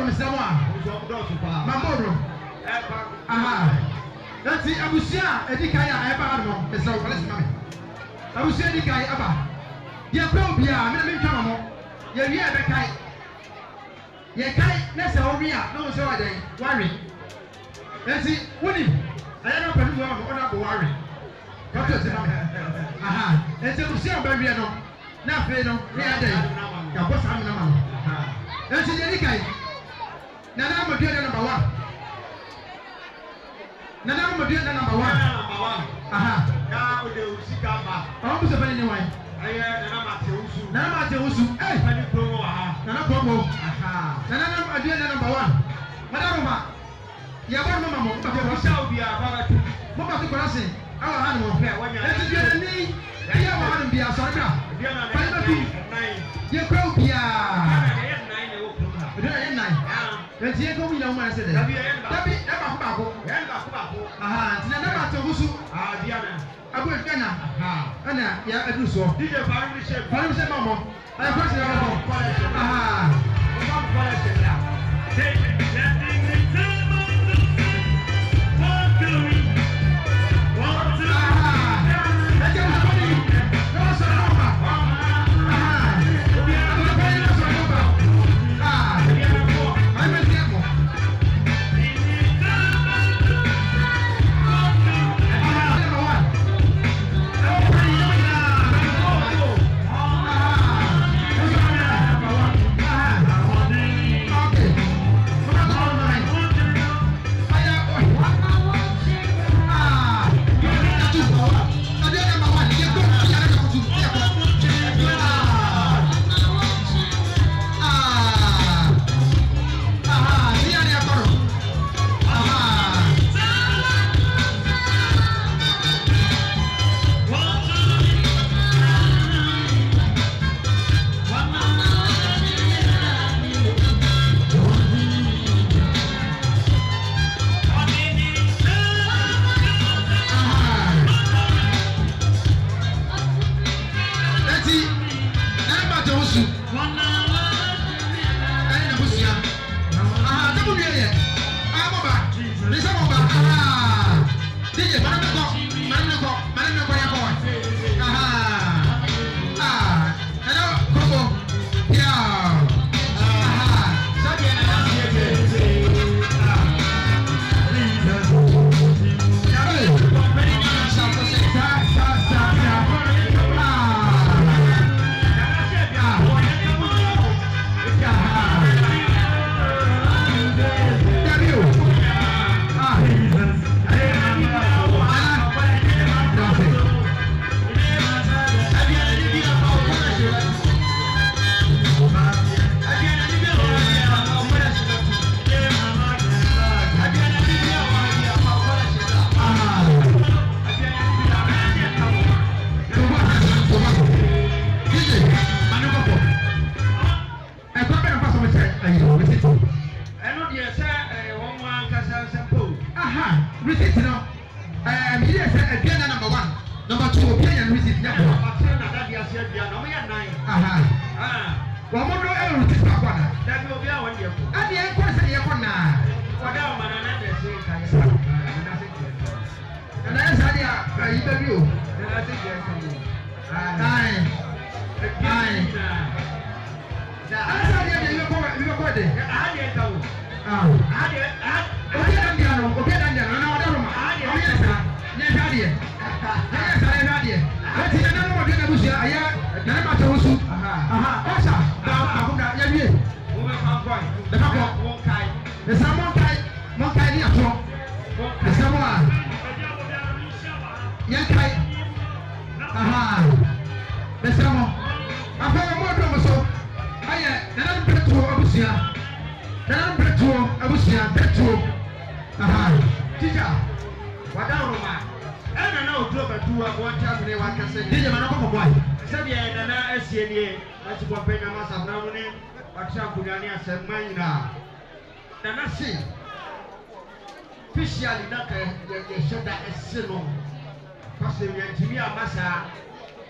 mesɛ mo a mamboro aha nti abusua a ɛdi kan a ɛba armo mesɛ wo kɔlɛsi ma me abusua di kan aba deɛ kura obi a me na mentwa ma mo yɛwie a ɛbɛkae yɛkae na sɛ wɔwe a na wo sɛ wɔdɛn wɔwe nti wonim ɛyɛ na ɔpɛni mu a ɔno abɔ wɔwe kɔtɔ ti ma me aha nti abusua ɔbɛwie no na afei no ne yɛdɛn yɛabɔ saa menama no nti yɛdi kan nana amadua na number 1 nana amadua na number 1 aha na o de usika ba ɔmo sɛ fɛn ne wan nana mate wusu eh nana promo aha nana amadua na number 1 madam ma yɛbɔ no mama mo ba ko sha obi a ba tu mo ba to kɔla sen awa ha no mo eti bia ni bia wa ha no bia sɔre bra pa ba tu ye kura obi a ɛdɛ yɛ nan eti yɛ ko mi na mo na se de dabi e ba ko aha nti nana mate wusu bia na abu efena ana ya adu so DJ faru se mama ay ko se mama aha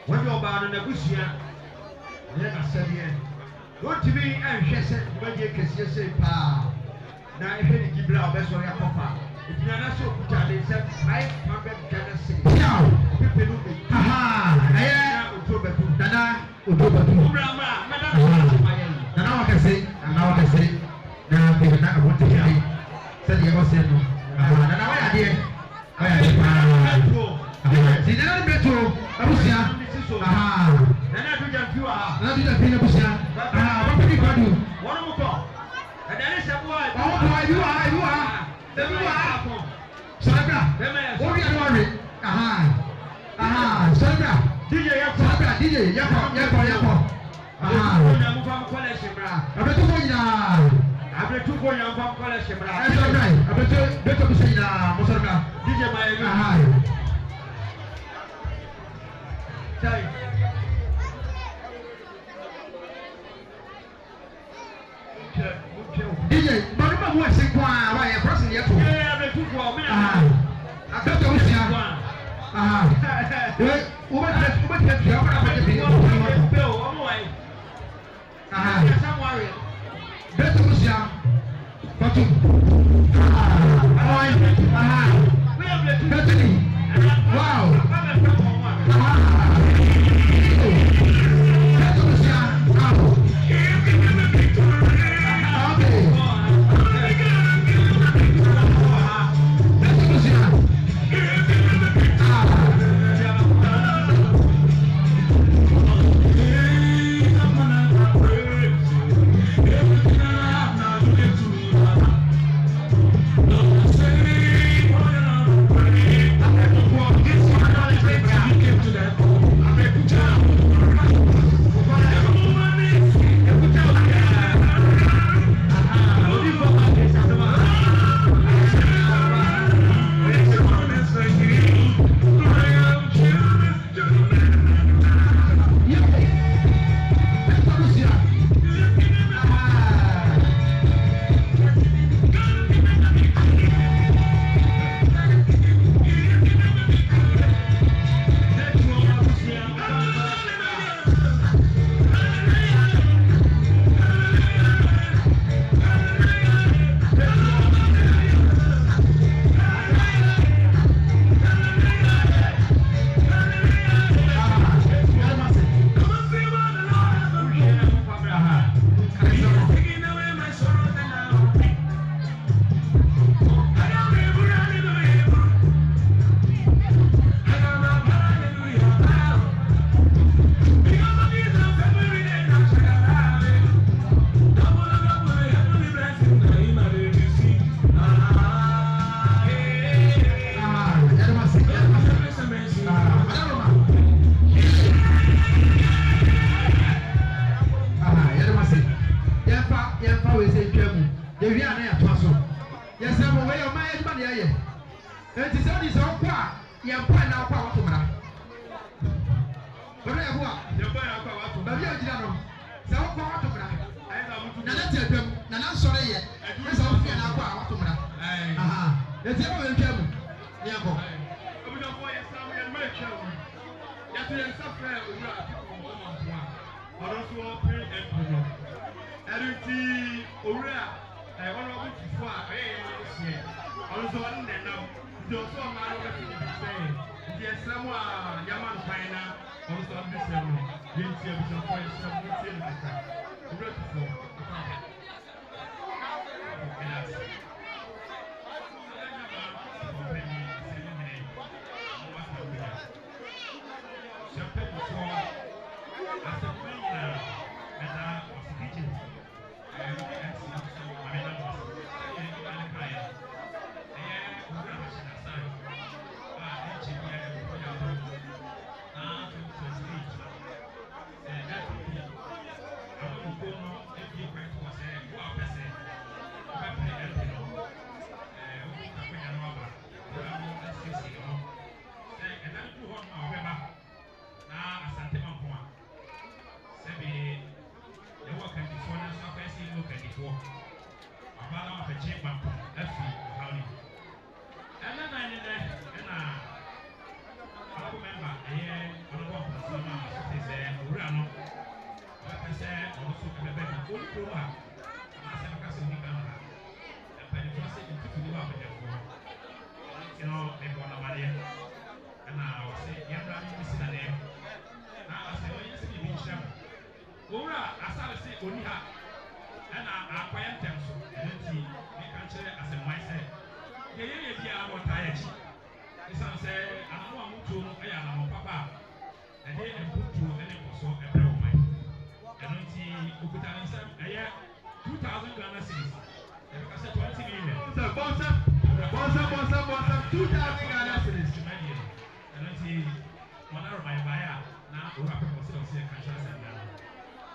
wɔde ɔbaa no n'abusua ɛyɛ n'asɛdeɛ wɔntumi ɛnhwɛ sɛ dwumadie kɛseɛ sɛ paa na ɛhwɛ ne gibira a ɔbɛsɔre akɔfa ɛgyina na sɛ ɔkuta ne nsɛm 500 Ghana cedis ɔpepe no bɛ ɛyɛ ɔturo bɛtu nana odo batu ɔbra ma mɛda no ɔma yɛ yi nana wakɛse na afei na abɔnte kɛse sɛdeɛ ɔsɛ no nana wɔyɛ adeɛ paa ti nana no bɛto abusua nana adunya fi wɔ ha nana adunya fi n'abusua wɔpɛ ni kwadu wɔn mo kɔ ɛdani sɛ bo a ɔwɔ kɔ ebi wɔ ha sɔrɔ bra wɔwi ɛni wɔri sɔrɔ bra DJ yɛkɔ abɛtufo nyinaa abɛtufo nyamfa kɔlɛ hyemra ɛsɔrɔ bra abɛtɔ bi sɛ nyinaa mo sɔrɔ bra DJ ma yɛ bi tai DJ bɔnni ma mu ɛsɛ kwan a wa yɛ kɔrɔsi yɛ to abɛtufo a ɔmena abɛtɔ bi sia wobɛtɛ tua ɔmena bɛtɛ bi bɛtɔ bi sia bɔtɔ bɛtɔ ni wow bɛtɔ bi sia so ɛbɛbɛ no wɔn kurom a anaasɛ no kasa ni Ghana ha mpanyinfoɔ sɛ ntutu ni wɔ abɛnyɛfoɔ nti no ɛbɔ n'amadeɛ ɛna wɔsɛ yɛn mmerɛ no si na dɛm na wɔsɛ wɔn yɛ sɛ bibi nkyerɛ mo owura asare sɛ oni ha ɛna akɔyɛ ntɛm so ɛno nti meka nkyerɛ asɛmman sɛ yɛyɛ yɛ biara no ɔtaa yɛ akyi ɛsiane sɛ anamo a motuo no ɛyɛ anamo papa a ɛde mputuo ne nkɔsoɔ ɛbrɛ wo man ɛno nti okuta ne nsɛm ɛyɛ 2,000 Ghana cedis ɛbɛka sɛ 20 million Bonsa 2,000 Ghana cedis ɛno nti mɔna rɔman baeɛ a na owura pɛpɔ sɛ ɔsɛ ɛka nkyerɛ asɛm da no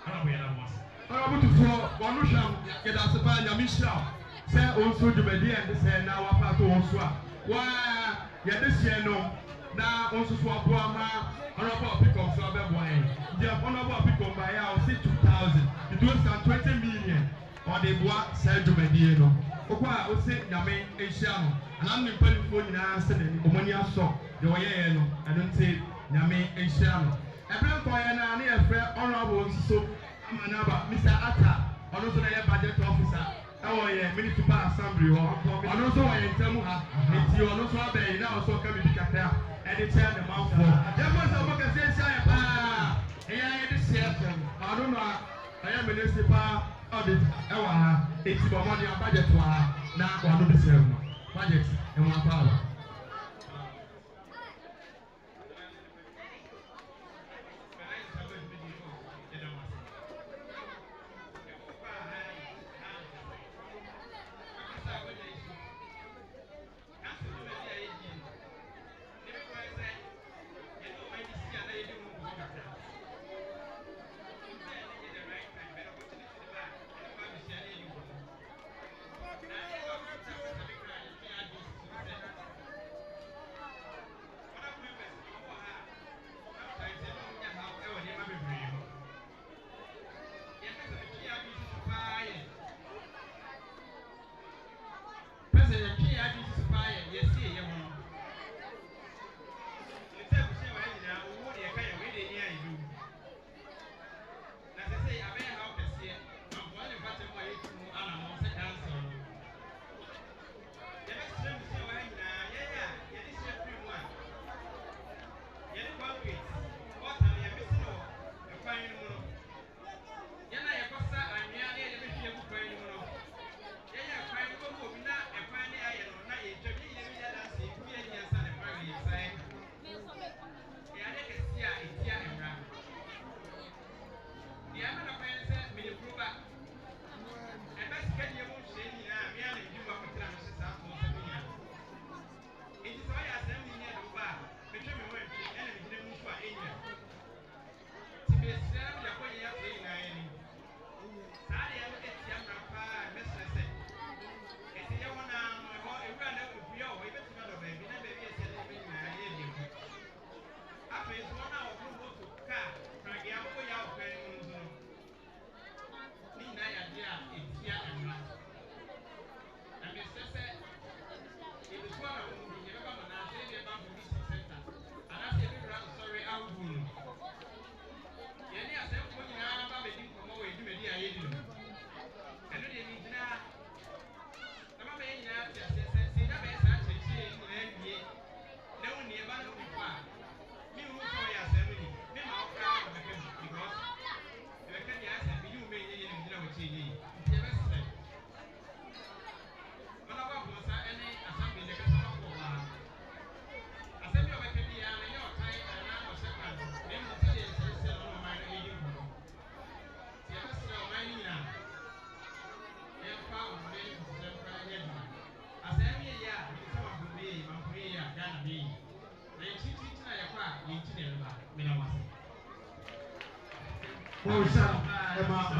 ɔna boyɛ na mo ase Arabutufoɔ wɔn no hwam yɛda ase paa nyame hyira sɛ ɔnso dwumadi ɛnde sɛ na wapa ato wɔn so a waa yɛde hyɛ no na ɔnso so aboa ma ɔnɔbɔ ɔpikɔm so abɛboa yɛn nti ɔnɔbɔ ɔpikɔm baeɛ a ɔsi 2,000 it was can 20 million ɔde boa saa dwumadie no kɔkɔ a ɔsi nyame nhyia no anam ne mpanimfoɔ nyinaa sɛ n'ani ɔmo ani asɔ deɛ ɔyɛɛ no ɛno nti nyame nhyia no ɛberɛ nkɔɔyɛ no a ne yɛfrɛ ɔnɔbɔ nso Manaba, Mr. Atta, also the budget officer. Our municipal assembly, and also I intend to have you also have a now so can be Kata and it's the mouth for. There was a book of here this year. I don't know. I am municipal audit. It's about money and budget for now. I do the same budget and one power.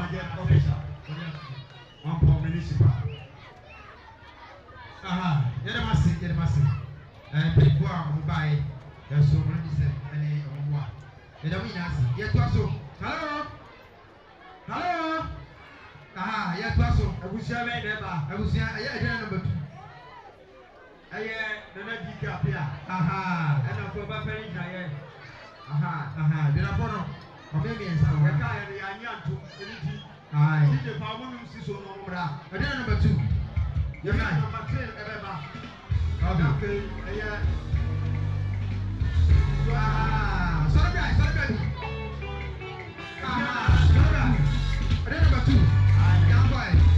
Budget officer, one for municipal. You're people are by the so many any one. You don't mean us. Yet, also, hello, yet, also, I was your neighbor. I was number 2. The magic up here. And I'm for Papa. Did I follow? Or maybe in some way, I am to Aye. DJ pa mo num si so no bra. And then number 2. You're right. Number 3 ebeba. Okay. Yeah. Sorry. And then number 2. Young boy.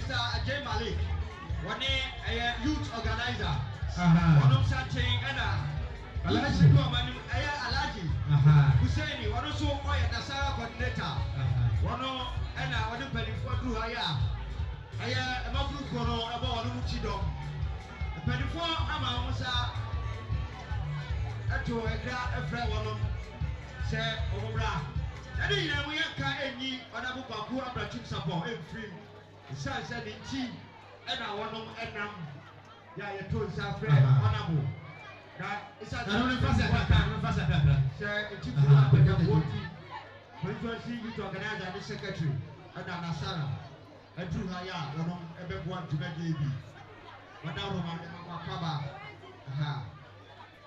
Mr. Ajay Malik. One youth organizer. Aha. One something and Alaji. Alaji. Hussein, one also Nasara coordinator. One and one penny for Duhaya. A Mabu Kono about one Muchido. A penny for Amamusa. To a friend one say Obra. I didn't know we can't any other book who are support free. The son said in tea and I want to yeah, you told us friend honorable. That is a sir, it took when you see you to organize the secretary and Nasara. I drew Haya, one everyone to get baby. But now Roman Kaba.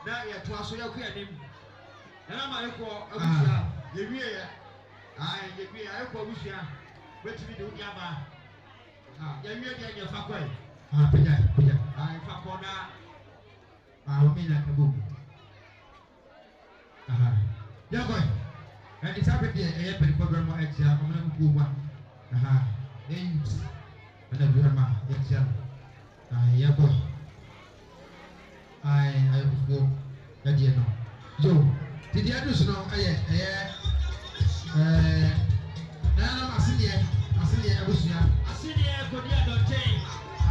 Now you to us, you can him. And I'm a I call Lucia. Wait to be doing Yama. You're Fakoi. I Fakona. I'll mean like a book. Yeah, boy. And it's happened here. A program or exam. I'm going to go one. And a grandma. Exam. Yeah, boy. I go. That you know. Joe, did you understand? Nana Masilia, Abusia, Asilia, Kodia, Dotay.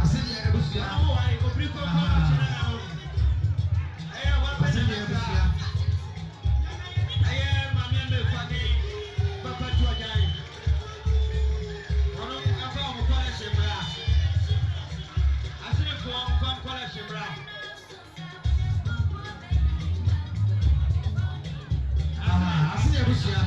Asilia, Abusia. I Obrico. I am a member of Papa Tuagai. One of the college, I see it from college. Asilia, Abusia.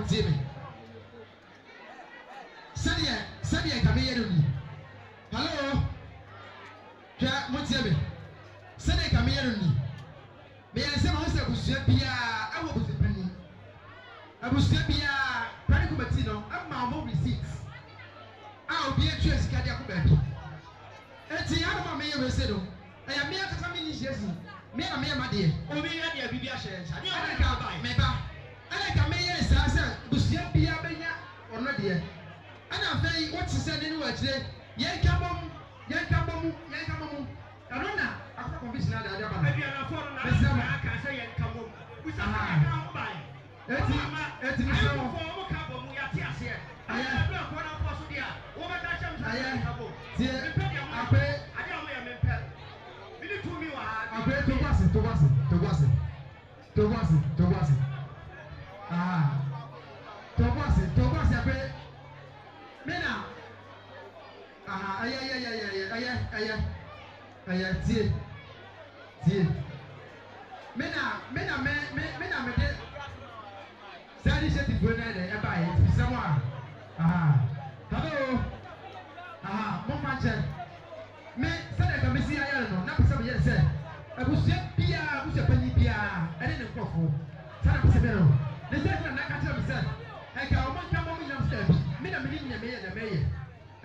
tie me sɛdeɛ nka meyɛ no ni hallo hwɛ mo tie me sɛdeɛ nka meyɛ no ni meyɛ sɛ ma wo sɛ abusua biara ɛwɔ busupani abusua biara pari committee no ama ɔmo receipts a obi atwa sika de akɔ baabi eti anoma meyɛ wese no ɛyɛ me akasa me initiation me na meyɛ madeɛ obi yɛ deɛ bibi ahyɛ nsa ne ɛna ɔmo ka ka ba meba ɛna ka meyɛ saa sɛ busua biara bɛnya ɔno deɛ ɛna afei wote sɛ ne ne wɔ akyire yɛnka bɔ mu ɛno na akɔ conviction ada ade aba no aduanafo no na aka sɛ yɛ nka mom busa ka ho ba eti mi sɛ ayɛfo ɔmo ka bɔ mu yɛate aseɛ ayɛ ɛdɔ akɔ na afɔ so deɛ a wɔbɛka hyɛ m sɛ ka bɔ tie mepɛ deɛ mo akwe ade a moyɛ mempɛ mene tumi wɔ ha akwe togbase aha togbase akwe mena aha ɛyɛ tie mena mede saa initiative wo na ɛdɛ ɛba yɛ bisɛ mo a aha hello aha mo ma kyɛ me sɛdeɛ ka mesi ayɛ no na pɛsɛ meyɛ sɛ abusua biara abusua panyin biara ɛne ne nkurɔfoɔ saa na pɛsɛ meyɛ no ne sɛ ɛna naka kyerɛ me sɛ ɛka ɔmo nka mo nyinam sɛ bi me na mene nyɛ meyɛ dɛ mɛyɛ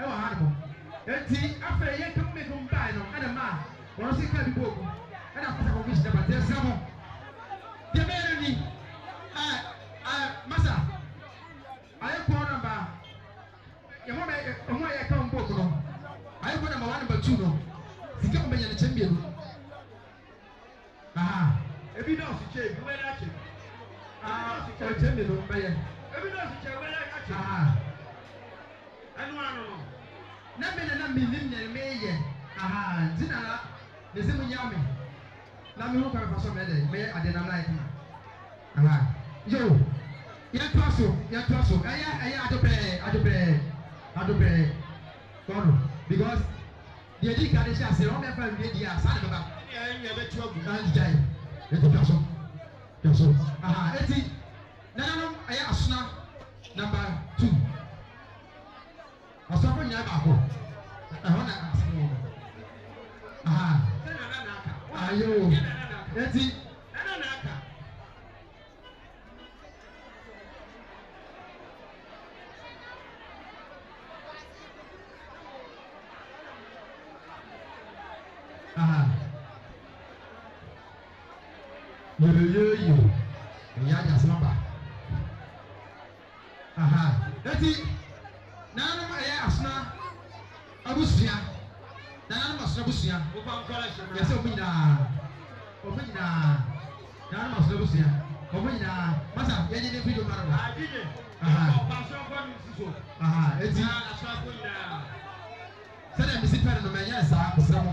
ɛwɔ ha no enti afei yɛka mo meko mbae no ɛna ma a wɔno so ka bi bɔ ogu ɛna pɛsɛ kɔmfi hyɛ ba tɛ sɛ mo deɛ mɛyɛ no ni masa ayɛ kɔɔ namba yɛmɔ bɛ ɔmo a yɛka mo bɔ ogu no ayɛ kɔɔ namba 1 namba 2 no sika mo bɛnya ne kyɛn mmienu aha ebi na ɔsikyɛ ebi wɛrɛ akyɛ ɔkyɛn mmienu bɛyɛ ebi na ɔsikyɛ wɛrɛ akyɛ aha ɛno ano no na me na menim nea meyɛ aha nti na ne sɛ monya me na mehu kwa mefa so mɛdɛ mɛyɛ ade nam na ayɛ kama aha yo yɛtoa so ɛyɛ adopɛɛ kɔno because deɛ di ka de hyɛ ase wɔn mɛfa nwie di a saa de bɛba ɛnyɛ bɛtu agu angyae yɛtoa so aha eti nananom ɛyɛ asona number 2 asɔfo nyinaa baako ɛhɔ na asɛm wɔ aha ayo eti aha yoyoyo ɛyɛ adi asɛm aba aha eti nanom ɛyɛ asona abusua nanom asona abusua yɛsɛ ɔmo nyinaa nanom asona abusua ɔmo nyinaa masa yɛnye ne video mara no aha eti sɛdeɛ mesi pɛne no mɛnyɛ saa mesrɛ mo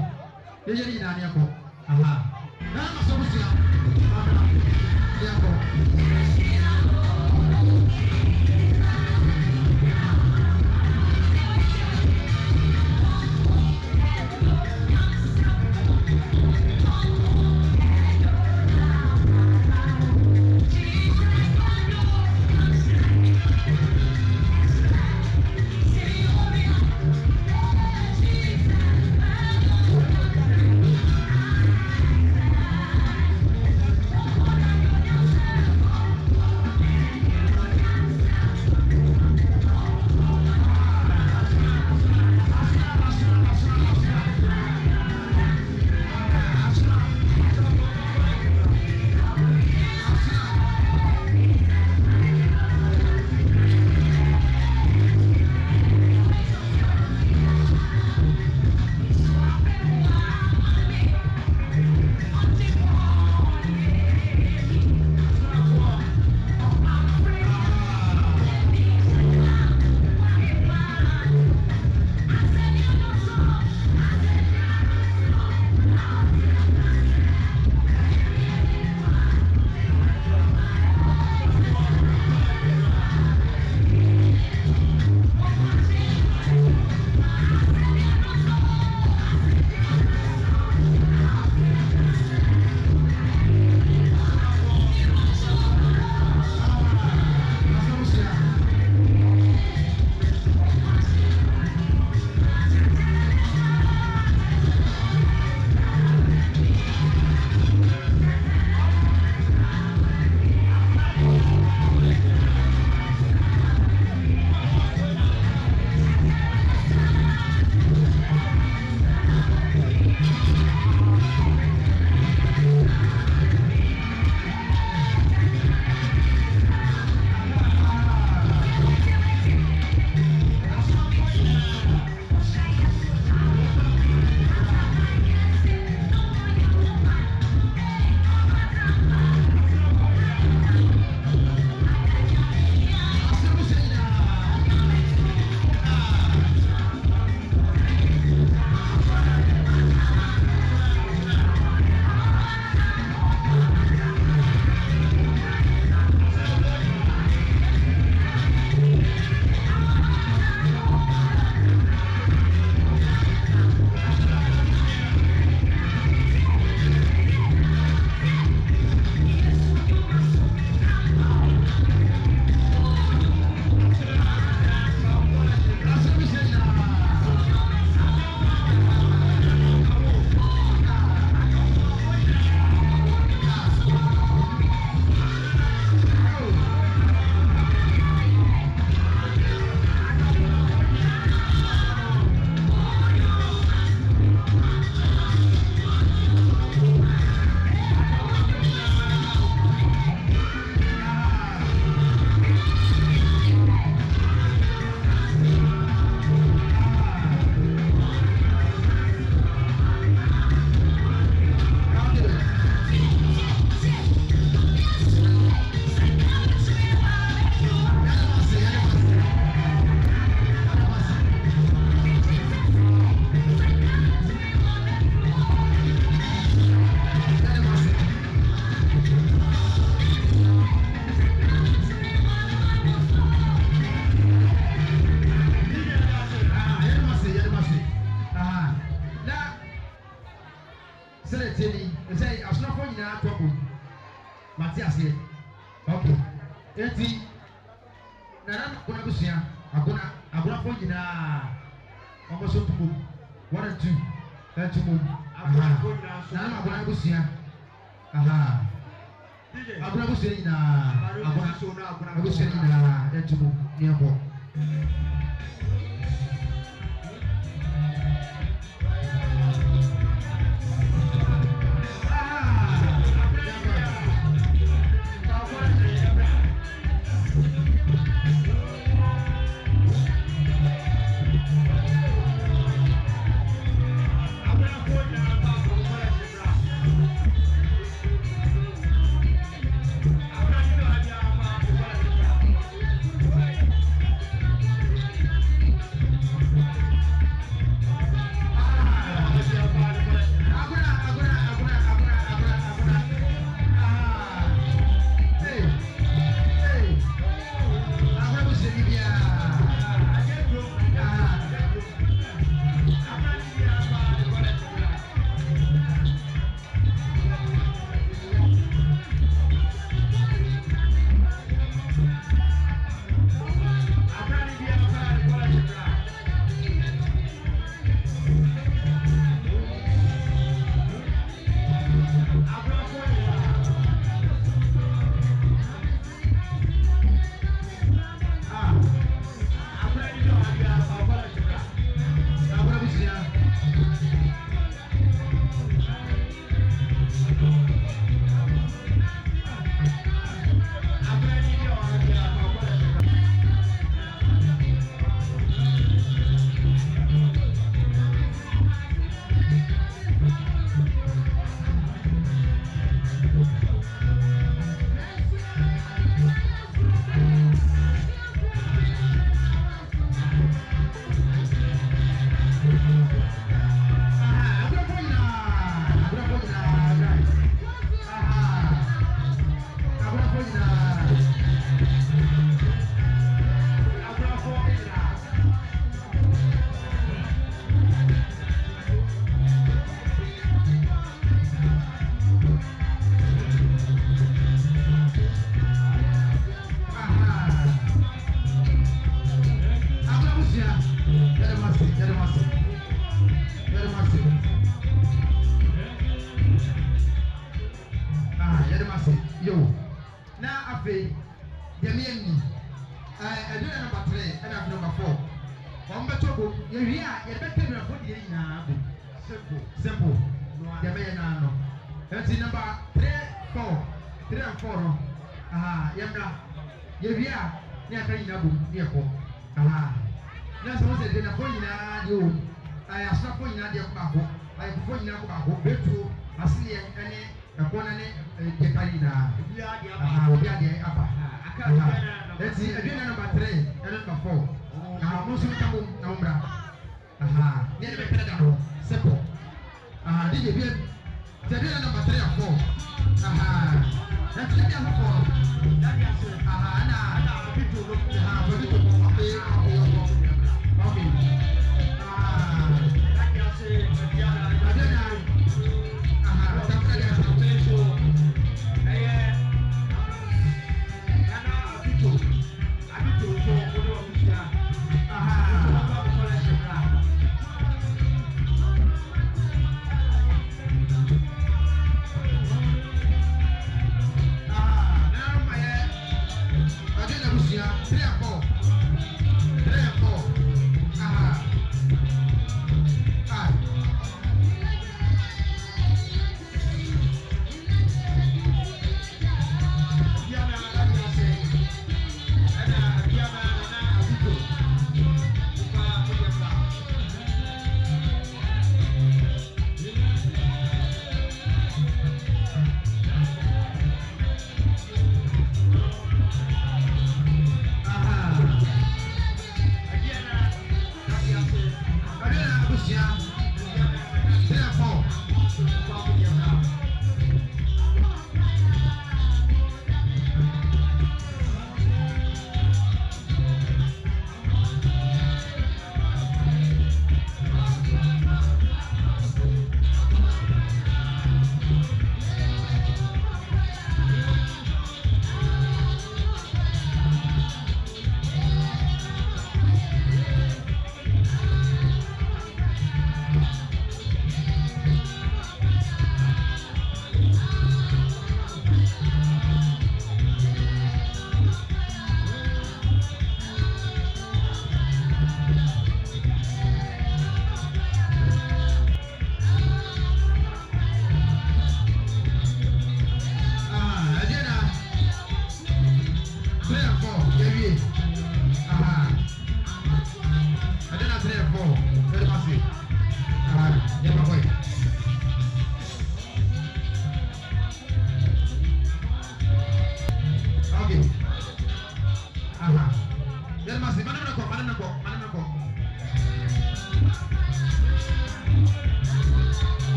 yɛyɛ ne nyinaa ne yɛkɔ aha nanom asona abusua yɛkɔ sɛdeɛ tie ni ɛsɛ asonafo nyinaa to abom mate aseɛ okay eti nana agona busua agonafo nyinaa wɔn so tumom 1 and 2 ɛtumom nana agona busua agona busua nyinaa agona busua nyinaa ɛtumom ne ɛbɔ. Simple. Yabaya nano. That's number 3, 4 no. Yamra. Yabia. Near Nabu, near 4. That's what I did a point in you. I asked a point in the Baho. I put in a Baho, Betu, Asili, and a Ponane, Yakarina. Let's see again number 3 and number 4. Now, most of the number. Near the better simple. Did you hear? The number 3 and 4. That's the number 4.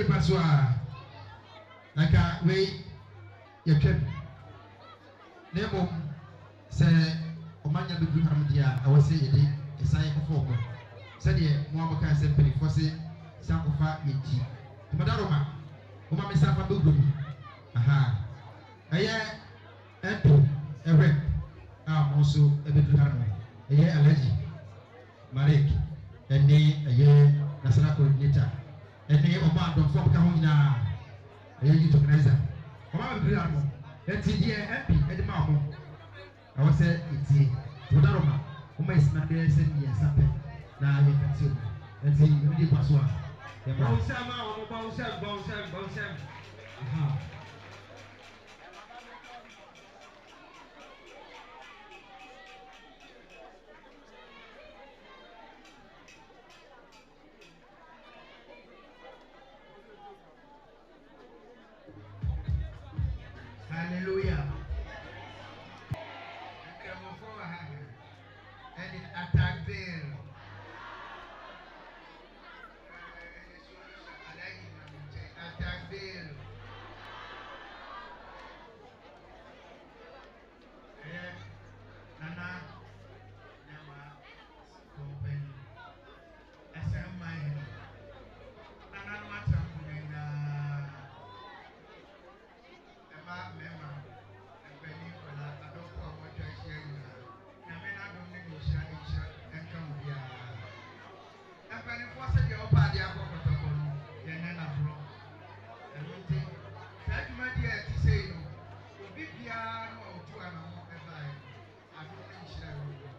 ba so a naka we yɛtwam na mmom sɛ ɔmanya bɛduru hanom deɛ a ɛwɔ sɛ yɛde ɛsan yɛkɔfa ɔmo sɛdeɛ mo a mokaa sɛ mpanimfoɔ se san kɔfa yɛnkyi tomadaroma woma me san fa bɛwura mu aha ɛyɛ ɛpo ɛwɛ a mo nso ɛbɛduru hanom ɛyɛ allergy Marek ɛne ɛyɛ national coordinator ɛne ɔmo adɔmfoɔ ka ho nyinaa ɛyɛ youth organizer ɔmo bɛduru hanom ɛti deɛ MP ɛde ma ɔmo ɛwɔ sɛ ɛtie tomadaroma woma esima bɛyɛ sɛ mmiɛnsa pɛ na yɛfɛte mu ɛti ɛno de pa so a Bonsam. Hallelujah. And it attack bill. Attack bill. Nana, Nama, company. Asaam mine. Nana, matter in Emma, Mema, and Benny, I don't know what I share. Namena don't negotiate and come here. And when it was a your party, I got a phone, then I brought. And one thing, that my dear to say, will be piano or two and more ever. I don't think share with you.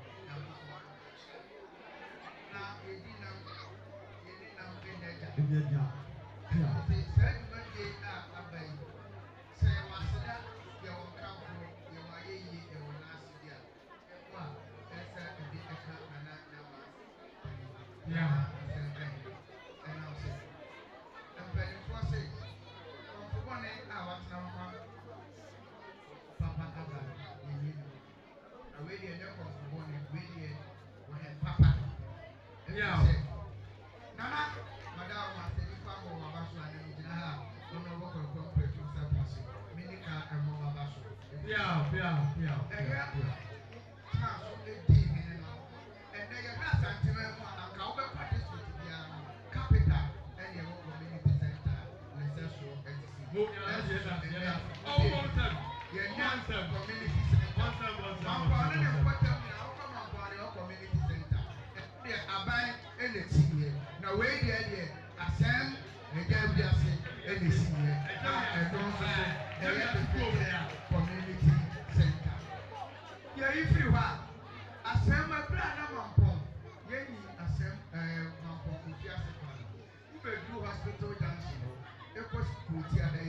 Now, you didn't know in the job. They said, but they are a baby. Say, what's that? You will come from your way, you will not see you. Well, that's a bit of a number. Yeah, and I'll say, and when it was it, for 1 hour, Papa Abba, you know, I waited there for 1 waited when Papa. Yeah. Nana, Madame, I said, if I'm over Basho and you have no work on corporate service, Minica and more Basho. Yeah. And then you're not sentiment and cover participate in the capital and your community center, necessary entity. Community center. Community center. Abai and the senior. Now, wait there, Asaam and Gabriasi and the senior. And community center. Yeah, if you are Asaam, my brother, Mampong, Yenny, Asaam, Mampong, Ufiasa, Ubedu Hospital Junction, Eco School, Tiada,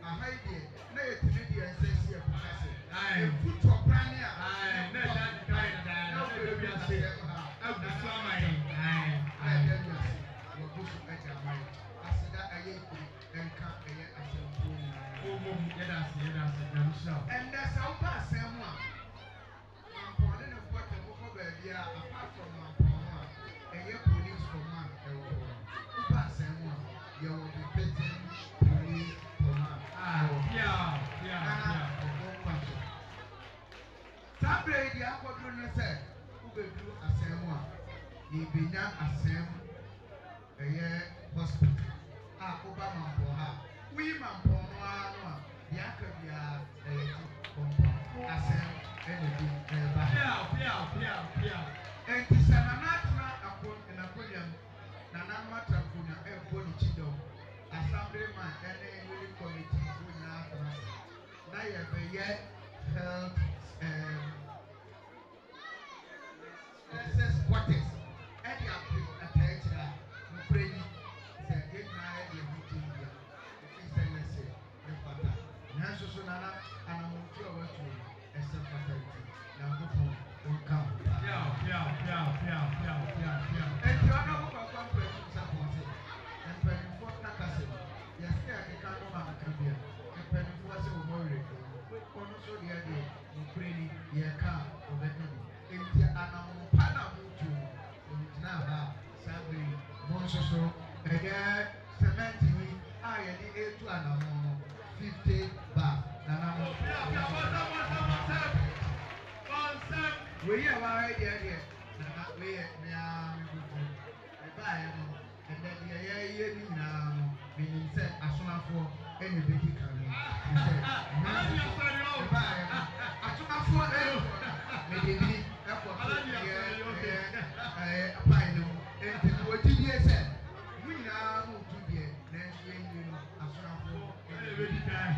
a high day, no, Canadian says here, Professor. I am put for Prania. I know that kind of that. No, we are saying, I'll be so many. I tell you, we're going to make our mind. I said that I ain't and come here as a fool. And that's how fast someone. I'm calling a photo of a apart from my phone, and your police command. Who pass someone, you will be petting police command. Yeah. Sabre, the Aquadrona said, who will do Asaam, you be not Asaam, a year hospital. Obama for her. We man for one, the Akabia, Asaam, anything, and this is another upon an aquarium, Nana Kuna, and Pony Chido, Assemblyman, and a really committee who now have a yet health quarters. And the appeal attached to that, no credit, said, get my meeting here. If he said, the father, National Nana, and I'm going to go to a self-fatality. Now go for don't come. Yeah. And you are not going to come to support it. And when you fought Nakasi, yes, I can't go on the Caribbean. And when you was a warrior, also the idea of pretty, yeah, car, or better. If you are now Pana Mutu, now, Sabri, Monsoso, again, cementing, yɛde etu anamɔ no 50 baht nana mo. Wei yɛ waa yɛ deɛ nana wei yɛ nea mebubu ɛbaa yɛ no ɛnɛ deɛ yɛyɛ ne nyinaa no menim sɛ asomafoɔ ɛna ebedi kan no sɛ ɛbaa yɛ no asomafoɔ mede bi ɛkɔ so apae no mu nti wɔgye die sɛ mo nyinaa mo tu deɛ nanso yɛnyie no asomafoɔ ɛna ebedi kan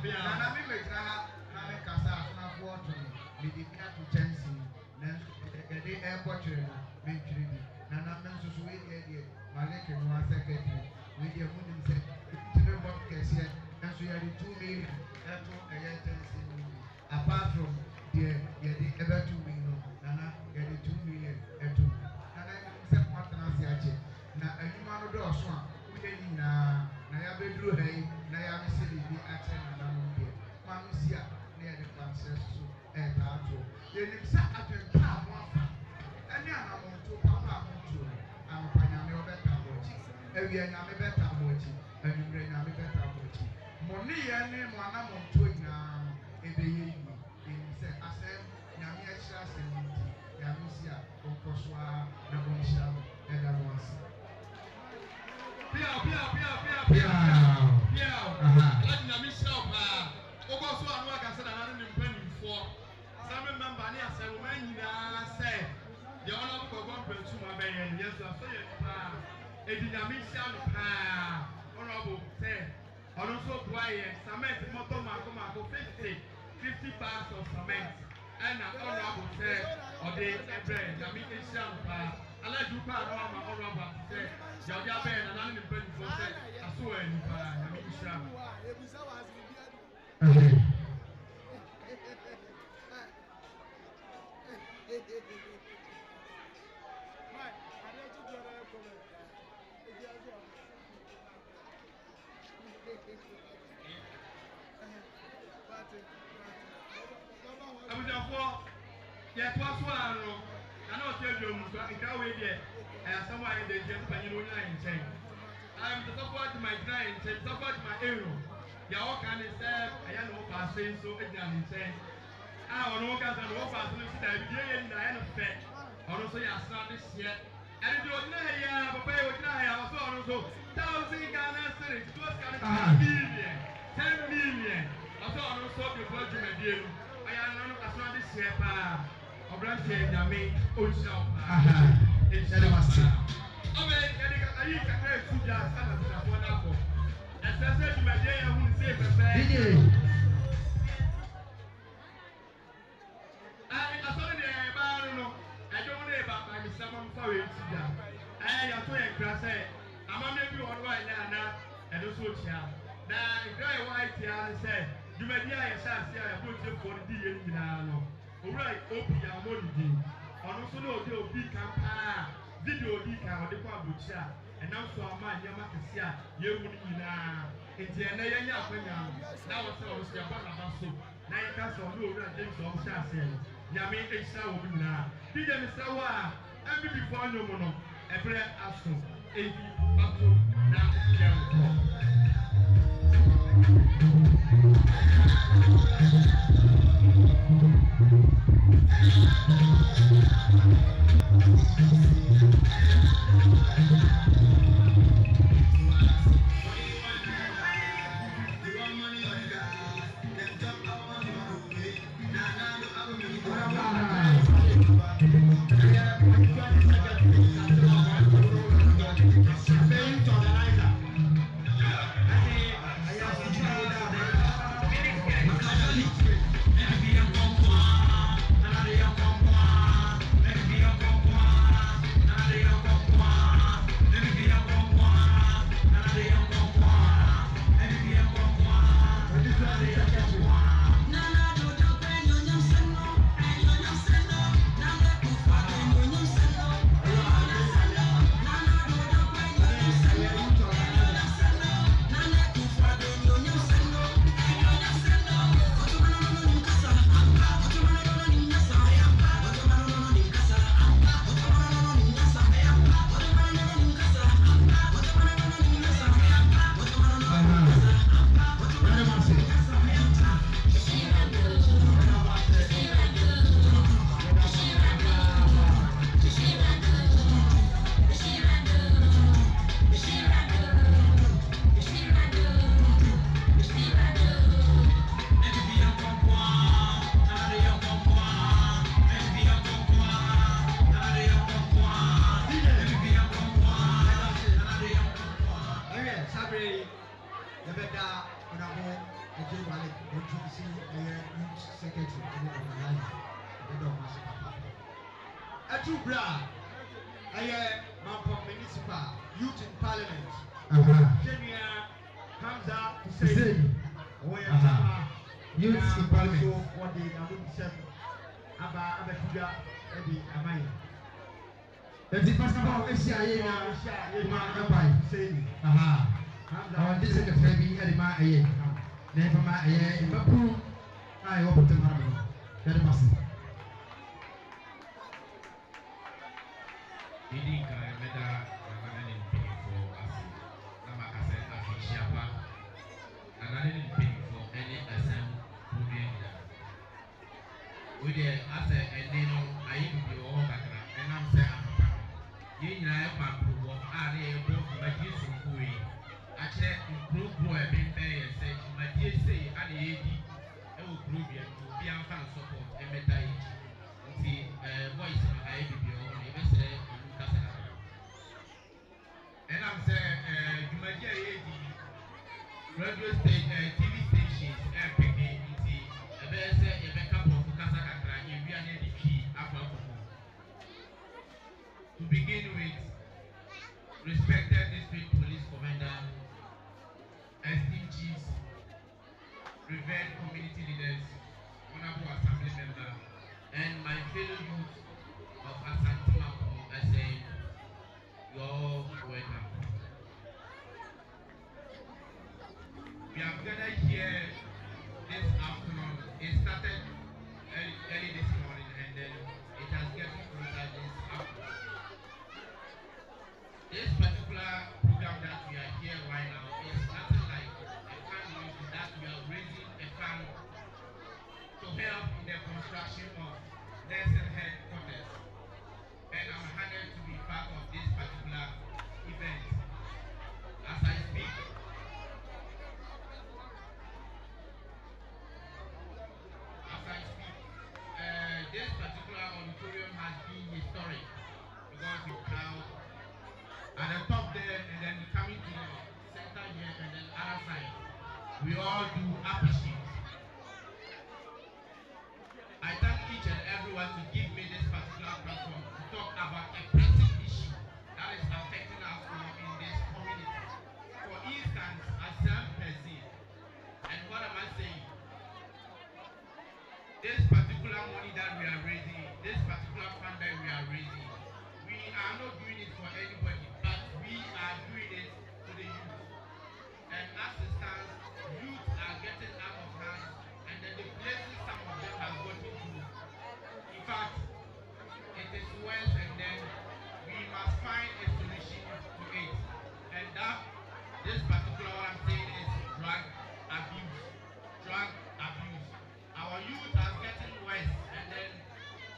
nana me mɛgyina ha na mekasa asomafoɔ to no mede bi ato kyɛnsee nanso yɛde ɛbɔ kyerɛ no mentwere bi nana me nso so wei deɛ maleke no asɛkɛtiri wei deɛ monim sɛ tumi bɔ kɛseɛ nanso yɛde 2 million ɛto ɛyɛ kyɛnsee no bi apart from deɛ yɛde ɛbɛto wei no nana yɛde 2 million ɛto nana yɛnim sɛ moatena ase akyɛ na adwuma no dɔɔso a woyɛ ne nyinaa na yɛabɛduru ha yi na yɛamesɛ biribi akyerɛ nana no deɛ ma no si a na yɛde kwanserɛ so ɛɛtaa toɔ yɛnim sɛ adwenta a mo afa ɛne anamonto papa a montuo no anɔpa nyame wɔbɛta mo akyi awia nyame bɛta mo akyi anwummerɛ nyame bɛta mo akyi mo nneyɛ ne mo anamontoɔ nyinaa no ɛbɛyɛ yie ɛnim sɛ asɛm nyame ahyira asɛm no nti nyame si a ɔnkɔ so ara na ɔnhyira mo ɛda mo ase Piao. Let me shout. Ogo so anu aka say na nanu ni mpanimfoɔ. Some member ne asɛm man nyinaa sɛ the honor for God pɛntu ma bɛyɛ no yesu aso yɛ pa. Edi nyame hyia no pa. Honorable sɛ ɔno so boa yɛ cement moto mako 50 bags of cement. Ɛna honorable sɛ ɔde ɛbrɛ nyame hyia no pa. Ala du pa no ama honorable sɛ yɛde abɛyɛ na nanu ni mpanimfoɔ sɛ aso wɔ ani pa nyame hyia no. Abujafoɔ yɛtoa so ano na na ɔte adwom so nka wei deɛ asɛm a yɛde gyina so panyin no onyina yɛ nkyɛn mesɔfo agyema gyina yɛ nkyɛn mesɔfo agyema ero deɛ ɔka ne sɛ ɛyɛ ne wo paase nso gyina ne nkyɛn a ɔno wo kasa ne wo paase no si daabi deɛ yɛ nyinaa yɛ no fɛ ɔno nso yɛ asena de hyeɛ ɛne deɛ ɔgyina ha yi a papa yi ɔgyina ha yi a ɔsɛ ɔno nso 1,000 Ghana cedis to sika no 10 million ɔsɛ ɔno nso de fo adwumadie no ɔyɛ ano no asena de hyeɛ paa ɔbranteɛ nyame ɔnhyira wo paa ɛnhyira wo paa ɔbɛ yɛde ayi kakra etu gya sana bisafoɔ no akɔ ɛsɛ sɛ adwumadie yɛ ho ne sɛ pɛpɛɛ asɔre deɛ ɛbaa no ɛdwom no yɛ baaba mesama mfa wɔ ɛtu gya yɛato yɛ nkra sɛ amammerɛ bi wɔ no a ɛnyɛ ana ɛno so ɔkyia na nkra yɛ wɔ atia ne sɛ dwumadie a yɛhyɛ ase a yɛbɔtiefoɔ no di yɛ no nyinaa no owura opi a ɔmɔ ne din ɔno nso na ɔde obi kan paa video odi kan ɔde kɔ aburokyi a ɛnam so ama nneɛma kɛse a yɛwu no nyinaa nti ɛnɛ yɛnyɛ akwanya no na wɔsɛ ɔno so yɛbɔ n'aba so na yɛka sɛ ɔno owura james ɔmo hyɛ aseɛ no nyame ɛhyira wɔ mu nyinaa digye ne sɛ wɔ a mvp fo anwom no ɛberɛ aso enti bato na yɛnkɔ Mampong Municipal Youth in Parliament. Kenya Hamza Hussein. Youth in Parliament. What the Namunisha Aba Abatuga Eddie Amaya. That's the first of all, Asia, Hussein. This is the baby Edima. Never mind, Bapu. I hope to have that must. Ini kaya meda nangane ni pinfo asi nama kase afishiapa nangane ni pinfo any Asaam problem we dey ase ene no ayi bi o kakra enam se amapa ye nyina e pa probo a na e bo ba ji sunkuyi a kire improve e bin be ye se ma die sei a na ye di e wo probi e to bi amfa support e meta yi nti voice na ayi bi o e be se and I'm saying, you might get radio station, TV stations, and picking a couple of Kasakakra, if we are near the key after. To begin with, respected district police commander, esteemed chiefs, revered community leaders, honorable assembly member, and my fellow youth of Asaam, I say, you're welcome. We have gathered here this afternoon. It started early this morning and then it has gotten closer this afternoon. This particular program that we are here right now is nothing like a fundraiser that we are raising a fund to help in the construction of nursing headquarters. And I'm honored to be part of this particular event. As I speak, this particular auditorium has been historic because you crowd at the top there and then coming to the center here and then other side. We all do appreciate. I thank each and everyone to give me this particular platform to talk about a pressing issue that is affecting us all in this community. For instance, Asaam per se. And what am I saying? This particular money that we are raising, this particular fund that we are raising, we are not doing it for anybody, but we are doing it to the youth. And as it stands, youth are getting out of hand, and then the places some of them have gotten to. In fact, it is worse, and then we must find a solution to it. And that, this particular one I'm saying is drug abuse. Drug abuse. Our youth are getting worse, and then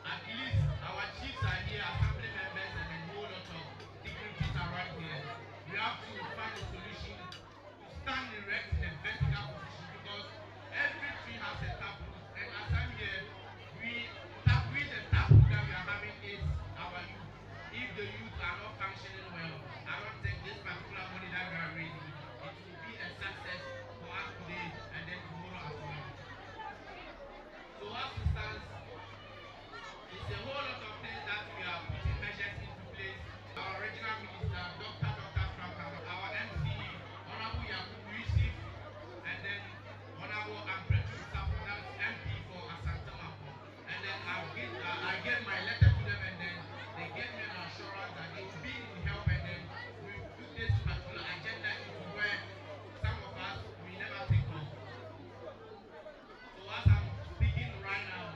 at least our chiefs are here, assembly members, and a whole lot of dignitaries are right here. We have to find a solution to stand erect in a vertical position because every tree has a taproot, and as I'm here, the taproot that we are having is our youth. If the youth are not functioning well, I don't think this particular money that we are raising, it will be a success for us today and then tomorrow as well. So as it stands, it's a whole lot of things that we are putting measures into place. Our regional minister, Dr. Frank, our MC, Honorable Yakubu Yusuf, and then Honorable Ampretu Sapo, that's MP for Asaam. And then I gave my letter to them, and then they gave me an assurance that they will be in help, and then we put this particular agenda into where some of us we never think of. So as I'm speaking right now,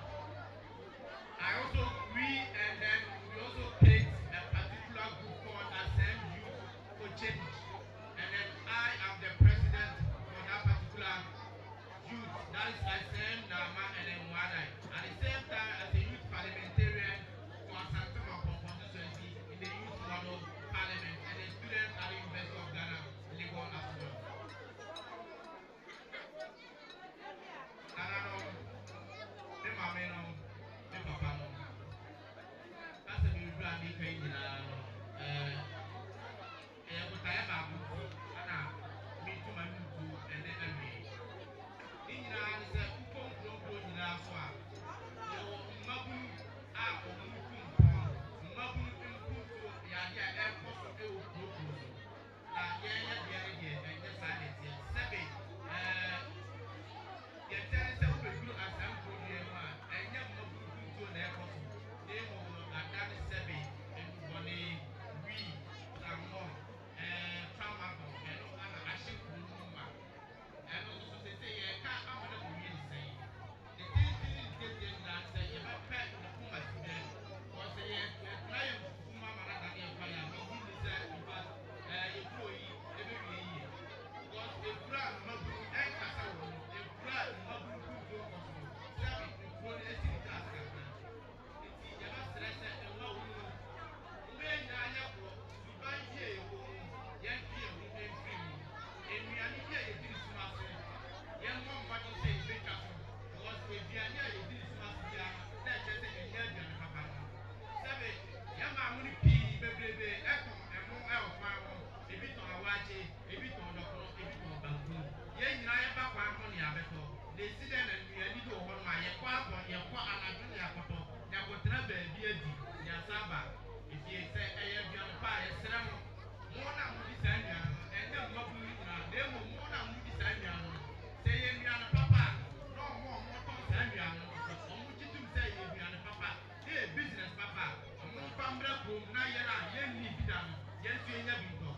yɛnso yɛnya bi ntɔ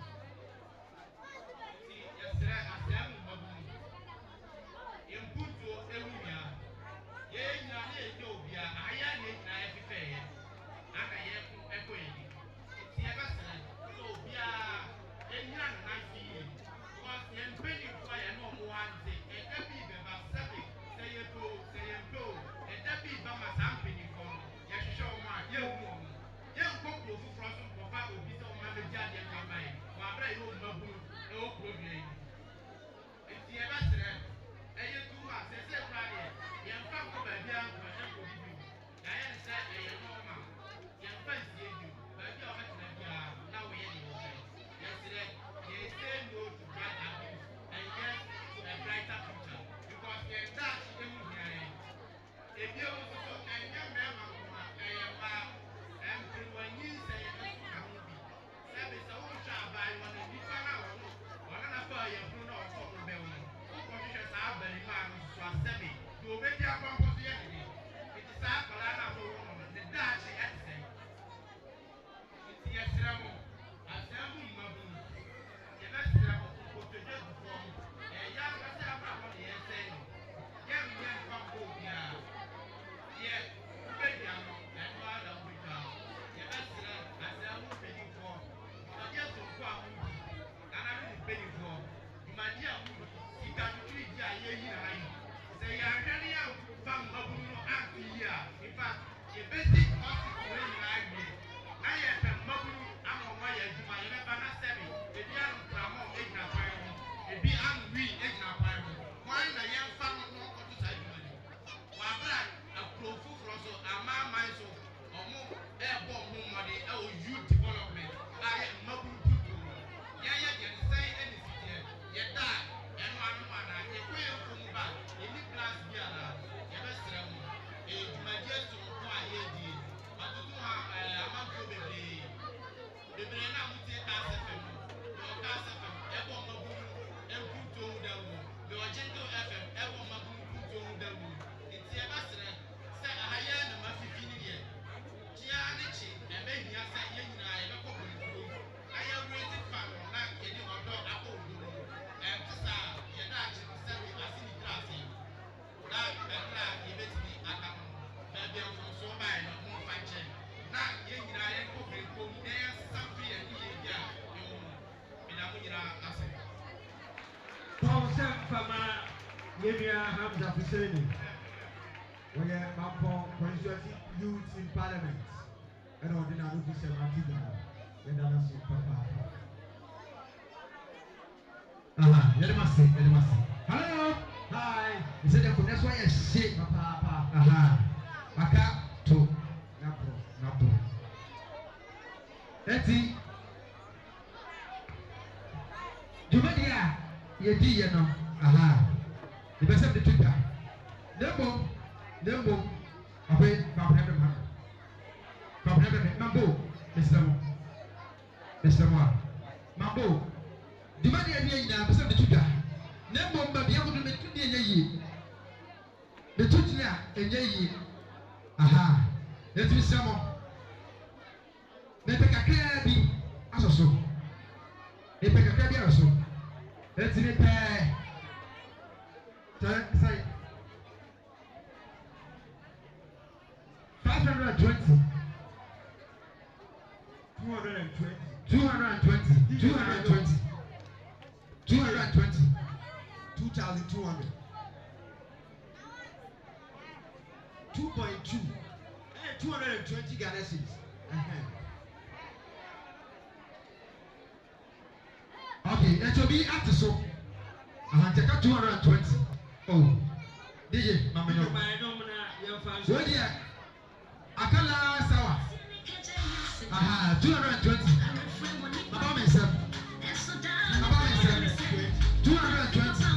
nti yɛsrɛ asɛm mmabunu yɛmpuntuo ewu nyinaa yɛn nyinaa ne yɛnyɛ obia ayɛ ne nyinaa yɛfefɛɛyɛ ana yɛko ɛkɔ yɛ ni nti yɛbɛsrɛ sɛ obiara ɛnyina ne nan fi yie because yɛn mpanyinfoɔ yɛn ne ɔmo ante ɛda bi bɛba sɛbe sɛ yɛto sɛ yɛnto ɛda bi ba ma saa mpanyinfoɔ no yɛhwehwɛ ɔmo a yɛnhu ɔmo yɛnkɔ kuro foforɔ so nkɔfa obi sɛ ɔmo abɛgye adeɛ kɔ ama yɛn wɔ abere a yɛwɔ mmabunu ɛwɔ kuro bia yi nti yɛbɛsrɛ ɛyɛ tu a sɛsɛ kura deɛ yɛmfa nkɔ baabi a nkɔ ɛnkɔ bibi na yɛn sɛ ɛyɛ nɔɔma yɛmfa nsie bi baabi a ɔbɛtena biara na wɔyɛ ne wɔbɛ yɛsrɛ yɛsɛ no to drug abuse and yes to a brighter future because yɛn daakye ɛmu hia yɛn ebi ewu soso ɛnyɛ mmarima nkoma ɛyɛ mmaa mpiriwanyi sɛ yɛbɛso ka ho bi sɛbi sɛ wohwɛ abaayewa no nipa no a ɔno nafa a yɛfunu na ɔkɔ no bɛn no wokɔhwehwɛ saa abarimaa no soso asɛbi deɛ obɛdi akɔnkɔ so yɛ dede nti saa akwadaa no a wɔwɔ no ne daakye ɛte sɛ nti yɛsrɛ mo asɛm mu mmabunu yɛbɛsrɛ mo nkotodwe gufoɔ mo ɛyɛ akasɛ abrabɔ ne yɛsɛn no yɛnyɛ mfa nkɔ obiara yɛ wobɛdua no ɛno ara wobɛdua no yɛbɛsrɛ asɛm mu mpanyinfoɔ ɔdeɛ sonko a modi nana ne mpanyinfoɔ dwumadi a modi sika twitwiri gye a yɛyi na ayi sɛ yɛahwɛ ne yɛmfa mmabunu no anto yi a nipa yɛbɛsi hospital no nyinaa awie na yɛpɛ mmabunu ama ɔmo ayɛ adwuma yɛbɛba na sɛbi ebi anotramɔ egyina kwan ho ebi anwi egyina kwan ho kwan na yɛmfa no no ɔto saa adwuma no wabra akuro foforɔ so amaaman so ɔmo ɛɛbɔ ɔmo mmɔden ɛwɔ youth development a yɛ mmabunu tuntun no yɛyɛ deɛ nsɛn ɛne sitiɛ yɛda ɛno ano ana yɛkɔ yɛn fom ba yɛni class bi ana yɛbɛsrɛ mo dwumadie sonko a yɛdie ɔtoto ha amanfoɔ bebree na motie kaasa fam no deɛ ɔkaasa fam ɛbɔ mmabunu mpuntuo ho dawuro deɛ ɔgyento fm ɛbɔ mmabunu mpuntuo ho dawuro nti yɛbɛsrɛ sɛ ahayɛ na mafifi ne deɛ kyea ne kye ɛbɛhia sɛ yɛn nyinaa yɛbɛkɔ kɔnfuo na yɛwureti fa no na yɛde ɔdɔ akɔ odo no ɛnte saa yɛda akye no sɛ ase ne tiri ase na ɛkra yɛbɛtumi aka no baabi a mfomsoɔ baeɛ no momfa nkyɛn na yɛn nyinaa yɛnkɔ kɔnfuo mu na yɛnsesa mfiri yɛn ne yɛn bi a yɛwɔ mu meda mo nyinaa ase Paul said, Fama, Yemia Hamza Husseini, we are Mampong constituency youth in parliament, and on the Naruto Martina, and I was Papa. Yedemasi. Hello, hi. He said, that's why I say, Papa. Maka to Napo. Eti, Jumadia. Yedi ye no the best of the Twitter Nembo abe Mambo Mr. Moa Mambo the money I hear now best of the Twitter Nembo but the able to make the Twitter and ye let me some they take a crabby as so they take a crabby as so. Let's see the pair. Say 520. 220. 2,200. 2.2. 220 Ghana cedis. Okay, that will be after so. Take 220. Oh, DJ, Mama, so dear, Akala Sawa. 220. About myself. 220.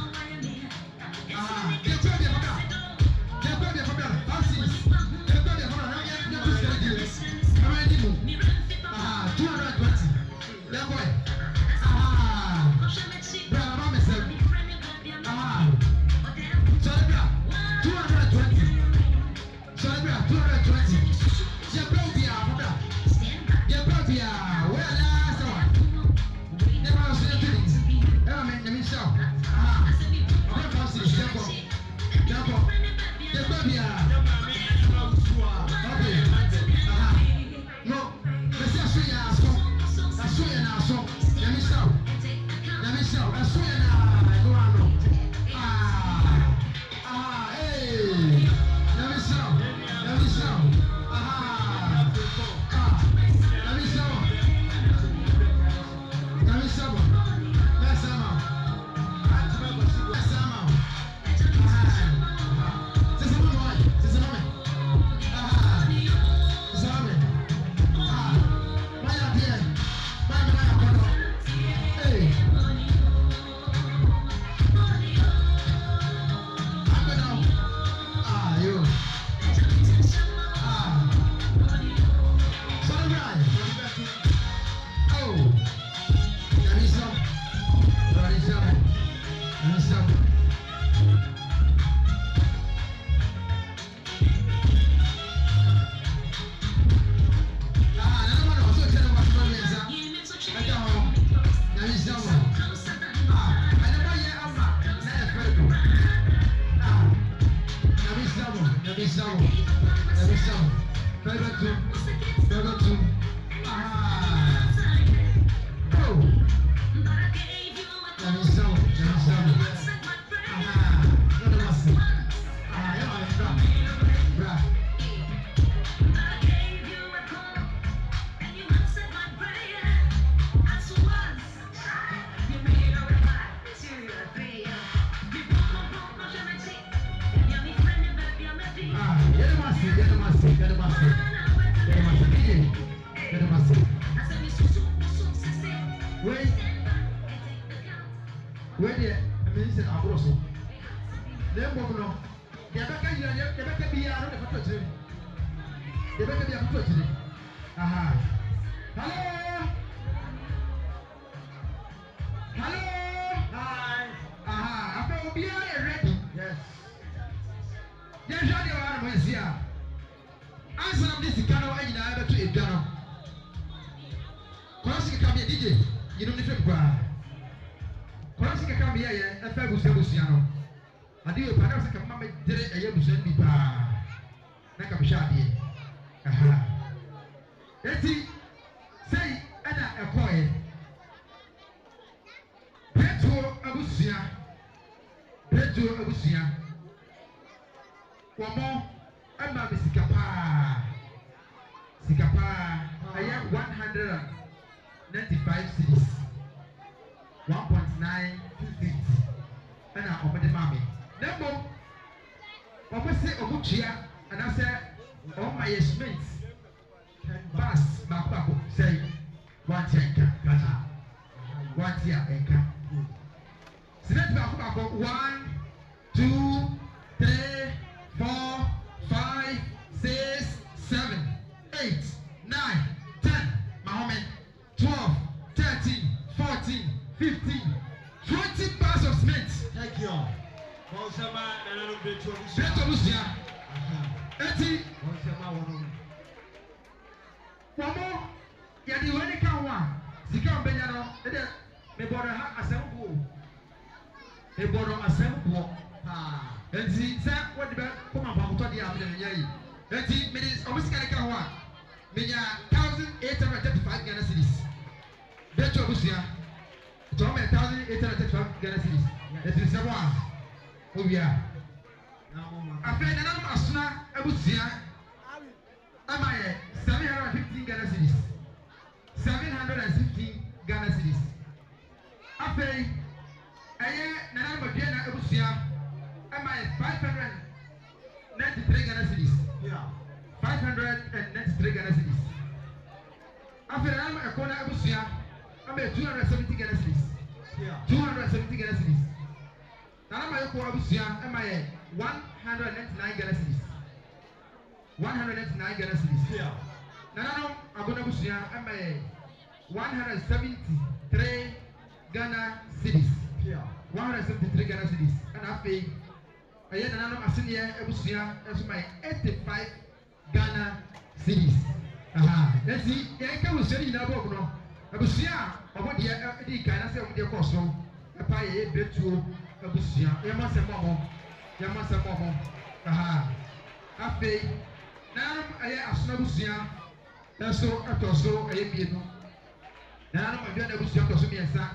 na no ma na busua to so miensa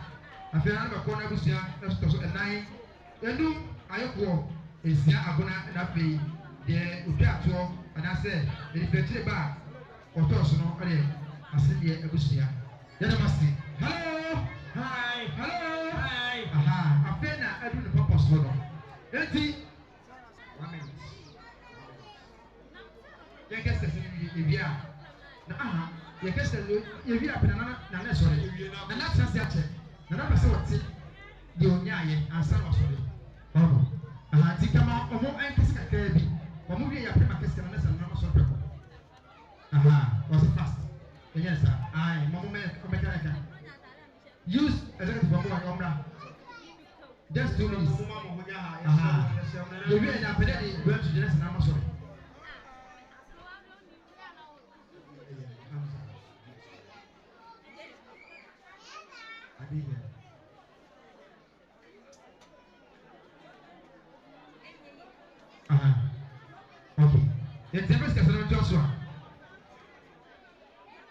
afei na no ko na busua na to so enan enum ayoko esia agona na afei de obi ato ana se de fetire ba oto so no ore ase de abusua ya na masi hello Hi. hello Hi. aha afei na adu ne papa so no enti 1 minute ya kesta se ni bia na aha ya kesta ya bia pena na sorry na na tsase ache na pese wote de onyaye ansa no sorry ono aha ti kama omo enkese kakra bi omo wie ya prema kesta na sa na sorry peko aha was fast yes sir ai momo me omekaraka use executive for one omra just 2 minutes aha you wie na pede de go to the next na sorry Adiga. Okay. The service can say Joshua.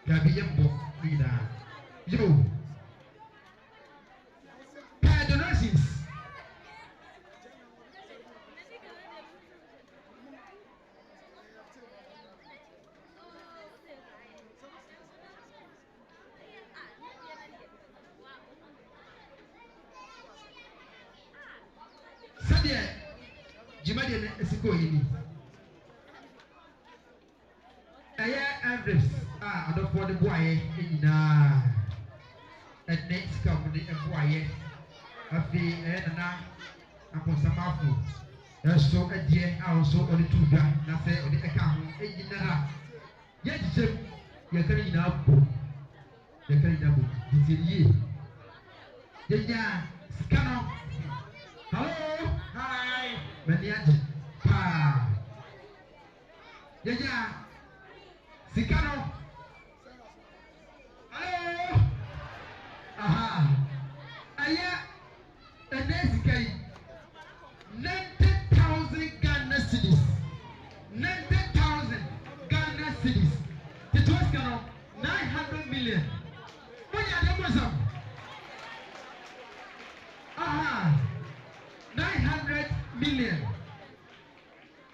Gabi yembo vida. Yo. Donations. Sadia jimadi ne esiko yini eye Andres adofo de boaye nyina ene sika mo de boaye afi nana akonsamafu eso adie awso odi tuga na se odi eka ho nyinara ye jichem ye kan nyina bo ye kan nyina bo ditiye ye nya sika no hello hi maniaji pa yeja sikano hello aha aya enesikai 90,000 Ghana cedis 90,000 Ghana cedis it was kano 900 million oya de mozam aha 900 million.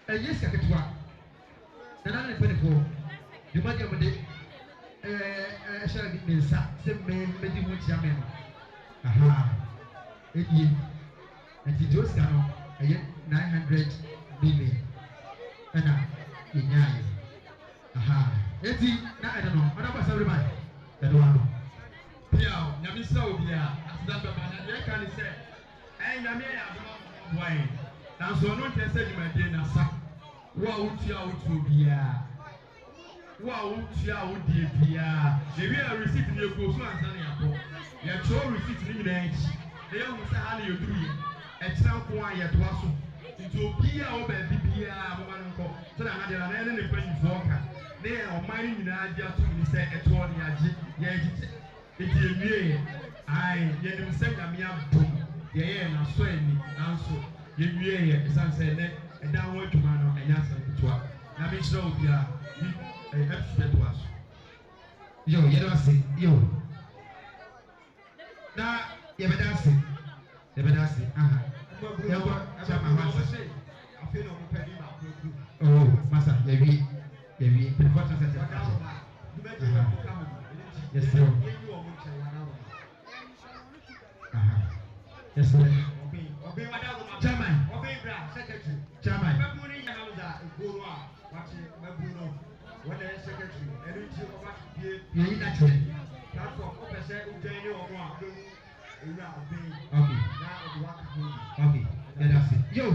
Yes, I get one. And I'm going to you might have a shall be in some many much yamen. Aha, 8 years. And it was now 900 million. And in Yai. Aha, 80. Now I don't know. What was everybody? I don't know. Yeah, Yamiso, yeah, as that man, they can say. And I may have wine. Now, so no test you my dear Nasa. What would you out to be? What would you out dear Pia? Maybe a receipt in your post and Sunny Apple. Your troll receipt in the age. They almost say how you do it. At some point, yet was into Pia or baby Pia, woman called. So I had an enemy friend for her. They are minding in idea to say at 20 years. It is me. I yet him say that me have boom. Yeah, na so any answer. You hear esan say ne e dan wo dwuma no enya san bitwa. Na me sure obi a ni expert was. Yo, you don't see. Yo. Na ye be dance. Ye be dance. Aha. Ye go chama wasa. Afi no mo pedi ma ko. Oh, masa, ye wi. Prefer to say. Yes, sir. Aha. Yes, sir. Chairman. Secretary. Chairman. Mabuni Yamaza, Gurua, watching Mabuno, what the secretary, and you over to be You that way. platform, opposite Daniel or one. Okay. Okay. Yeah, that's it. Yo.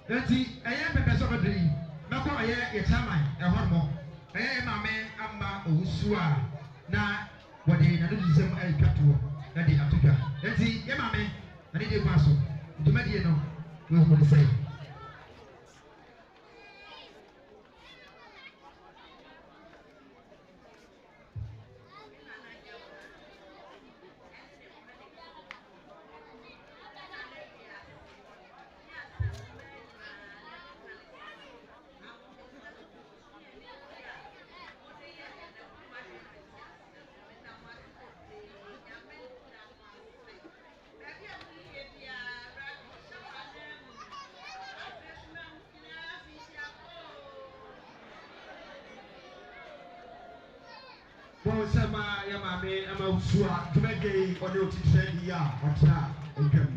Let's I am a person of the dream. Mako aye chairman, a hormone. Aye my man Amba Usua. Na what they na do some I cut to that they Africa. Let's see, yeah, my man. I need a pass. Do my dear no. We will say. wɔn nsɛm a yɛ maame ama wusu a dwumadie ɔde o ti twɛ di a ɔtena edwam.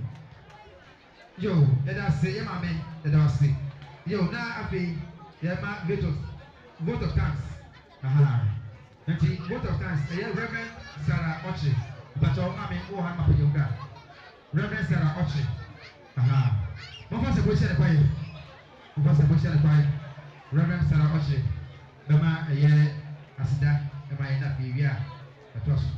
Yo, yɛda ase yɛ maame yɛda ase. Yo, na afei yɛ ma vote of thanks. Nti vote of thanks ɛyɛ Reverend Sarah Ochi. Bàtà maame wɔ ha ma pɛyɛ wura. Reverend Sarah Ochi. Mɔfɔ sɛ bɔ hyɛ ne kwae. Mɔfɔ sɛ bɔ hyɛ ne kwae. Reverend Sarah Ochi. Bɛma ɛyɛ asida ɛma yɛ na afei wia ɛtɔ so.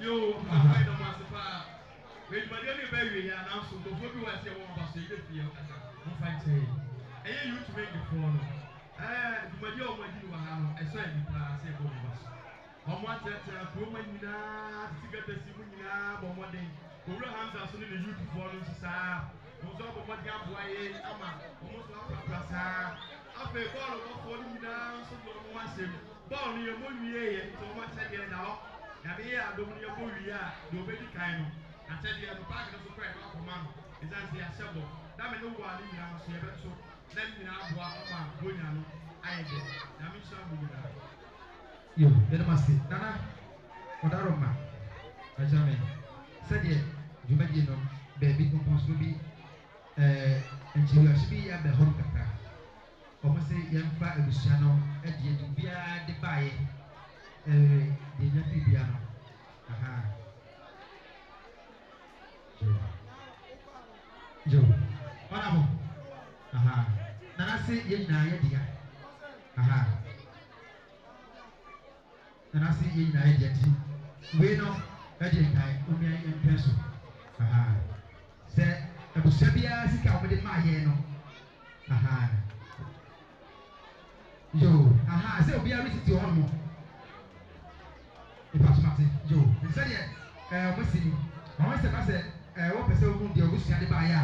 Yo, I don't want to pass. When my daily baby announced to go to us, you want to say good for you. I'm fine saying. And you to make it for no. My dear, my dear, I saw you pass a good bus. On one set, a woman, to get the Simuna, but one day, who hands are soon in the youth for us, sir. Who's up with what you have, why, Ama, almost like a plaza. After a ball of 40 down, so no one said, Born your money, so much again now. Yabe ya do mun yabo wiya do be di kan no atade ya no pack no so kra no akoma no ezan se asebo da me no wa ni nyina so ye be so na nyina aboa ama bonya no ayede na mi sha bu nyina yo yɛde ma se nana ɔdaro ma ajame sɛdeɛ dwumadie no baabi kɔnkɔnso bi nkyiriwahye bi abɛ hɔ kakra ɔmo sɛ yɛmfa abusua no ɛde adu biara de baeɛ de nya bibia no jo ɔnabo nana se yɛ nyinaa yɛ dia nana se yɛ nyinaa yɛ dia ti wei no ɛde nkae omia yɛ mpɛ so sɛ abusua biara sika a wɔde maa yɛn no yo sɛ obiara resiti hɔ nom ipasomate yo sɛdeɛ mo si ni wɔn sɛ basɛ wɔpɛ sɛ wɔn deɛ wɔsua de baayɛ a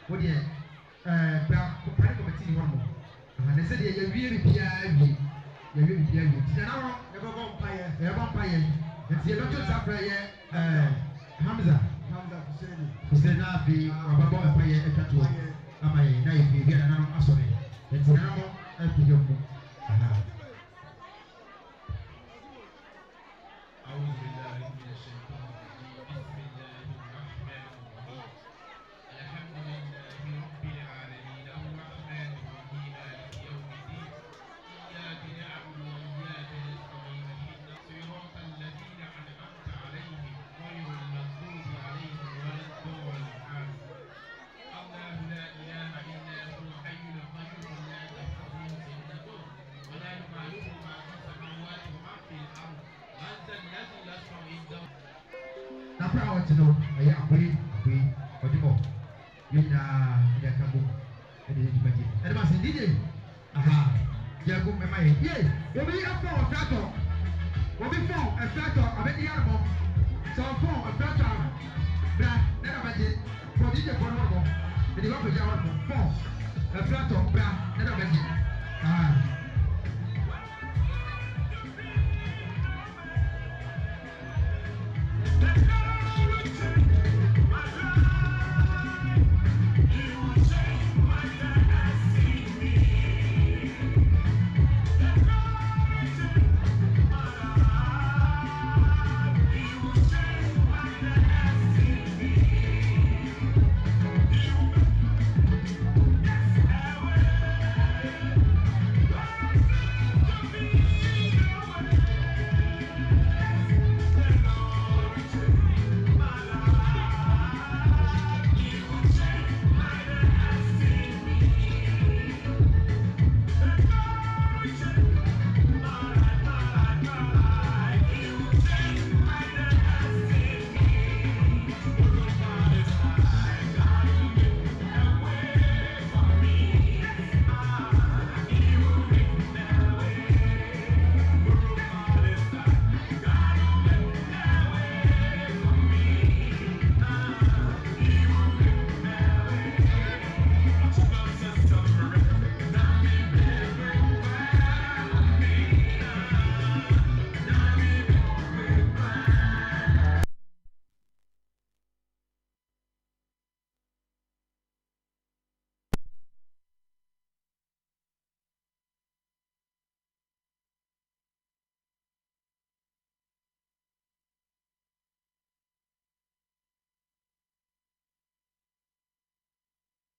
wɔdeɛ pra kɔmɛti ni hɔ nom ne sɛdeɛ yɛwie bibiara wie ti na hɔ yɛbɛbɔ mpaeɛ nti yɛbɛto nsa frɛ yɛ Hamza Hussein na afei wabɛbɔ mpaeɛ atwa toɔ ama yɛn na yɛfie bi a nananom asɔre nti nananom afiri yɛn mu أعوذ بالله من الشيطان الرجيم بسم الله الرحمن الرحيم الحمد لله رب العالمين الرحمن الرحيم na pra ɔte no ɛyɛ akoe ɔde bɔ yɛnyina ɛde aka bom ɛde yɛ dwumadie ɛde ma sɛ dj aha yɛgo mɛma yɛ ye obi afɔn ɔfratɔ obi fɔn ɛfratɔ abɛdi yarabɔ sɛ ɔfɔn ɛfratɔ a bra ne na bɛgye fɔ dj fɔ no wɔbɔ ɛde hɔ bɛgye hɔ no fɔn ɛfratɔ bra ne na bɛgye